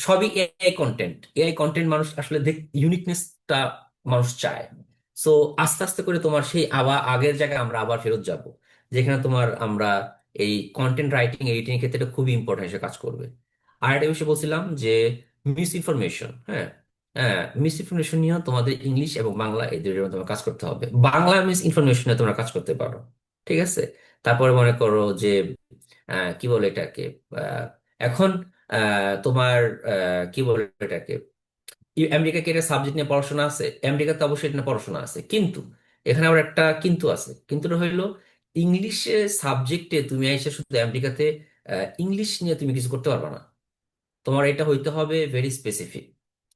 সবই এআই কন্টেন্ট। এআই কন্টেন্ট মানুষ আসলে ইউনিকনেসটা মানুষ চায়। সো আস্তে আস্তে করে তোমার সেই আবার আগের জায়গায় আমরা আবার ফেরত যাব, যেখানে তোমার আমরা এই কন্টেন্ট রাইটিং, এডিটিং এর ক্ষেত্রে এটা খুবই ইম্পর্টেন্ট হিসেবে কাজ করবে। আর একটা বিষয় বলছিলাম যে মিস ইনফরমেশন। হ্যাঁ, হ্যাঁ, মিস ইনফরমেশন নিয়েও তোমাদের ইংলিশ এবং বাংলা এই দুইটার মধ্যে তোমার কাজ করতে হবে। বাংলা মিস ইনফরমেশনে তোমরা কাজ করতে পারো, ঠিক আছে। তারপরে মনে করো যে কি বলে এটাকে, আহ, এখন তোমার কি বলে এটাকে, আমেরিকা কি এটা সাবজেক্ট নিয়ে পড়াশোনা আছে? আমেরিকাতে অবশ্যই এটা নিয়ে পড়াশোনা আছে, কিন্তু এখানে আবার একটা কিন্তু আছে। কিন্তুটা হইলো, ইংলিশে সাবজেক্টে তুমি এসে শুধু আমেরিকাতে ইংলিশ নিয়ে তুমি কিছু করতে পারবে না। তোমার এটা হইতে হবে ভেরি স্পেসিফিক।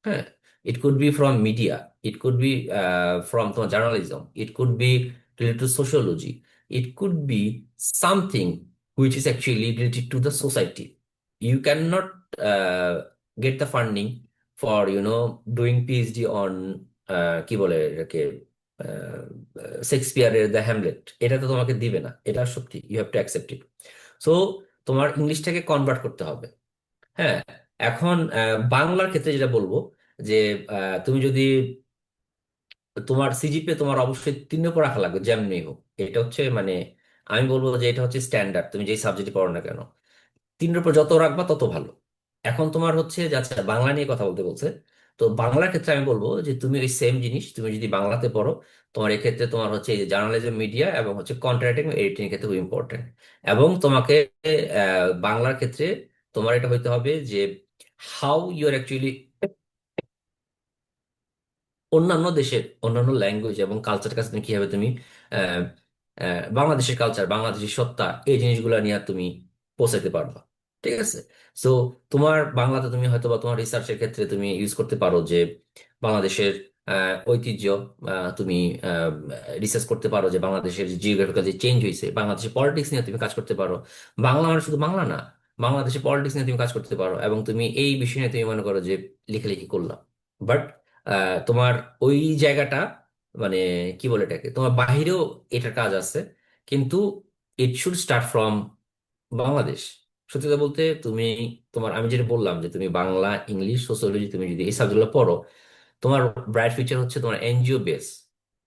হ্যাঁ, it could be from media, it could be from তোমার journalism, it could be related to sociology, it could be something which is actually related to the society. You can not get the funding for doing PhD on কি বলে এটাকে, শেক্সপিয়ারের the Hamlet. এটা তো তোমাকে দিবে না, এটা সত্যি, you have to accept it. So তোমার ইংলিশটাকে কনভার্ট করতে হবে। হ্যাঁ। এখন বাংলার ক্ষেত্রে যেটা বলবো যে তুমি যদি তোমার সিজিপিএ তোমার অবশ্যই 3 উপর রাখা লাগবে, যেমনি হোক। এটা হচ্ছে মানে আমি বলবো যে এটা হচ্ছে স্ট্যান্ডার্ড, তুমি যেই সাবজেক্টে পড়ো না কেন। 3 উপর যত রাখবা তত ভালো। এখন তোমার হচ্ছে যে আচ্ছা, বাংলা নিয়ে কথা বলতে বলছে। তো বাংলার ক্ষেত্রে আমি বলবো যে তুমি ওই সেম জিনিস, তুমি যদি বাংলাতে পড়ো, তোমার এক্ষেত্রে তোমার হচ্ছে এই যে জার্নালিজম, মিডিয়া এবং হচ্ছে কন্টেন্ট রাইটিং, এডিটিং ক্ষেত্রে খুব ইম্পর্টেন্ট। এবং তোমাকে বাংলার ক্ষেত্রে তোমার এটা হইতে হবে যে হাউ ইউ আর অ্যাকচুয়ালি অন্যান্য দেশের অন্যান্য ল্যাঙ্গুয়েজ এবং কালচার কাছে তুমি কিভাবে তুমি আহ, বাংলাদেশের কালচার, বাংলাদেশের সত্তা, এই জিনিসগুলো নিয়ে তুমি পৌঁছাতে পারবা। ঠিক আছে। সো তোমার বাংলাতে তুমি হয়তো বা তোমার রিসার্চের ক্ষেত্রে তুমি ইউজ করতে পারো যে বাংলাদেশের ঐতিহ্য, তুমি রিসার্চ করতে পারো যে বাংলাদেশের জিওগ্রাফিক্যাল যে চেঞ্জ হয়েছে, বাংলাদেশের পলিটিক্স নিয়ে তুমি কাজ করতে পারো। বাংলা মানে শুধু বাংলা না, বাংলাদেশের পলিটিক্স নিয়ে তুমি কাজ করতে পারো, এবং তুমি এই বিষয় নিয়ে তুমি মনে করো যে লেখালেখি করলাম। বাট তোমার ওই জায়গাটা মানে কি বলে এটাকে, তোমার বাহিরেও এটার কাজ আছে, কিন্তু it should start from Bangladesh. সত্যি কথা বলতে তুমি, তোমার আমি যেটা বললাম যে তুমি বাংলা, ইংলিশ, সোশ্যোলজি, তুমি যদি এই সাবজেক্টগুলো পড়ো, তোমার ব্রাইট ফিউচার হচ্ছে তোমার এনজিও বেস।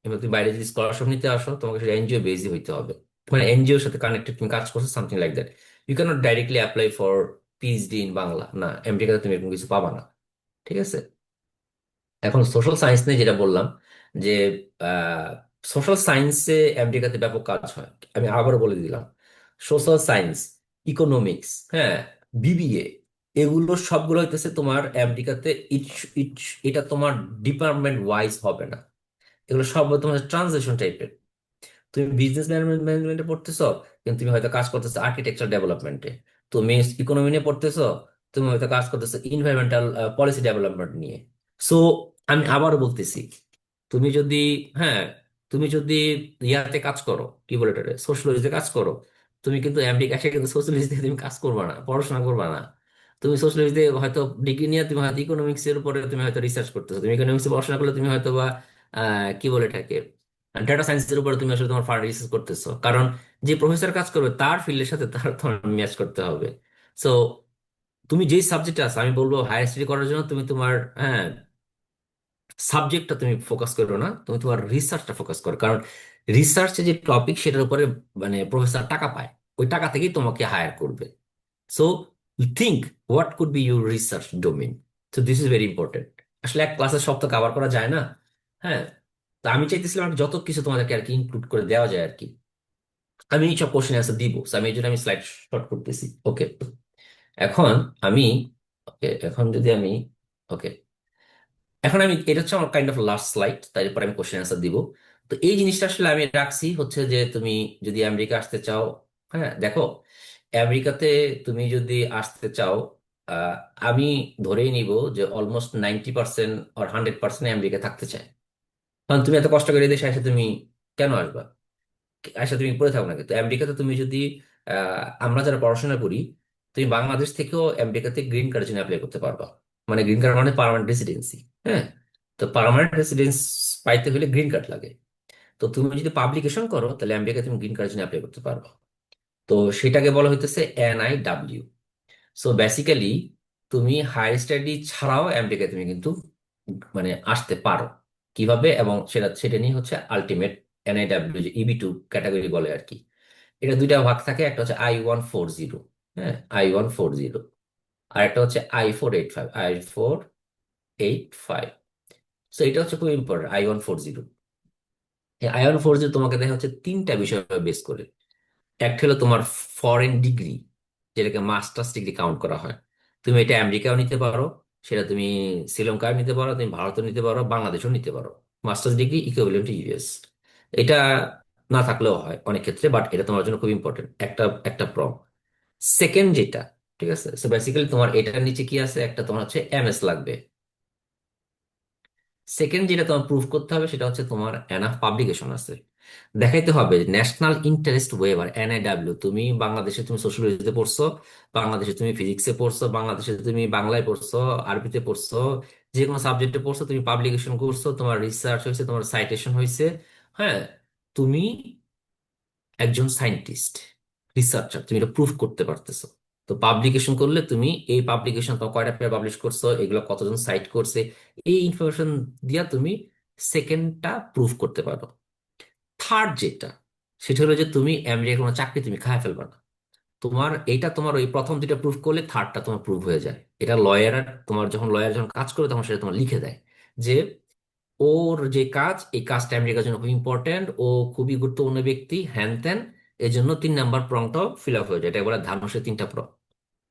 এবার তুমি বাইরে যদি স্কলারশিপ নিতে আসো, তোমাকে সেটা এনজিও বেসই হইতে হবে। মানে এনজিওর সাথে কানেক্টেড তুমি কাজ করছো, something like that. You cannot directly apply for PhD in Bangla. না, আমেরিকাতে তুমি এরকম কিছু পাবা না। ঠিক আছে। এখন সোশ্যাল সায়েন্স নিয়ে যেটা বললাম যে সোশ্যাল সায়েন্সে আমেরিকাতে ব্যাপক কাজ হয়। আমি আবারও বলে দিলাম, সোশ্যাল সায়েন্স, ইকোনমিক্স, হ্যাঁ, বিবিএ, এগুলো সবগুলো হইতেছে তোমার আমেরিকাতে এটা তোমার ডিপার্টমেন্ট ওয়াইজ হবে না। এগুলো সব তোমার ট্রানজেকশন টাইপের। তুমি বিজনেস ম্যানেজমেন্টে পড়তেছো, কিন্তু তুমি হয়তো কাজ করতেছো আর্কিটেকচার ডেভেলপমেন্টে। তুমি ইকোনমি নিয়ে পড়তেছো, তুমি হয়তো কাজ করতেছো ইনভাইরনমেন্টাল পলিসি ডেভেলপমেন্ট নিয়ে। সো আমি আবারও বলতেছি, তুমি যদি, হ্যাঁ, তুমি যদি ইয়াতে কাজ করো, কি বলে এটা, সোশ্যোলজিতে কাজ করো, তুমি কিন্তু আমেরিকা এসে কিন্তু সোশ্যালিস্ট দিয়ে তুমি কাজ করবা না, পড়াশোনা করবা না। তুমি সোশ্যালিস্ট দিয়ে হয়তো ডিগ্রি নিয়ে তুমি হয়তো ইকোনমিক্স এর উপরে তুমি হয়তো রিসার্চ করতেছো, তুমি ইকোনমিক্সে পড়াশোনা করলে তুমি হয়তো বা কি বলে এটাকে, ডেটা সায়েন্সের উপরে তুমি আসলে তোমার ফার্দার রিসার্চ করতেছো, কারণ যে প্রফেসর কাজ করবে তার ফিল্ডের সাথে তার তোমার ম্যাচ করতে হবে। সো তুমি যেই সাবজেক্টে আছো, আমি বলবো হায়ার স্টাডি করার জন্য তুমি তোমার, হ্যাঁ, সাবজেক্টটা তুমি ফোকাস করো না, তুমি তোমার রিসার্চটা ফোকাস করো, কারণ রিসার্চে যে টপিক সেটার উপরে মানে প্রফেসর টাকা পায়, ওই টাকা থেকেই তোমাকে হায়ার করবে। So think what could be your research domain. So this is very important. আসলে এক ক্লাসে সব তো কভার করা যায় না। হ্যাঁ, তো আমি চাইতেছিলাম আর কি যত কিছু তোমাদেরকে আর কি ইনক্লুড করে দেওয়া যায় আর কি। আমি এই সব কোশ্চেন অ্যান্সার দিব, so আমি এই জন্য আমি স্লাইড শর্ট করতেছি। ওকে, এখন আমি, ওকে এখন যদি আমি, ওকে এখন আমি, এটা হচ্ছে আমার কাইন্ড অফ লাস্ট স্লাইড, তারপর আমি কোশ্চেন অ্যান্সার দিব। তো এই জিনিসটা আসলে আমি রাখছি হচ্ছে যে তুমি যদি আমেরিকা আসতে চাও, হ্যাঁ দেখো, আমেরিকাতে তুমি যদি আসতে চাও, আহ, আমি ধরেই নিব যে অলমোস্ট 90% আর 100% আমেরিকা থাকতে চায়। কারণ তুমি এত কষ্ট করে এই দেশে এসে তুমি কেন আসবা? আচ্ছা তুমি পড়ে থাকো না, কিন্তু আমেরিকাতে তুমি যদি, আমরা যারা পড়াশোনা করি, তুমি বাংলাদেশ থেকেও আমেরিকাতে গ্রিন কার্ডের জন্য অ্যাপ্লাই করতে পারবা। মানে গ্রিন কার্ড মানে পার্মানেন্ট রেসিডেন্সি। হ্যাঁ, তো পার্মানেন্ট রেসিডেন্স পাইতে হলে গ্রিন কার্ড লাগে। তো তুমি যদি পাবলিকেশন করো তাহলে আমেরিকাতে তুমি গ্রিন কার্ডের জন্য অ্যাপ্লাই করতে পারবা। তো সেটাকে বলা হইতেছে NIW। সো বেসিক্যালি তুমি হায়ার স্টাডি ছাড়াও আমেরিকায় তুমি কিন্তু মানে আসতে পারো। কিভাবে, এবং সেটা সেটা নিয়ে হচ্ছে আলটিমেট NIW, যে EB2 ক্যাটাগরি বলে আর কি। এটা দুইটা ভাগ থাকে, একটা হচ্ছে I-140, হ্যাঁ, I-140, আর একটা হচ্ছে I-485, I-485। সো এটা হচ্ছে খুব ইম্পর্টেন্ট, I-140। এই I-140 তোমাকে দেখা হচ্ছে তিনটা বিষয় বেস করে। একটা হলো তোমার ফরেন ডিগ্রি, যেটাকে মাস্টার্স ডিগ্রি কাউন্ট করা হয়। তুমি এটা আমেরিকাও নিতে পারো, সেটা তুমি শ্রীলঙ্কাও নিতে পারো, তুমি ভারতও নিতে পারো, বাংলাদেশও নিতে পারো। Masters degree equivalent to US। এটা না থাকলেও হয় অনেক ক্ষেত্রে, বাট এটা তোমার জন্য খুব ইম্পর্টেন্ট একটা একটা প্রম। সেকেন্ড যেটা, ঠিক আছে, সো বেসিক্যালি তোমার এটার নিচে কি আছে, একটা তোমার হচ্ছে MS লাগবে। সেকেন্ড যেটা তোমার প্রুফ করতে হবে সেটা হচ্ছে তোমার এনাফ পাবলিকেশন আছে। দেখাইতে হবে ন্যাশনাল ইন্টারেস্ট ওয়েভার, NIW। তুমি বাংলাদেশে তুমি সোশ্যোলজিতে পড়ছো, বাংলাদেশে তুমি ফিজিক্সে পড়ছো, বাংলাদেশে তুমি বাংলায় পড়ছো, আরবিতে পড়ছো, যে কোনো সাবজেক্টে পড়ছো, তুমি পাবলিকেশন করছো, তোমার রিসার্চ হয়েছে, তোমার সাইটেশন হয়েছে। হ্যাঁ, তুমি একজন সায়েন্টিস্ট, রিসার্চার, তুমি এটা প্রুফ করতে পারতেছো। তো পাবলিকেশন করলে তুমি এই পাবলিকেশন তোমার কয়টা পেপার পাবলিশ করছো, এগুলো কতজন সাইট করছে, এই ইনফরমেশন দিয়া তুমি সেকেন্ডটা প্রুফ করতে পারো। থার্ড যেটা, সেটা হলো যে তুমি আমেরিকার কোনো চাকরি তুমি খায় ফেলবা না। তোমার এইটা, তোমার ওই প্রথম দুইটা প্রুফ করলে থার্ডটা তোমার প্রুফ হয়ে যায়। এটা লয়ার, তোমার যখন লয়ার যখন কাজ করে তখন সেটা তোমার লিখে দেয় যে ওর যে কাজ, এই কাজটা আমেরিকার জন্য খুব ইম্পর্টেন্ট, ও খুবই গুরুত্বপূর্ণ ব্যক্তি, হ্যান ত্যান। এই জন্য 3 নাম্বার প্রংটাও ফিল আপ হয়ে যায়, এটা বলে ধানুষের 3টা প্রং।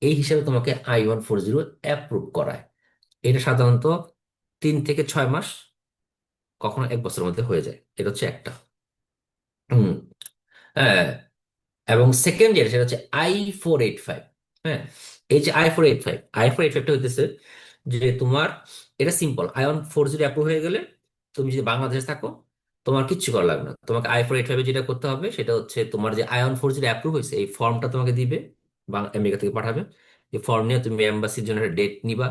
এই হিসাবে তোমাকে I-140 অ্যাপ্রুভ করায়। এটা সাধারণত 3 থেকে 6 মাস, কখনো 1 বছরের মধ্যে হয়ে যায়। এটা হচ্ছে একটা। হুম, হ্যাঁ। এবং সেকেন্ড যেটা সেটা হচ্ছে I-485। হ্যাঁ, এই যে I-485টা হইতেছে যে তোমার, এটা সিম্পল। I-140 অ্যাপ্রুভ হয়ে গেলে তুমি যদি বাংলাদেশে থাকো, তোমার কিচ্ছু করা লাগবে না। তোমাকে I-485 যেটা করতে হবে সেটা হচ্ছে তোমার যে I-140 অ্যাপ্রুভ হয়েছে এই ফর্মটা তোমাকে দিবে, আমেরিকা থেকে পাঠাবে। এই ফর্ম নিয়ে তুমি এম্বাসির জন্য একটা ডেট নিবা।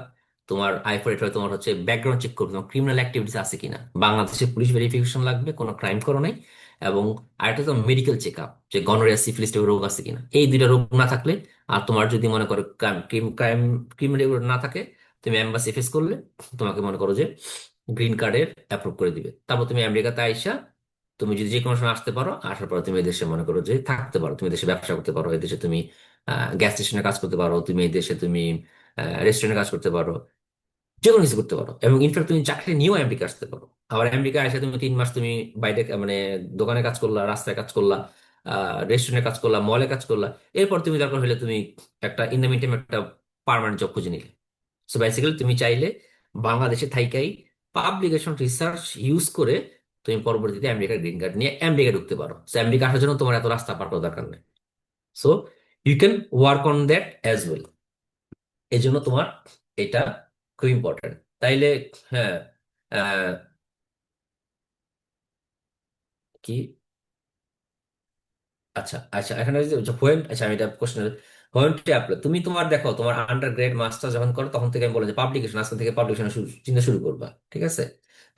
তোমার I-485 তোমার হচ্ছে ব্যাকগ্রাউন্ড চেক করবে, তোমার ক্রিমিনাল অ্যাক্টিভিটিস আছে কিনা, বাংলাদেশে পুলিশ ভেরিফিকেশন লাগবে, কোনো ক্রাইম করো নাই। এবং আরেকটা তো মেডিকেল চেক আপ, যে গনোরিয়া সিফিলিস টাইপের রোগ আছে কিনা। এই দুইটা রোগ না থাকলে, আর তোমার যদি মনে করো ক্রিমিনাল না থাকে, তুমি এম্বাসি ফেস করলে তোমাকে মনে করো যে গ্রিন কার্ডের অ্যাপ্রুভ করে দিবে। তারপর তুমি আমেরিকাতে আইসা তুমি যদি যে কোনো সময় আসতে পারো, আসার পর তুমি এই দেশে মনে করো যে থাকতে পারো, তুমি দেশে ব্যবসা করতে পারো, এই দেশে তুমি গ্যাস স্টেশনে কাজ করতে পারো, তুমি এই দেশে তুমি রেস্টুরেন্টে কাজ করতে পারো, যে কোনো কিছু করতে পারো। এবং ইনফ্যাক্ট তুমি চাকরি নিয়েও আমেরিকা আসতে পারো। আবার আমেরিকা এসে তুমি 3 মাস তুমি বাইরে মানে দোকানে কাজ করলা, রাস্তায় কাজ করলা, রেস্টুরেন্টে কাজ করলা, মলে কাজ করলা। এরপর তুমি দরকার হলে তুমি একটা ইন দ্য মিন টাইম একটা পার্মানেন্ট জব খুঁজে নিলে। সো বেসিক্যালি তুমি চাইলে বাংলাদেশে থাইকাই পাবলিকেশন রিসার্চ ইউজ করে তুমি পরবর্তীতে আমেরিকার গ্রিন কার্ড নিয়ে আমেরিকা ঢুকতে পারো। সো আমেরিকা আসার জন্য তোমার এত রাস্তা পার করার দরকার নেই। So you can work on that as well. এই জন্য তোমার এটা খুব ইম্পর্টেন্ট। তাইলে, হ্যাঁ, আহ, কি আচ্ছা আচ্ছা, এখানে হোয়েন, আচ্ছা আমি এটা কোশ্চেন, হোয়েন টু অ্যাপ্লাই, তুমি তোমার দেখো তোমার আন্ডার গ্রেড মাস্টার যখন করো তখন থেকে আমি বলে যে পাবলিকেশন, আজকে থেকে পাবলিকেশন চিন্তা শুরু করবা, ঠিক আছে?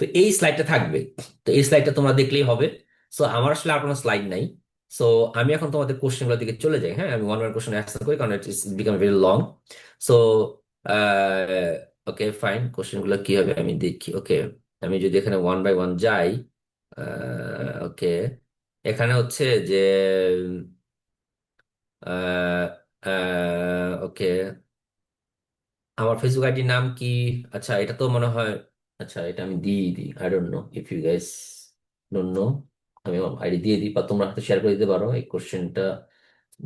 তো এই স্লাইডটা থাকবে, তো এই স্লাইডটা তোমরা দেখলেই হবে। সো আমার আসলে আর কোনো স্লাইড নাই। সো আমি এখন তোমাদের কোশ্চেনগুলোর দিকে চলে যাই, হ্যাঁ আমি ওয়ান ওয়ান কোশ্চেন অ্যান্সার করি কারণ it is become very long. So okay fine, কোশ্চেনগুলো কি হবে আমি দেখি। ওকে, আমি যদি এখানে ওয়ান বাই ওয়ান যাই, ওকে, এখানে হচ্ছে যে ওকে, আমার ফেসবুক আইডির নাম কি? আচ্ছা এটা তো মনে হয়, আচ্ছা এটা আমি দিয়ে দিই, I don't know if you guys don't know, আমি আমার আইডি দিয়ে দিই বা তোমরা হয়তো শেয়ার করে দিতে পারো এই কোশ্চেনটা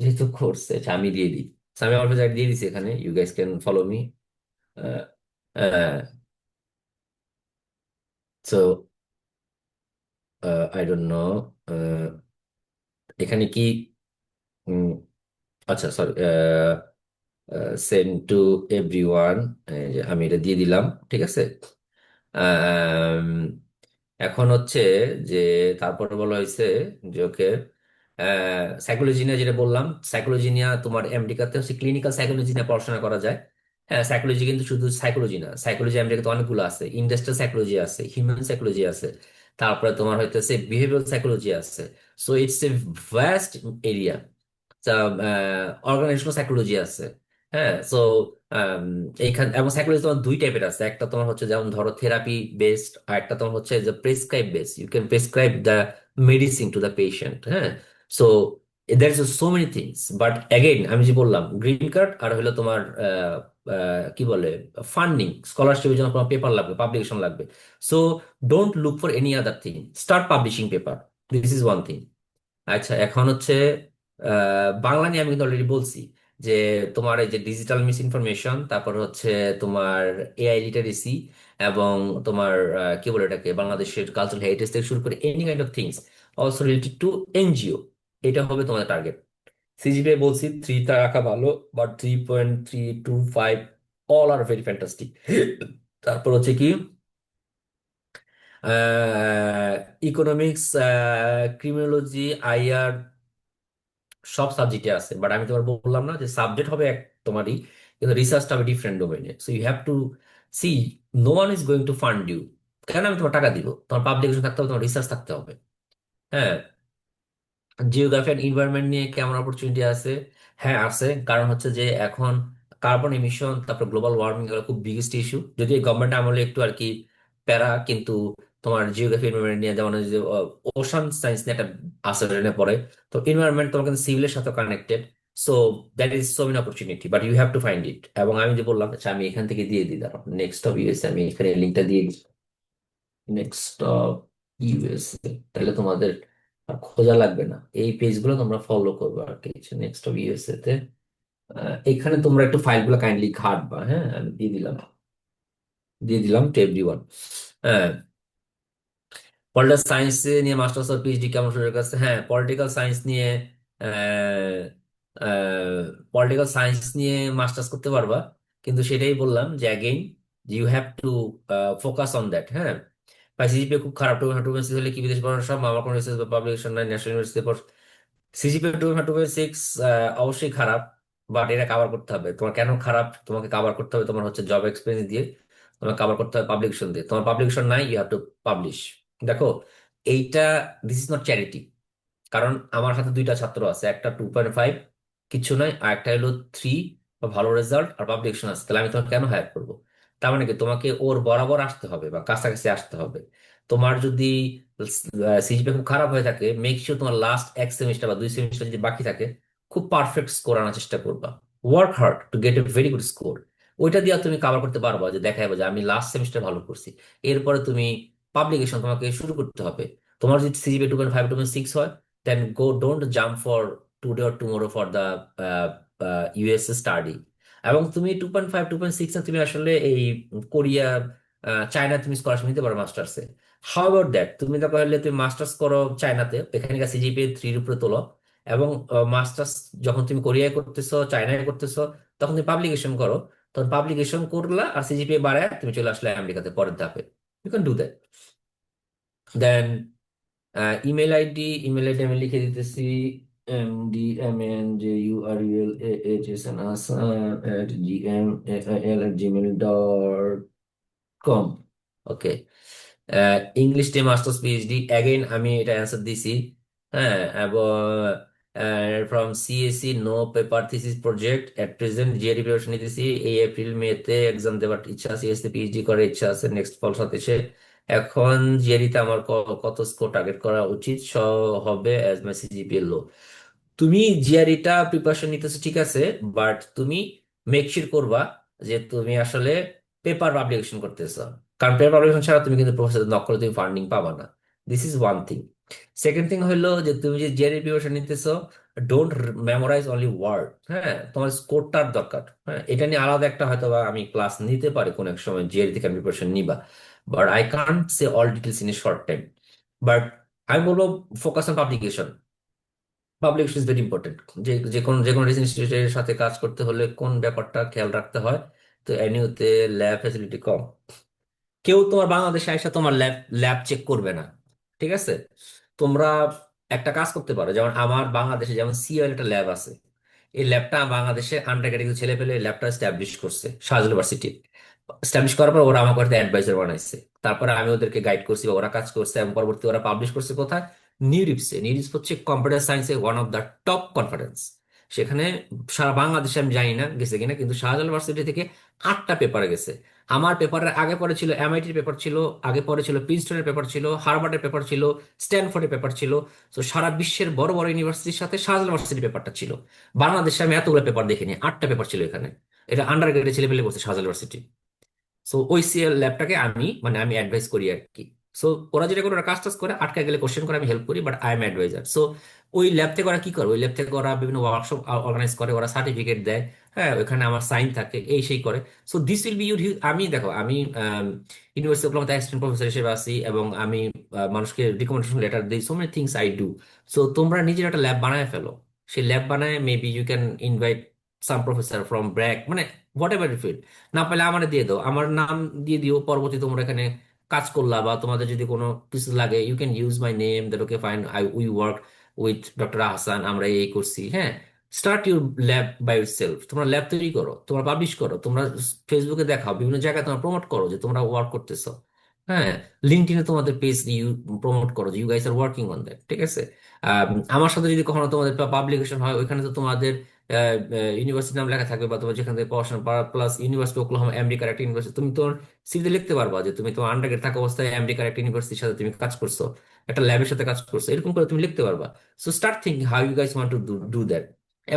যেহেতু করছে। আচ্ছা আমি দিয়ে দিই। So, আমি আমার ফেসবুক আইডি দিয়ে দিচ্ছি এখানে, you guys can follow me. So I don't know এখানে কি, উম, আচ্ছা sorry, send to everyone, আমি এটা দিয়ে দিলাম, ঠিক আছে। আম, এখন হচ্ছে যে তারপরে বলা হয়েছে যে ওকে, সাইকোলজি নিয়ে যেটা বললাম, সাইকোলজি নিয়ে তোমার আমেরিকাতে হচ্ছে ক্লিনিক্যাল সাইকোলজি নিয়ে পড়াশোনা করা যায়। হ্যাঁ সাইকোলজি কিন্তু শুধু সাইকোলজি না, সাইকোলজি আমেরিকাতে অনেকগুলো আছে, ইন্ডাস্ট্রিয়াল সাইকোলজি আছে, হিউম্যান সাইকোলজি আছে, তারপরে তোমার হইতেছে বিহেভিয়ারাল সাইকোলজি আছে। So it's a vast area. Organisational psychology আছে। হ্যাঁ সো এইখানে এবং সাইকোলজি তোমার দুই টাইপের আছে, একটা তোমার হচ্ছে যেমন ধরো থেরাপি বেসড, আর একটা তোমার হচ্ছে যে prescribe based, you can prescribe the medicine to the patient. হ্যাঁ so there is so many things, but again আমি যে বললাম গ্রিন কার্ড আর হলো তোমার কি বলে ফান্ডিং, স্কলারশিপের জন্য তোমার পেপার লাগবে, পাবলিকেশন লাগবে। So don't look for any other thing, start publishing paper, this is one thing. আচ্ছা এখন হচ্ছে বাংলা নিয়ে আমি কিন্তু অলরেডি বলছি যে তোমার এই যে ডিজিটাল মিস ইনফরমেশন, তারপর হচ্ছে তোমার এআই লিটারেসি, এবং তোমার কি বলে এটাকে বাংলাদেশের কালচারাল হেরিটেজ থেকে শুরু করে any kind of things also related to NGO, এটা হবে তোমাদের টার্গেট। সিজিপিএ বলছি থ্রিটা রাখা ভালো, but 3.325 all are very fantastic. তারপর হচ্ছে কি ইকোনমিক্স, ক্রিমিনোলজি, আইআর, সব সাবজেক্টে আছে, বাট আমি তোমার বললাম না যে সাবজেক্ট হবে এক তোমারই, কিন্তু রিসার্চটা হবে ডিফারেন্ট ডোমেইনে। So you have to see, no one is going to fund you. কেন আমি তোমার টাকা দিব? তোমার পাবলিকেশন থাকতে হবে, তোমার রিসার্চ থাকতে হবে। হ্যাঁ, জিওগ্রাফি অ্যান্ড ইনভায়রনমেন্ট নিয়ে কেমন অপরচুনিটি আছে? হ্যাঁ আছে, কারণ হচ্ছে যে এখন কার্বন এমিশন, তারপর গ্লোবাল ওয়ার্মিং এগুলো খুব বিগেস্ট ইস্যু, যদি গভর্নমেন্ট আমলে একটু আর কি প্যারা, কিন্তু তোমার জিওগ্রাফি এনভায়রনমেন্ট নিয়ে যেমন ওই যে ওশান সায়েন্স নিয়ে একটা আছে ট্রেনে পড়ে, তো এনভায়রনমেন্ট তোমার কিন্তু সিভিলের সাথে connected. So that is so many opportunity, but you have to find it. এবং আমি যে বললাম, আচ্ছা আমি এখান থেকে দিয়ে দিই, দাঁড়াও নেক্সট অফ ইউএস, আমি এখানে লিঙ্কটা দিয়ে দিই, নেক্সট অফ ইউএসএ, তাহলে তোমাদের আর খোঁজা লাগবে না, এই পেজগুলো তোমরা ফলো করবে আর কি। নেক্সট অফ ইউএসএ তে এখানে তোমরা একটু ফাইলগুলো কাইন্ডলি ঘাটবা, হ্যাঁ আমি দিয়ে দিলাম, দিয়ে দিলাম টু এভরিওয়ান। হ্যাঁ, পলিটিক্যাল সায়েন্স নিয়ে মাস্টার্স আর পিএইচডি কেমন শুরু কাছে? হ্যাঁ পলিটিক্যাল সায়েন্স নিয়ে পলিটিক্যাল সায়েন্স নিয়ে মাস্টার্স করতে পারবা, কিন্তু সেটাই বললাম যে again you have to focus on that. হ্যাঁ, সিজিপিএ খুব খারাপ, 2.6 হলে কি বিদেশ পড়ানো সব? আমার কোনো রিসার্চ বা পাবলিকেশন নাই, ন্যাশনাল ইউনিভার্সিটি। সিজিপিএ 2.6 অবশ্যই খারাপ, বাট এটা কাভার করতে হবে। তোমার কেন খারাপ তোমাকে কাভার করতে হবে? তোমার হচ্ছে জব এক্সপিরিয়েন্স দিয়ে তোমার কাভার করতে হবে, পাবলিকেশন দিয়ে। তোমার পাবলিকেশন নাই, ইউ হ্যাভ টু পাবলিশ। দেখো এইটা, দিস ইজ নট চ্যারিটি। কারণ আমার হাতে দুইটা ছাত্র আছে, একটা 2.5 কিছু নয়, আর একটা হলো 3 বা ভালো রেজাল্ট আর পাবলিকেশন আছে, তাহলে আমি তোমাকে কেন হায়ার করবো? তার মানে কি তোমাকে ওর বরাবর আসতে হবে বা কাছাকাছি আসতে হবে। তোমার যদি সিজিপিএ খুব খারাপ হয়ে থাকে, মেক শিওর তোমার লাস্ট এক সেমিস্টার বা দুই সেমিস্টার যদি বাকি থাকে, খুব পারফেক্ট স্কোর আনার চেষ্টা করবা। Work hard to get A very good score. ওইটা দিয়ে তুমি কাভার করতে পারবা, যে দেখাবো যে আমি লাস্ট সেমিস্টার ভালো করছি। এরপরে তুমি পাবলিকেশন তোমাকে শুরু করতে হবে। তোমার যদি সিজিপিএ 2.5 2.6 হয়, then go, don't jump for today or tomorrow for the US study. এবং তুমি 2.5 2.6 না, তুমি আসলে এই কোরিয়া, চায়না তুমি স্কলারশিপ নিতে পারো মাস্টার্সে। হাউ অ্যাবাউট দ্যাট, তুমি তো পারলে তুমি মাস্টার্স করো চায়নাতে, এখানকার সিজিপিএ 3-র উপরে তোলো, এবং মাস্টার্স যখন তুমি কোরিয়ায় করতেছো, চায়নায় করতেছো, তখন তুমি পাবলিকেশন করো। তখন পাবলিকেশন করলা আর সিজিপিএ বাড়ায় তুমি চলে আসলে আমেরিকাতে পরের ধাপে। You can do that. Then email ID, email ID আমি লিখে দিতেছি, mdmanjurhasan@gmail.com. ওকে, ইংলিশ টে মাস্টার্স পিএইচডি অ্যাগেইন আমি এটা অ্যান্সার দিছি। হ্যাঁ, এবং from CAC no paper thesis project at present GRE preparation নিতেছি। এই এপ্রিল মেতে এক্সাম দেওয়ার ইচ্ছা আছে, সিএসসি পিএইচডি করার ইচ্ছা আছে নেক্সট ফল সাথে। এখন জিআরইতে আমার কত স্কোর টার্গেট করা উচিত হবে অ্যাজ মাই সিজিপিএ লো। তুমি জিআরইটা প্রিপারেশন নিতেছো ঠিক আছে, বাট তুমি মেক শিওর করবা যে তুমি আসলে পেপার পাবলিকেশন করতেছো, কারণ পেপার পাবলিকেশন ছাড়া তুমি কিন্তু প্রফেসর নক করে তুমি ফান্ডিং পাবা না। This is one thing. Second thing হলো যে তুমি যে জিআরই প্রিপারেশন নিতেছো, ডোন্ট মেমোরাইজ অনলি ওয়ার্ড। হ্যাঁ, তোমার স্কোরটার দরকার। হ্যাঁ, এটা নিয়ে আলাদা একটা হয়তো বা আমি ক্লাস নিতে পারি কোন এক সময় জিআরই থেকে প্রিপারেশন নিবা, but I can't say all details in a short time. But আমি বলবো focus on publication. Publication is very important. যে কোনো রিসার্চ ইনস্টিটিউটের সাথে কাজ করতে হলে কোন ব্যাপারটা খেয়াল রাখতে হয়। তো এনিউতে ল্যাব ফ্যাসিলিটি কম, কেউ তোমার বাংলাদেশে এসে তোমার ল্যাব ল্যাব চেক করবে না। ঠিক আছে, তোমরা একটা কাজ করতে পারো, যেমন আমার বাংলাদেশে যেমন সিএল একটা ল্যাব আছে। এই ল্যাবটা বাংলাদেশে আন্ডার গ্রেজুয়েট ছেলে পেলে ল্যাবটা স্ট্যাবলিশ করছে শাহজালাল ইউনিভার্সিটি। স্ট্যাবলিশ করার পর ওরা আমাকে অ্যাডভাইজার বানাইছে, তারপরে আমি ওদেরকে গাইড করছি বা ওরা কাজ করছে, এবং পরবর্তী ওরা পাবলিশ করছে কোথায়? নিউরিপসে। নিউরিপস হচ্ছে কম্পিউটার সায়েন্সে one of the top conference. সেখানে সারা বাংলাদেশে আমি জানি না গেছে কিনা, কিন্তু শাহজালাল ইউনিভার্সিটি থেকে 8টা পেপার গেছে। আমার পেপারের আগে পরে ছিল এমআইটির পেপার ছিল, আগে পরে ছিল প্রিন্সটনের পেপার ছিল, হার্ভার্ডের পেপার ছিল, স্ট্যানফোর্ডের পেপার ছিল। তো সারা বিশ্বের বড় বড় ইউনিভার্সিটির সাথে শাহজালাল ইউনিভার্সিটির পেপারটা ছিল। বাংলাদেশে আমি এতগুলো পেপার দেখিনি, 8টা পেপার ছিল এখানে। এটা আন্ডার গ্রেডে ছেলে পেলে করছে শাহজালাল ইউনিভার্সিটি। সো ওই সিএল ল্যাবটাকে আমি অ্যাডভাইস করি আর কি। সো ওরা যেটা করে, ওরা কাজ টাজ করে, আটকা গেলে কোশ্চেন করে, আমি হেল্প করি, but I am advisor. So ওই ল্যাব থেকে ওরা কি করে, ওই ল্যাব থেকে ওরা বিভিন্ন ওয়ার্কশপ অর্গানাইজ করে, ওরা সার্টিফিকেট দেয়। হ্যাঁ, ওখানে আমার সাইন থাকে, এই সেই করে। So this will be your, আমি দেখো আমি university of Kolkata assistant professor হিসেবে আছি, এবং আমি মানুষকে রিকমেন্ডেশন লেটার দিই, so many things I do. So তোমরা নিজের একটা ল্যাব বানায় ফেলো। সেই ল্যাব বানায় maybe you can invite some professor from BRAC, মানে হোয়াট এভার ফিল্ড। না পারলে আমার দিয়ে দাও, আমার নাম দিয়ে দিও, পরবর্তী তোমরা এখানে কাজ করলা, বা তোমাদের যদি কোনো কিছু লাগে you can use my name, that okay fine, I we work with doctor Ahsan, আমরা এই করছি। হ্যাঁ, start your lab by yourself. তোমরা ল্যাব তৈরি করো, তোমরা পাবলিশ করো, তোমরা ফেসবুকে দেখাও, বিভিন্ন জায়গায় তোমরা প্রমোট করো যে তোমরা ওয়ার্ক করতেছো। হ্যাঁ, লিঙ্কডইনে তোমাদের পেজ ইউ প্রমোট করো যে you guys are working on that. ঠিক আছে, আমার সাথে যদি কখনো তোমাদের পাবলিকেশন হয়, ওইখানে তো তোমাদের ইউনিভার্সিটি নাম লেখা থাকবে, বা তোমার যেখান থেকে পড়াশোনা, প্লাস ইউনিভার্সিটি ওকলাহোমা আমেরিকার একটা ইউনিভার্সিটি, তুমি তোমার সিভিতে লিখতে পারবা যে তুমি তোমার আন্ডারগ্রেড থাকা অবস্থায় আমেরিকার একটা ইউনিভার্সিটির সাথে তুমি কাজ করছো, একটা ল্যাবের সাথে কাজ করছো, এরকম করে তুমি লিখতে পারবা। So start thinking how you guys want to do that.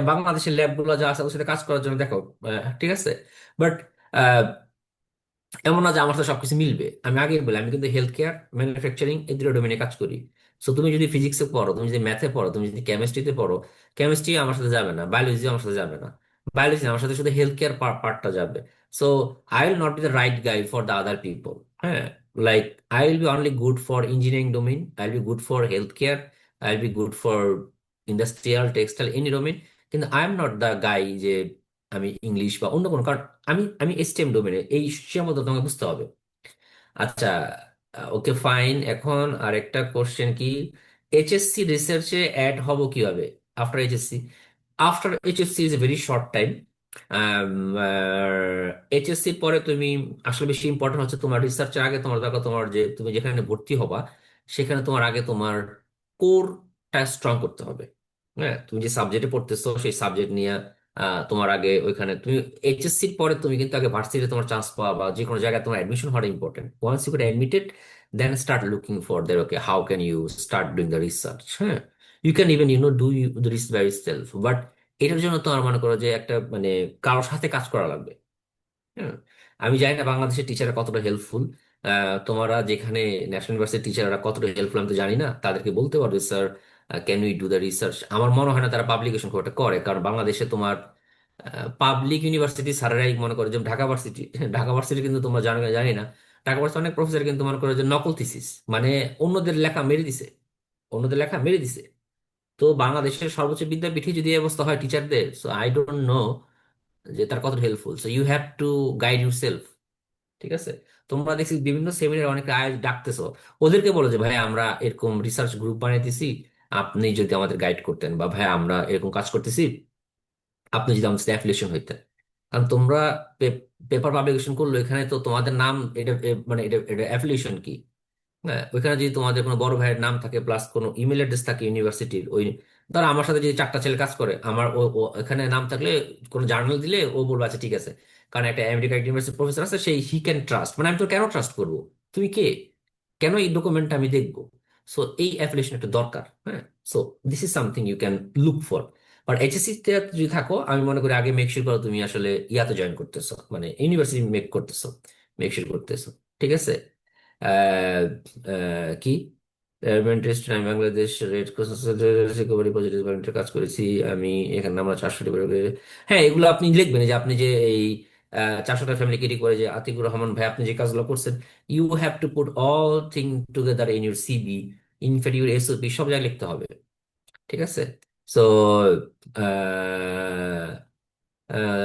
বাংলাদেশের ল্যাবগুলো যা আছে ওর সাথে কাজ করার জন্য দেখো। ঠিক আছে, বাট এমন না যে আমার সাথে সবকিছু মিলবে। আমি আগে বলি, আমি কিন্তু হেলথ কেয়ার, ম্যানুফ্যাকচারিং এই দুটো ডোমেনে কাজ করি। সো তুমি যদি ফিজিক্সে পড়ো, তুমি যদি ম্যাথে পড়ো, তুমি যদি কেমিস্ট্রিতে পড়ো, কেমিস্ট্রি আমার সাথে যাবে না, বায়োলজি আমার সাথে যাবে না, বায়োলজি আমার সাথে শুধু হেলথ কেয়ার পার্টটা যাবে। So I will not be the right guy for the other people. হ্যাঁ, like I will be only good for engineering domain, I will be good for health care, I will be good for industrial textile any domain. কিন্তু I am not the guy যে আমি English বা অন্য কোনো, কারণ আমি আমি STM ডোমেনে, এই সীমাবদ্ধতা তোমাকে বুঝতে হবে। আচ্ছা, ওকে ফাইন। এখন আরেকটা কোশ্চেন কি, এইচএসসি রিসার্চে অ্যাড হব কিভাবে after HSC? After HSC is a very short time. এইচএসসির পরে তুমি আসলে বেশি ইম্পর্টেন্ট হচ্ছে তোমার রিসার্চের আগে তোমার দরকার, তোমার যে তুমি যেখানে ভর্তি হবা সেখানে তোমার আগে তোমার কোরটা স্ট্রং করতে হবে। হ্যাঁ, তুমি যে সাবজেক্টে পড়তেছো সেই সাবজেক্ট নিয়ে তোমার আগে ওইখানে তুমি এইচএসসির পরে তুমি কিন্তু আগে ভার্সিটিতে তোমার চান্স পাওয়া বা যে কোনো জায়গায় তোমার অ্যাডমিশন হওয়া important. Once you get admitted, then start looking for there, okay how can you start doing the research. হ্যাঁ, you can even do the research by self, but এটার জন্য তোমার মনে করো যে একটা মানে কারোর সাথে কাজ করা লাগবে। হ্যাঁ, আমি জানি না বাংলাদেশের টিচাররা কতটা হেল্পফুল। তোমরা যেখানে ন্যাশনাল ইউনিভার্সিটির টিচাররা কতটা হেল্পফুল আমি তো জানি না, তাদেরকে বলতে পারবে sir can we do the research. আমার মনে হয় না তারা পাবলিকেশন খুব একটা করে, কারণ বাংলাদেশে তোমার পাবলিক ইউনিভার্সিটি স্যারেরাই মনে করে, যেমন ঢাকা ভার্সিটি, ঢাকা ভার্সিটি কিন্তু তোমরা জানো কিনা জানি না, ঢাকা ভার্সিটি অনেক প্রফেসর কিন্তু মনে করে যে নকল থিসিস, মানে অন্যদের লেখা মেরে দিছে, অন্যদের লেখা মেরে দিছে। তো বাংলাদেশের সর্বোচ্চ বিদ্যাপীঠে যদি এই অবস্থা হয় টিচারদের, সো আই ডোন্ট নো যে তার কতটা helpful. So you have to guide yourself. ঠিক আছে, তোমরা দেখছি বিভিন্ন সেমিনার অনেকে ডাকতেছো, ওদেরকে বলো যে ভাই আমরা এরকম রিসার্চ গ্রুপ বানাইতেছি, আপনি যদি আমাদের গাইড করতেন বা ভাই আমরা এরকম কাজ করতেছি, আপনি যদি আমাদের সাথে অ্যাফিলিয়েশন হইতেন। কারণ তোমরা পেপার পাবলিকেশন করলো, এখানে তো তোমাদের নাম, এটা মানে এটা এটা অ্যাফিলিয়েশন কি? হ্যাঁ, ওইখানে যদি তোমাদের কোনো বড় ভাইয়ের নাম থাকে প্লাস কোনো ইমেল অ্যাড্রেস থাকে ইউনিভার্সিটির, ওই ধর আমার সাথে যদি 4টা ছেলে কাজ করে, আমার ও ও এখানে নাম থাকলে কোনো জার্নাল দিলে ও বলবে আচ্ছা ঠিক আছে, কারণ একটা আমেরিকা ইউনিভার্সিটি প্রফেসর আছে, সেই হি ক্যান ট্রাস্ট। মানে আমি তো কেন ট্রাস্ট করবো? তুমি কে? কেন এই ডকুমেন্টটা আমি দেখবো? সো এই অ্যাফিলিয়েশন একটা দরকার। হ্যাঁ, so this is something you can look for. আর এইচএসসি তে যদি থাকো, আমি মনে করি আগে মেক শিওর করো তুমি আসলে ইয়াতে জয়েন করতেছো, মানে ইউনিভার্সিটি মেক করতেছো, মেক শিওর করতেছো। ঠিক আছে? আহ, কি টেস্ট, আমি Bangladesh red cross recovery positive volunteer কাজ করেছি। আমি এখানে আমরা 400টি হ্যাঁ, এগুলো আপনি লিখবেন যে আপনি যে এই 400টা ফ্যামিলি করে যে আতিকুর রহমান ভাই আপনি যে কাজগুলো করছেন, you have to put all thing together in your CV, in fact your SOP, সব জায়গায় লিখতে হবে। ঠিক আছে? সো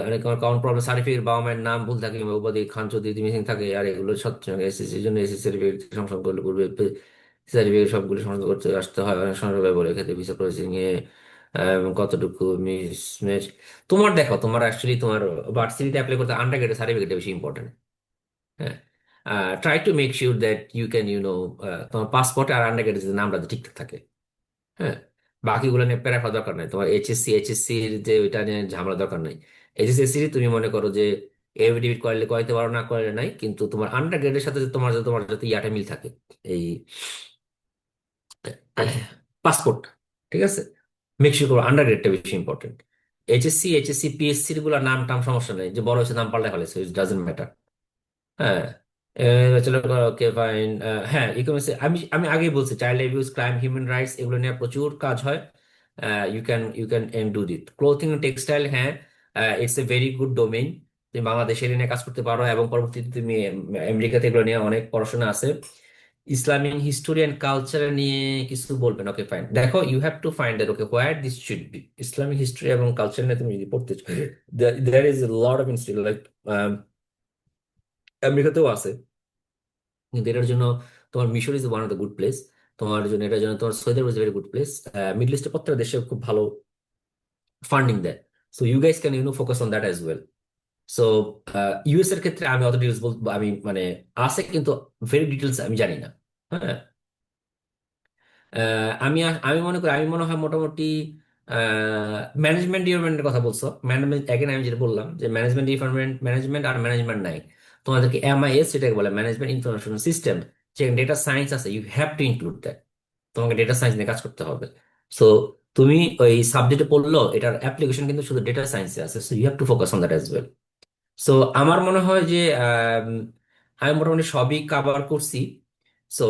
অনেক কমন প্রবলেম, সার্টিফিকেট বাবা মায়ের নাম ভুল থাকে কিংবা উপাধি খান চৌধুরী মিসিং থাকে, আর এগুলো সবসময় এসএসসির জন্য এসএসসি সার্টিফিকেট সংশোধন করলে পূর্বে সার্টিফিকেট সবগুলো সংশোধন করতে আসতে হয়, অনেক সময় বলে ক্ষেত্রে ভিসা প্রসেসিং এ কতটুকু মিস ম্যাচ। তোমার দেখো, তোমার অ্যাকচুয়ালি তোমার ভার্সিটিতে অ্যাপ্লাই করতে আন্ডার গ্রেডের সার্টিফিকেট বেশি ইম্পর্টেন্ট। হ্যাঁ, try to make sure that you can তোমার পাসপোর্টে আর আন্ডার গ্রেডের নামটা ঠিকঠাক থাকে। হ্যাঁ, বাকিগুলো নিয়ে প্যারা খাওয়া দরকার নাই তোমার। এইচএসসির যে ওইটা নিয়ে ঝামেলা দরকার নাই। এইচএসসি তুমি মনে করো যে এফিডেভিট করলে করাইতে পারো, না করলে নাই, কিন্তু তোমার আন্ডার গ্রেডের সাথে যে তোমার যাতে ইয়াটা মিল থাকে, এই পাসপোর্ট। ঠিক আছে? মেক শিওর করো আন্ডার গ্রেডটা বেশি ইম্পর্টেন্ট। এইচএসসি পিএসসি গুলো নাম টাম সমস্যা নেই, যে বড় হয়েছে নাম পাল্টে ফেলেছে, ইট ডাজেন্ট ম্যাটার। হ্যাঁ, ব্যাচেলর ওকে ফাইন। হ্যাঁ, ইকোনমিক্স আমি আমি আগেই বলছি, child abuse, crime, human rights, এগুলো নিয়ে প্রচুর কাজ হয়। You can and do that. Clothing textile, হ্যাঁ, it's a very good domain. তুমি বাংলাদেশের নিয়ে কাজ করতে পারো এবং পরবর্তীতে তুমি আমেরিকাতে এগুলো নিয়ে অনেক পড়াশোনা আছে। ইসলামিক হিস্টোরি অ্যান্ড কালচার নিয়ে কিছু বলবেন? ওকে ফাইন, দেখো you have to find okay where this should be. Islamic history এবং কালচার নিয়ে তুমি যদি পড়তে চাও, there is a lot of institute, like আমেরিকাতেও আছে। কিন্তু এটার জন্য তোমার মিশর is one of the good place. তোমার জন্য এটার জন্য তোমার সৌদি আরব is very good place. Middle ইস্টের প্রত্যেকটা দেশে খুব ভালো ফান্ডিং দেয়। So you guys can focus on that as well. So US এর ক্ষেত্রে আমি অত ডিটেলস বলবো, আমি মানে আছে কিন্তু ভেরি ডিটেলস আমি জানি না। হ্যাঁ, আমি মনে করি, আমি মনে হয় মোটামুটি ম্যানেজমেন্ট ডিপার্টমেন্টের কথা বলছো। ম্যানেজমেন্ট এগেন আমি যেটা বললাম যে ম্যানেজমেন্ট ডিপার্টমেন্ট, ম্যানেজমেন্ট আর ম্যানেজমেন্ট নাই, তোমাদেরকে এমআইএস যেটাকে বলে ম্যানেজমেন্ট ইনফরমেশন সিস্টেম, যেখানে ডেটা সায়েন্স আছে, you have to include that. তোমাকে ডেটা সায়েন্স নিয়ে কাজ করতে হবে। সো তুমি ওই সাবজেক্টে পড়লো, এটার অ্যাপ্লিকেশন কিন্তু শুধু ডেটা সায়েন্সে আছে, so you have to focus on that as well. So আমার মনে হয় যে আমি মোটামুটি সবই কাভার করছি। সো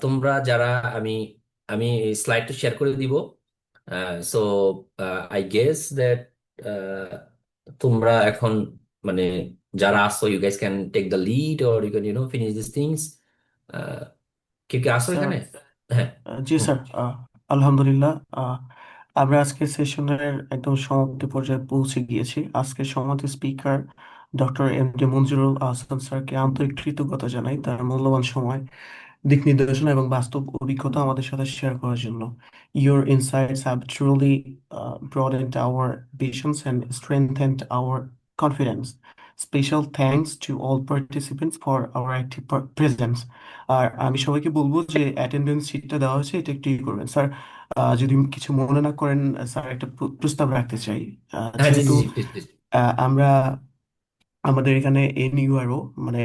তোমরা যারা, আমি আমি স্লাইডটা শেয়ার করে দিব। সো আই গেস দ্যাট তোমরা এখন মানে যারা আসো, you guys can take the lead or you can finish this things. কেউ কি আসো স্যার, এখানে? হ্যাঁ। জি হুম। স্যার, আলহামদুলিল্লাহ। আমরা আজকের সেশনের একদম সমাপ্তি পর্যায়ে পৌঁছে গিয়েছি। আজকের সমাপ্তি speaker doctor M D Manjurul Ahsan স্যারকে আন্তরিক কৃতজ্ঞতা জানাই তার মূল্যবান সময়, দিক নির্দেশনা এবং বাস্তব অভিজ্ঞতা আমাদের সাথে শেয়ার করার জন্য। Your insights have truly broadened our visions and strengthened our confidence. Special thanks to all participants for our active presence. আর আমি সবাইকে বলবো যে অ্যাটেন্ডেন্স শিটটা দেওয়া হয়েছে, এটা একটু করবেন স্যার। যদি কিছু মনে না করেন, স্যার একটা প্রস্তাব রাখতে চাই। হ্যাঁ, জি যেহেতু জি জি, প্লিজ প্লিজ। আমরা আমাদের এখানে এনইউআরও মানে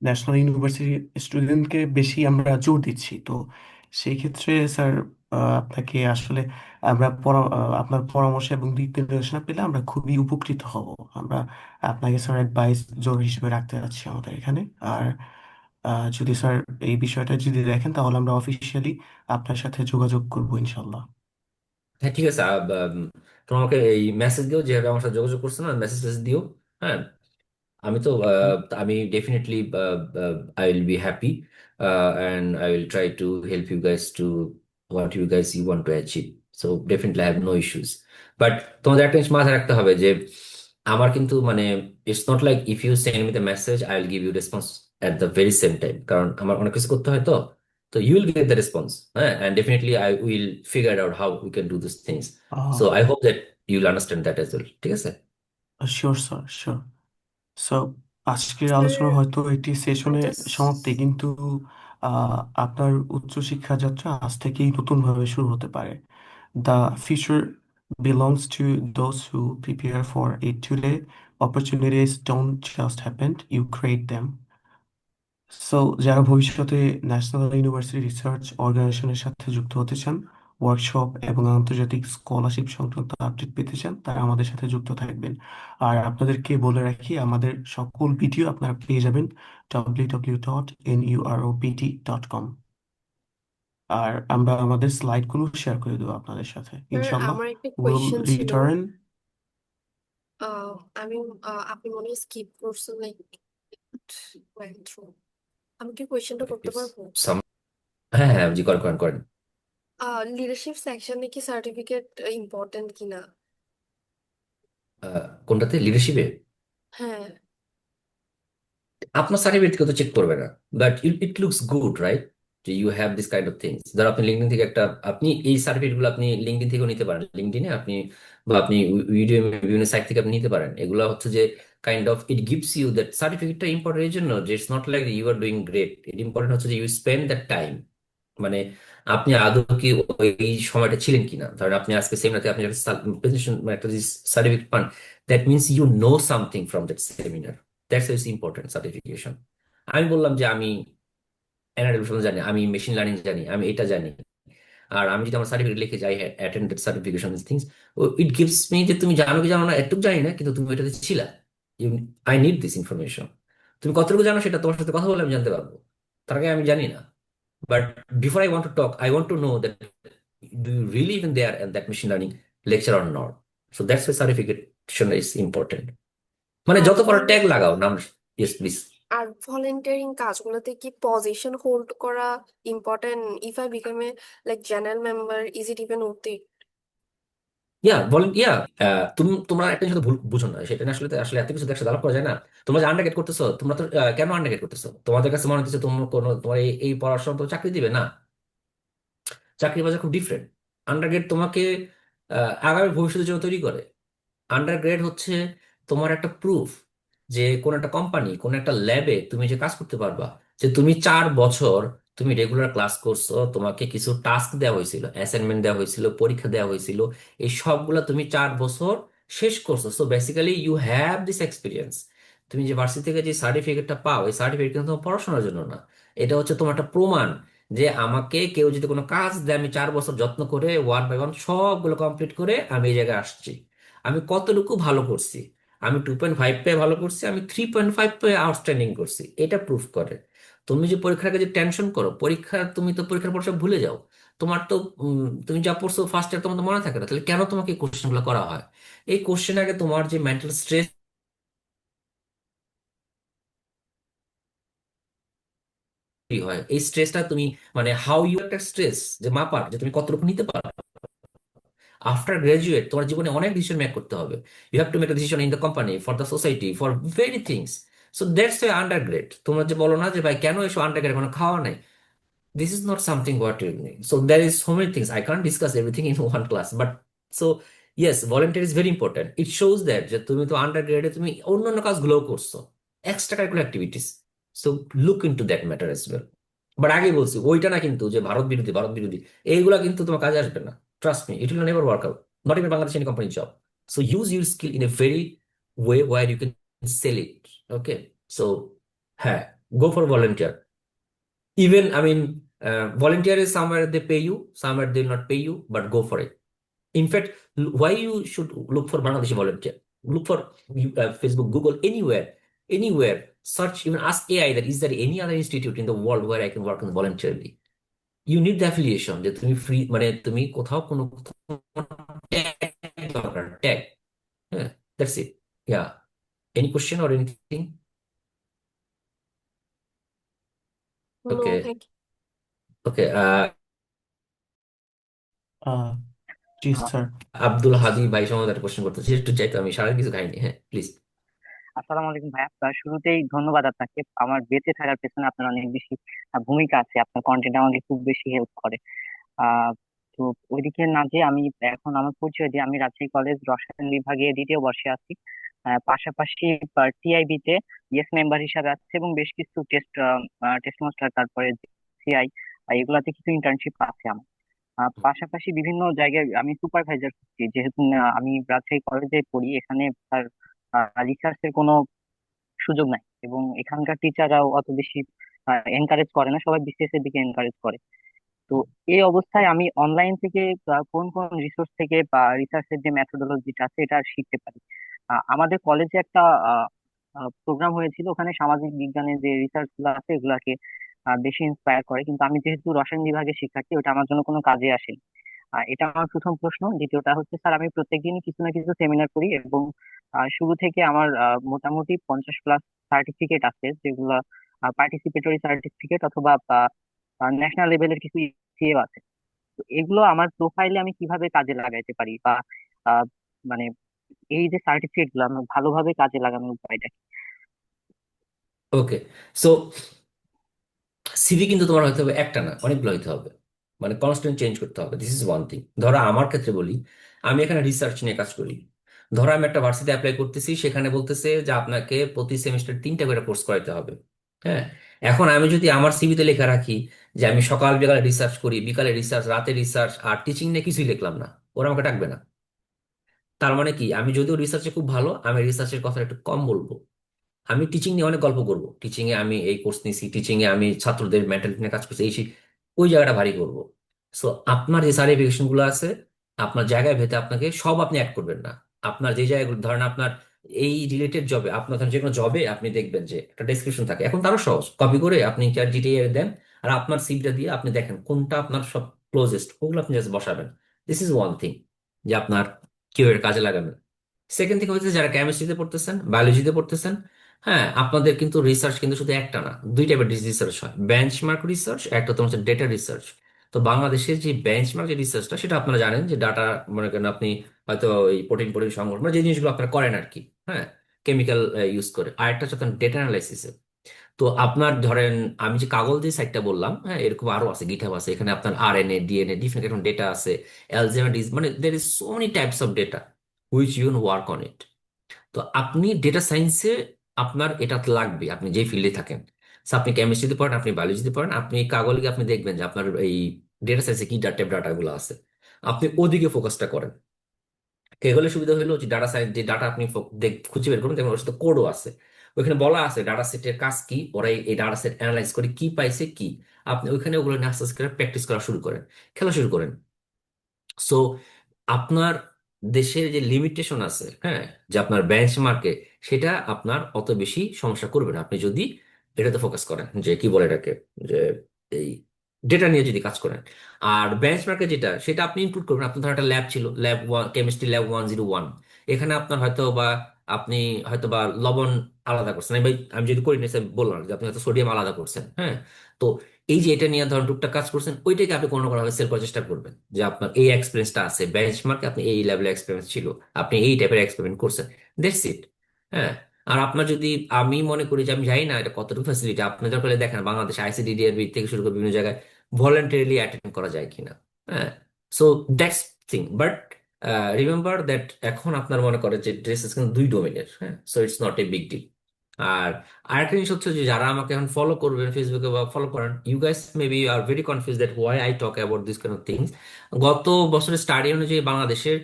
ন্যাশনাল ইউনিভার্সিটি স্টুডেন্টকে বেশি আমরা জোর দিচ্ছি, তো সেই ক্ষেত্রে স্যার আপনাকে আসলে আপনার পরামর্শ এবং দিক নির্দেশনা পেলে আমরা খুবই উপকৃত হব। আমরা আপনাকে স্যার অ্যাডভাইস জোর হিসেবে রাখতে যাচ্ছি আমাদের এখানে। আর যদি স্যার এই বিষয়টা যদি দেখেন, তাহলে আমরা অফিসিয়ালি আপনার সাথে যোগাযোগ করবো ইনশাল্লাহ। হ্যাঁ, ঠিক আছে। তোমার আমাকে এই মেসেজ দিও, যেভাবে আমার সাথে যোগাযোগ করছো না, মেসেজ টেসেজ দিও। হ্যাঁ, আমি তো আমি definitely I will be happy and I will try to help you guys to what you guys you want to achieve. So definitely I have no issues. But তোমাদের একটা জিনিস মাথায় রাখতে হবে যে আমার কিন্তু মানে it's not like if you send me the message I will give you response at the very same time, কারণ আমার অনেক কিছু করতে হয় তো। তো you will get the response, হ্যাঁ, and definitely I will figure out how we can do this things. So I hope that you will understand that as well, ঠিক আছে? Sure sir, sure. সো আজকের sir আলোচনা হয়তো একটি I সেশনে সমাপ্তি, just কিন্তু আপনার উচ্চশিক্ষা যাত্রা আজ থেকেই নতুনভাবে শুরু হতে পারে। The future belongs to those who prepare for it today. Opportunities don't just happen, you create them. So যারা ভবিষ্যতে ন্যাশনাল ইউনিভার্সিটি রিসার্চ অর্গানাইজেশনের সাথে যুক্ত হতে চান, ওয়ার্কশপ এবং আন্তর্জাতিক স্কলারশিপ সংক্রান্ত আপডেট পেতে চান, তারা আমাদের সাথে যুক্ত থাকবেন। আর আপনাদেরকে বলে রাখি, আমাদের সকল ভিডিও আপনারা পেয়ে যাবেন www.nuropt.com। আর আমরা আমাদের স্লাইডগুলো শেয়ার করে দেবো আপনাদের সাথে, স্যার ইনশাল্লাহ। আমার একটা উইল কোয়েশ্চেন ছিল। রিটার্ন। আমি আপনি মনে হয় স্কিপ করছেন, লাইক ওয়েন্ট থ্রু। আমি কি কোয়েশ্চেনটা করতে It's পারবো? some- হ্যাঁ হ্যাঁ, জি, করেন করেন করেন। লিডারশিপ সেকশনে কি সার্টিফিকেট ইম্পর্টেন্ট কিনা? কোনটাতে, লিডারশিপে? হ্যাঁ। আপনার সার্টিফিকেট কেউ তো চেক করবে না, but it looks good, right? যে you have this kind of things. ধর আপনি লিঙ্কডিন থেকে একটা, আপনি এই সার্টিফিকেট গুলো আপনি লিঙ্কডিন থেকেও নিতে পারেন, লিঙ্কডিনে আপনি, বা আপনি ভিডিও বিভিন্ন সাইট থেকে আপনি নিতে পারেন। এগুলো হচ্ছে যে kind of it gives you that সার্টিফিকেটটা ইম্পর্টেন্ট এই জন্য যে it's not like you are doing great, it important হচ্ছে যে ইউ স্পেন্ড দ্যাট টাইম। মানে আপনি আদৌ কি ওই সময়টা ছিলেন কিনা। ধরেন আপনি আজকে সেমিনারতে আপনি একটা presentation, মানে একটা সার্টিফিকেট পান, that means you know something from that seminar. That's is important certification. আমি বললাম যে আমি এনআরএল সম্বন্ধে জানি, আমি মেশিন লার্নিং জানি, আমি এটা জানি, আর আমি যদি আমার সার্টিফিকেট লিখে যাই attended certification things, it gives me যে তুমি জানো কি জানো না এটুকু জানি না, কিন্তু তুমি এটাতে ছিলা। I need this information. তুমি কতটুকু জানো সেটা তোমার সাথে কথা বলে আমি জানতে পারবো, তার আগে আমি জানি না। But before I want to talk, I want to know that do you really even there at that machine learning lecture or not. So that's why certification is important. মানে আর যত পারো ট্যাগ লাগাও নাম। Yes please. আর ভলেন্টিয়ারিং কাজগুলোতে কি position hold করা important? If I become a like general member, is it even ওতে? ইয়া বলেন, ইয়া। তোমরা একটা জিনিস হয়তো ভুল বুঝো না, সেটা নিয়ে আসলে আসলে এত কিছু একসাথে আলাপ করা যায় না। তোমরা যে আন্ডারগ্রেড করতেছো, তোমরা তো কেন আন্ডারগ্রেড করতেছো? তোমাদের কাছে মনে হচ্ছে তোমার কোনো, তোমার এই পড়াশোনা তো চাকরি দিবে না। চাকরি বাজার খুব ডিফারেন্ট। আন্ডারগ্রেড তোমাকে আগামী ভবিষ্যতের জন্য তৈরি করে। আন্ডার গ্রেড হচ্ছে তোমার একটা প্রুফ যে কোন একটা কোম্পানি, কোন একটা ল্যাবে তুমি যে কাজ করতে পারবা, যে তুমি 4 বছর তুমি রেগুলার ক্লাস করছো, তোমাকে কিছু টাস্ক দেওয়া হয়েছিল, অ্যাসাইনমেন্ট দেওয়া হয়েছিল, পরীক্ষা দেওয়া হয়েছিল, এই সবগুলো তুমি 4 বছর শেষ করছো। So basically you have this experience. তুমি যে ভার্সিটি থেকে যে সার্টিফিকেটটা পাও, এই সার্টিফিকেট কিন্তু তোমার পড়াশোনার জন্য না। এটা হচ্ছে তোমার একটা প্রমাণ যে আমাকে কেউ যদি কোনো কাজ দেয়, আমি 4 বছর যত্ন করে ওয়ান বাই ওয়ান সবগুলো কমপ্লিট করে আমি এই জায়গায় আসছি। আমি কতটুকু ভালো করছি, আমি 2.5 পেয়ে ভালো করছি, আমি 3.5 পেয়ে আউটস্ট্যান্ডিং করছি, এটা প্রুফ করে। তুমি যে পরীক্ষার আগে যে টেনশন করো, পরীক্ষা তুমি তো পরীক্ষার পর সব ভুলে যাও। তোমার তো তুমি যা পড়ছো ফার্স্ট ইয়ার তোমার তো মনে থাকে না, তাহলে কেন তোমাকে এই কোশ্চেনগুলো করা হয়? এই কোশ্চেন আগে তোমার যে মেন্টাল স্ট্রেস হয়, এই স্ট্রেসটা তুমি, মানে হাউ ইউ একটা স্ট্রেস যে মাপার যে তুমি কতটুকু নিতে পারো। আফটার গ্রাজুয়েট তোমার জীবনে অনেক ডিসিশন মেক করতে হবে। You have to make decision in the company, for the society, for very things. So that's why under grade. তোমরা যে বলো না যে ভাই কেন এসব আন্ডার গ্রেড কোনো খাওয়া নাই, this is not something what you need. So there is so many things I can't discuss everything in one class, but so yes, volunteer is very important. It shows that যে তুমি তো আন্ডারগ্রেডে তুমি অন্যান্য কাজগুলো করছো, extra curricular activities. So look into that matter as well. But আগে বলছি ওইটা না, কিন্তু যে ভারত বিরোধী ভারত বিরোধী এইগুলা কিন্তু তোমার কাজে আসবে না। Trust me, it will never work out, not even Bangladesh any company job. So use your skill in a very way where you can sell it. Okay, so হ্যাঁ, go for volunteer. Even, I mean, volunteer is somewhere they pay you, somewhere they will not pay you, but go for it. In fact, why you should look for Bangladeshi volunteer? Look for Facebook, Google, anywhere, anywhere. Search, even ask AI that is there any other institute in the world where I can work on voluntarily? You need the affiliation যে তুমি free, মানে তুমি কোথাও কোনো tag দরকার, tag. হ্যাঁ, that's it. Yeah, any question or anything? No okay, thank okay. Ah, জি sir. Abdul Hadi ভাই সম্বন্ধে একটা কোশ্চেন করতে চাই, একটু চাইতো, আমি সারাদিন কিছু খাইনি, হ্যাঁ প্লিজ। আসসালামু আলাইকুম ভাইয়া। শুরুতেই ধন্যবাদ আপনাকে। আমার বেঁচে থাকার পেছনে আপনার অনেক বেশি ভূমিকা আছে। আপনার কন্টেন্ট আমাকে খুব বেশি হেল্প করে। আহ তো ওইদিকে না যে আমি এখন আমার পরিচয় দিয়ে, আমি রাজশাহী কলেজ রসায়ন বিভাগে দ্বিতীয় বর্ষে আছি। পাশাপাশি টিআইবি তে ইয়েস মেম্বার হিসাবে আছে, এবং বেশ কিছু টেস্ট মাস্টার, তারপরে সিআই, এগুলাতে কিছু ইন্টার্নশিপ আছে আমার। পাশাপাশি বিভিন্ন জায়গায় আমি সুপারভাইজার করছি, যেহেতু আমি রাজশাহী কলেজে পড়ি। এখানে তার রিসার্চের কোনো সুযোগ নাই, এবং এখানকার টিচাররাও অত বেশি এনকারেজ করে না, সবাই বিসিএস এর দিকে এনকারেজ করে। তো এই অবস্থায় আমি অনলাইন থেকে কোন কোন রিসোর্স থেকে বা রিসার্চের যে মেথোডোলজিটা আছে এটা শিখতে পারি। আমাদের কলেজে একটা প্রোগ্রাম হয়েছিল, ওখানে সামাজিক বিজ্ঞানের যে রিসার্চ গুলো আছে এগুলাকে বেশি ইন্সপায়ার করে, কিন্তু আমি যেহেতু রসায়ন বিভাগের শিক্ষার্থী, ওটা আমার জন্য কোনো কাজে আসেনি। এটা আমার প্রথম প্রশ্ন। দ্বিতীয়টা হচ্ছে, স্যার আমি প্রত্যেকদিনই কিছু না কিছু সেমিনার করি, এবং শুরু থেকে আমার মোটামুটি 50+ সার্টিফিকেট আছে, যেগুলো পার্টিসিপেটরি সার্টিফিকেট অথবা ন্যাশনাল লেভেলের কিছু ইসিএ আছে। তো এগুলো আমার প্রোফাইলে আমি কিভাবে কাজে লাগাইতে পারি, বা আহ, মানে এই যে সার্টিফিকেট গুলো আমার ভালোভাবে কাজে লাগানোর উপায়টা কি? ওকে, সো সিভি কিন্তু তোমার হয়তো হবে একটা না, অনেকগুলো হইতে হবে, মানে কনস্ট্যান্ট চেঞ্জ করতে হবে। This is one thing. ধরো আমার ক্ষেত্রে বলি, আমি এখানে রিসার্চ নিয়ে কাজ করি। ধরো আমি একটা ভার্সিটি অ্যাপ্লাই করতেছি, সেখানে বলতেছে যে আপনাকে প্রতি সেমিস্টার 3টা করে কোর্স করাইতে হবে। হ্যাঁ, এখন আমি যদি আমার সিভিতে লেখা রাখি যে আমি সকাল বিকালে রিসার্চ করি, বিকালে রিসার্চ, রাতে রিসার্চ, আর টিচিং নিয়ে কিছুই লিখলাম না, ওরা আমাকে ডাকবে না। তার মানে কি, আমি যদিও রিসার্চে খুব ভালো, আমি রিসার্চের কথা একটু কম বলবো। আমি টিচিং নিয়ে অনেক গল্প করবো, টিচিং এ আমি এই কোর্স নিয়েছি, টিচিং এ আমি ছাত্রদের মেন্টালিটি নিয়ে কাজ করছি, ওই জায়গাটা ভারী করবো। সো আপনার যে সার্টিফিকেশন গুলো আছে, আপনার জায়গায় ভেদে আপনাকে সব আপনি অ্যাড করবেন না। আপনার যে জায়গাগুলো ধরেন আপনার এই রিলেটেড জবে, আপনার ধরেন যে কোনো জবে আপনি দেখবেন যে একটা ডেসক্রিপশন থাকে, এখন তারও সহজ, কপি করে আপনি চ্যাট জিটিএ দেন, আর আপনার সিভিটা দিয়ে আপনি দেখেন কোনটা আপনার সব ক্লোজেস্ট, ওগুলো আপনি জাস্ট বসাবেন। দিস ইজ ওয়ান থিং, যে আপনার কেউ এর কাজে লাগাবেন। সেকেন্ড থিং হচ্ছে, যারা কেমিস্ট্রিতে পড়তেছেন, বায়োলজিতে পড়তেছেন, হ্যাঁ, আপনাদের কিন্তু রিসার্চ কিন্তু শুধু একটা না, দুই টাইপের রিসার্চ হয়। বেঞ্চমার্ক রিসার্চ, একটা তো হচ্ছে ডেটা রিসার্চ। তো বাংলাদেশের যে বেঞ্চমার্ক যে রিসার্চটা, সেটা আপনারা জানেন যে ডাটা, মনে করেন আপনি হয়তো এই প্রোটিন প্রোটিন সংগ্রহ, মানে যে জিনিসগুলো আপনারা করেন আর কি, হ্যাঁ, কেমিক্যাল ইউজ করে। আর একটা হচ্ছে ডেটা অ্যানালাইসিস। তো আপনার ধরেন, আমি যে কাগজ যে সাইটটা বললাম, হ্যাঁ, এরকম আরো আছে, গিটহাব আছে, এখানে আপনার আরএনএ, ডিএনএ, ডিফারেন্ট এখন ডেটা আছে, অ্যালজেইমার ডিজিজ, মানে there is so many types of data which you work on it. তো আপনি ডেটা সায়েন্সে আপনার এটা লাগবে, আপনি যে ফিল্ডে থাকেন। So, আপনি কেমিস্ট্রিতে পড়েন, আপনি বায়োলজিতে পড়েন, আপনি কাগজে আপনি দেখবেন যে আপনার এই ডেটা সায়েন্সে কি টাইপ ডাটাগুলো আছে, আপনি ওদিকে ফোকাসটা করেন। এগুলো সুবিধা হলো যে ডাটা সায়েন্স যে ডাটা আপনি খুঁজে বের করুন, যেমন ওর সাথে কোডও আছে, ওইখানে বলা আছে ডাটা সেটের কাজ কি, ওরা এই ডাটা সেট অ্যানালাইজ করে কি পাইছে কি, আপনি ওইখানে ওগুলো নিয়ে আস্তে আস্তে করে প্র্যাকটিস করা শুরু করেন, খেলা শুরু করেন। সো আপনার দেশের যে লিমিটেশন আছে, হ্যাঁ, যে আপনার বেঞ্চমার্কে, সেটা আপনার অত বেশি সমস্যা করবে না, আপনি যদি এটাতে ফোকাস করেন, যে কি বলে এটাকে, যে এই ডেটা নিয়ে যদি কাজ করেন। আর বেঞ্চমার্কে যেটা, সেটা আপনি ইনক্লুড করবেন। আপনার ধর একটা ল্যাব ছিল, ল্যাব ওয়ান, কেমিস্ট্রি ল্যাব 101, এখানে আপনার হয়তো বা আপনি হয়তো বা লবণ আলাদা করছেন, আমি যদি করি না, বললাম যে আপনি হয়তো সোডিয়াম আলাদা করছেন, হ্যাঁ। তো এই যে এটা নিয়ে ধরেন টুকটাক কাজ করছেন, ওইটাকে আপনি কোনো কোনো ভাবে সেল করার চেষ্টা করবেন, যে আপনার এই এক্সপিরিয়েন্সটা আছে, বেঞ্চমার্কে আপনি এই লেভেলের এক্সপিরিয়েন্স ছিল, আপনি এই টাইপের এক্সপেরিমেন্ট করছেন, দ্যাটস ইট। হ্যাঁ। আর আপনার যদি, আমি মনে করি যে, আমি জানি না এটা কতটুকু ফ্যাসিলিটি আপনি যখন দেখেন বাংলাদেশ আইসিডিডিআরবি থেকে শুরু করে বিভিন্ন জায়গায় ভলেন্টারিলি অ্যাটেন্ড করা যায় কিনা, হ্যাঁ। So that's thing, but remember that এখন আপনার মনে করে যে ড্রেসেস কিন্তু দুই ডোমেনের, হ্যাঁ, so it's not a big deal. আর আরেকটা জিনিস হচ্ছে যে, যারা আমাকে এখন ফলো করবেন ফেসবুকে বা ফলো করেন, you guys maybe are very confuse that why I talk about this kind of things. গত বছরের স্টাডি অনুযায়ী বাংলাদেশের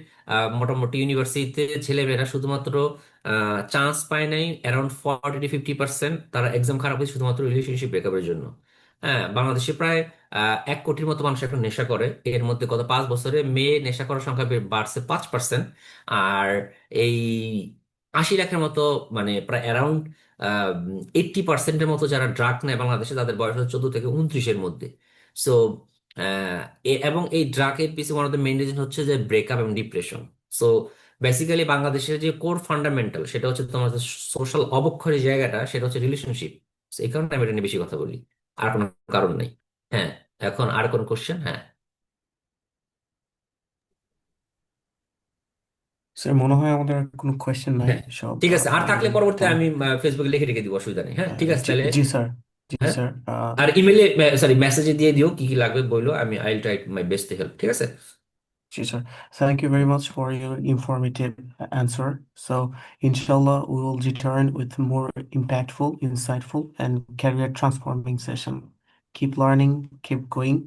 মোটামুটি ইউনিভার্সিটিতে ছেলেমেয়েরা শুধুমাত্র চান্স পায় নাই অ্যারাউন্ড 40 to 50%, তারা এক্সাম খারাপ হয়েছে শুধুমাত্র রিলেশনশিপ ব্রেকআপের জন্য। হ্যাঁ, বাংলাদেশে প্রায় 1 কোটির মতো মানুষ এখন নেশা করে, এর মধ্যে গত 5 বছরে মেয়ে নেশা করার সংখ্যা বাড়ছে 5%। আর এই 80 লাখের মতো, মানে প্রায় অ্যারাউন্ড 80%-এর মতো যারা ড্রাগ নেয় বাংলাদেশে, তাদের বয়স হচ্ছে 14 থেকে 29-এর মধ্যে। সো এবং এই ড্রাগের পিছনে one of the main reason হচ্ছে যে ব্রেকআপ এবং ডিপ্রেশন। সো বেসিক্যালি বাংলাদেশের যে কোর ফান্ডামেন্টাল, সেটা হচ্ছে তোমার সোশ্যাল অবক্ষয়ের জায়গাটা, সেটা হচ্ছে রিলেশনশিপ। এই কারণে আমি এটা নিয়ে বেশি কথা বলি, আর কোনো কারণ নেই। হ্যাঁ, এখন আর কোন কোশ্চেন? হ্যাঁ। স্যার মনে হয় আমাদের আর কোনো কোয়েশ্চেন নাই, হ্যাঁ, সব ঠিক আছে। আর থাকলে পরবর্তীতে টাইম। আমি ফেসবুকে লিখে রেখে দিব, অসুবিধা নেই। হ্যাঁ, ঠিক আছে জি তাহলে। জি স্যার, জি হ্যাঁ, স্যার। আর ইমেলে, সরি, মেসেজে দিয়ে দিও কি কি লাগবে বললো, আমি I will try my best to help. ঠিক আছে। জি sir, thank you very much for your informative answer. So inshallah we will return with more impactful, insightful and career transforming session. Keep learning, keep going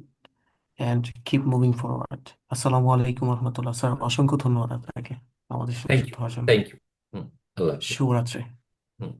and keep moving forward. আসসালামু আলাইকুম রহমতুল্লাহ। Sir অসংখ্য ধন্যবাদ আপনাকে আমাদের সাথে thank যুক্ত ইউ। হওয়ার জন্য। Thank you. হুম। আল্লাহ হাফিজ। শুভরাত্রি। হুম।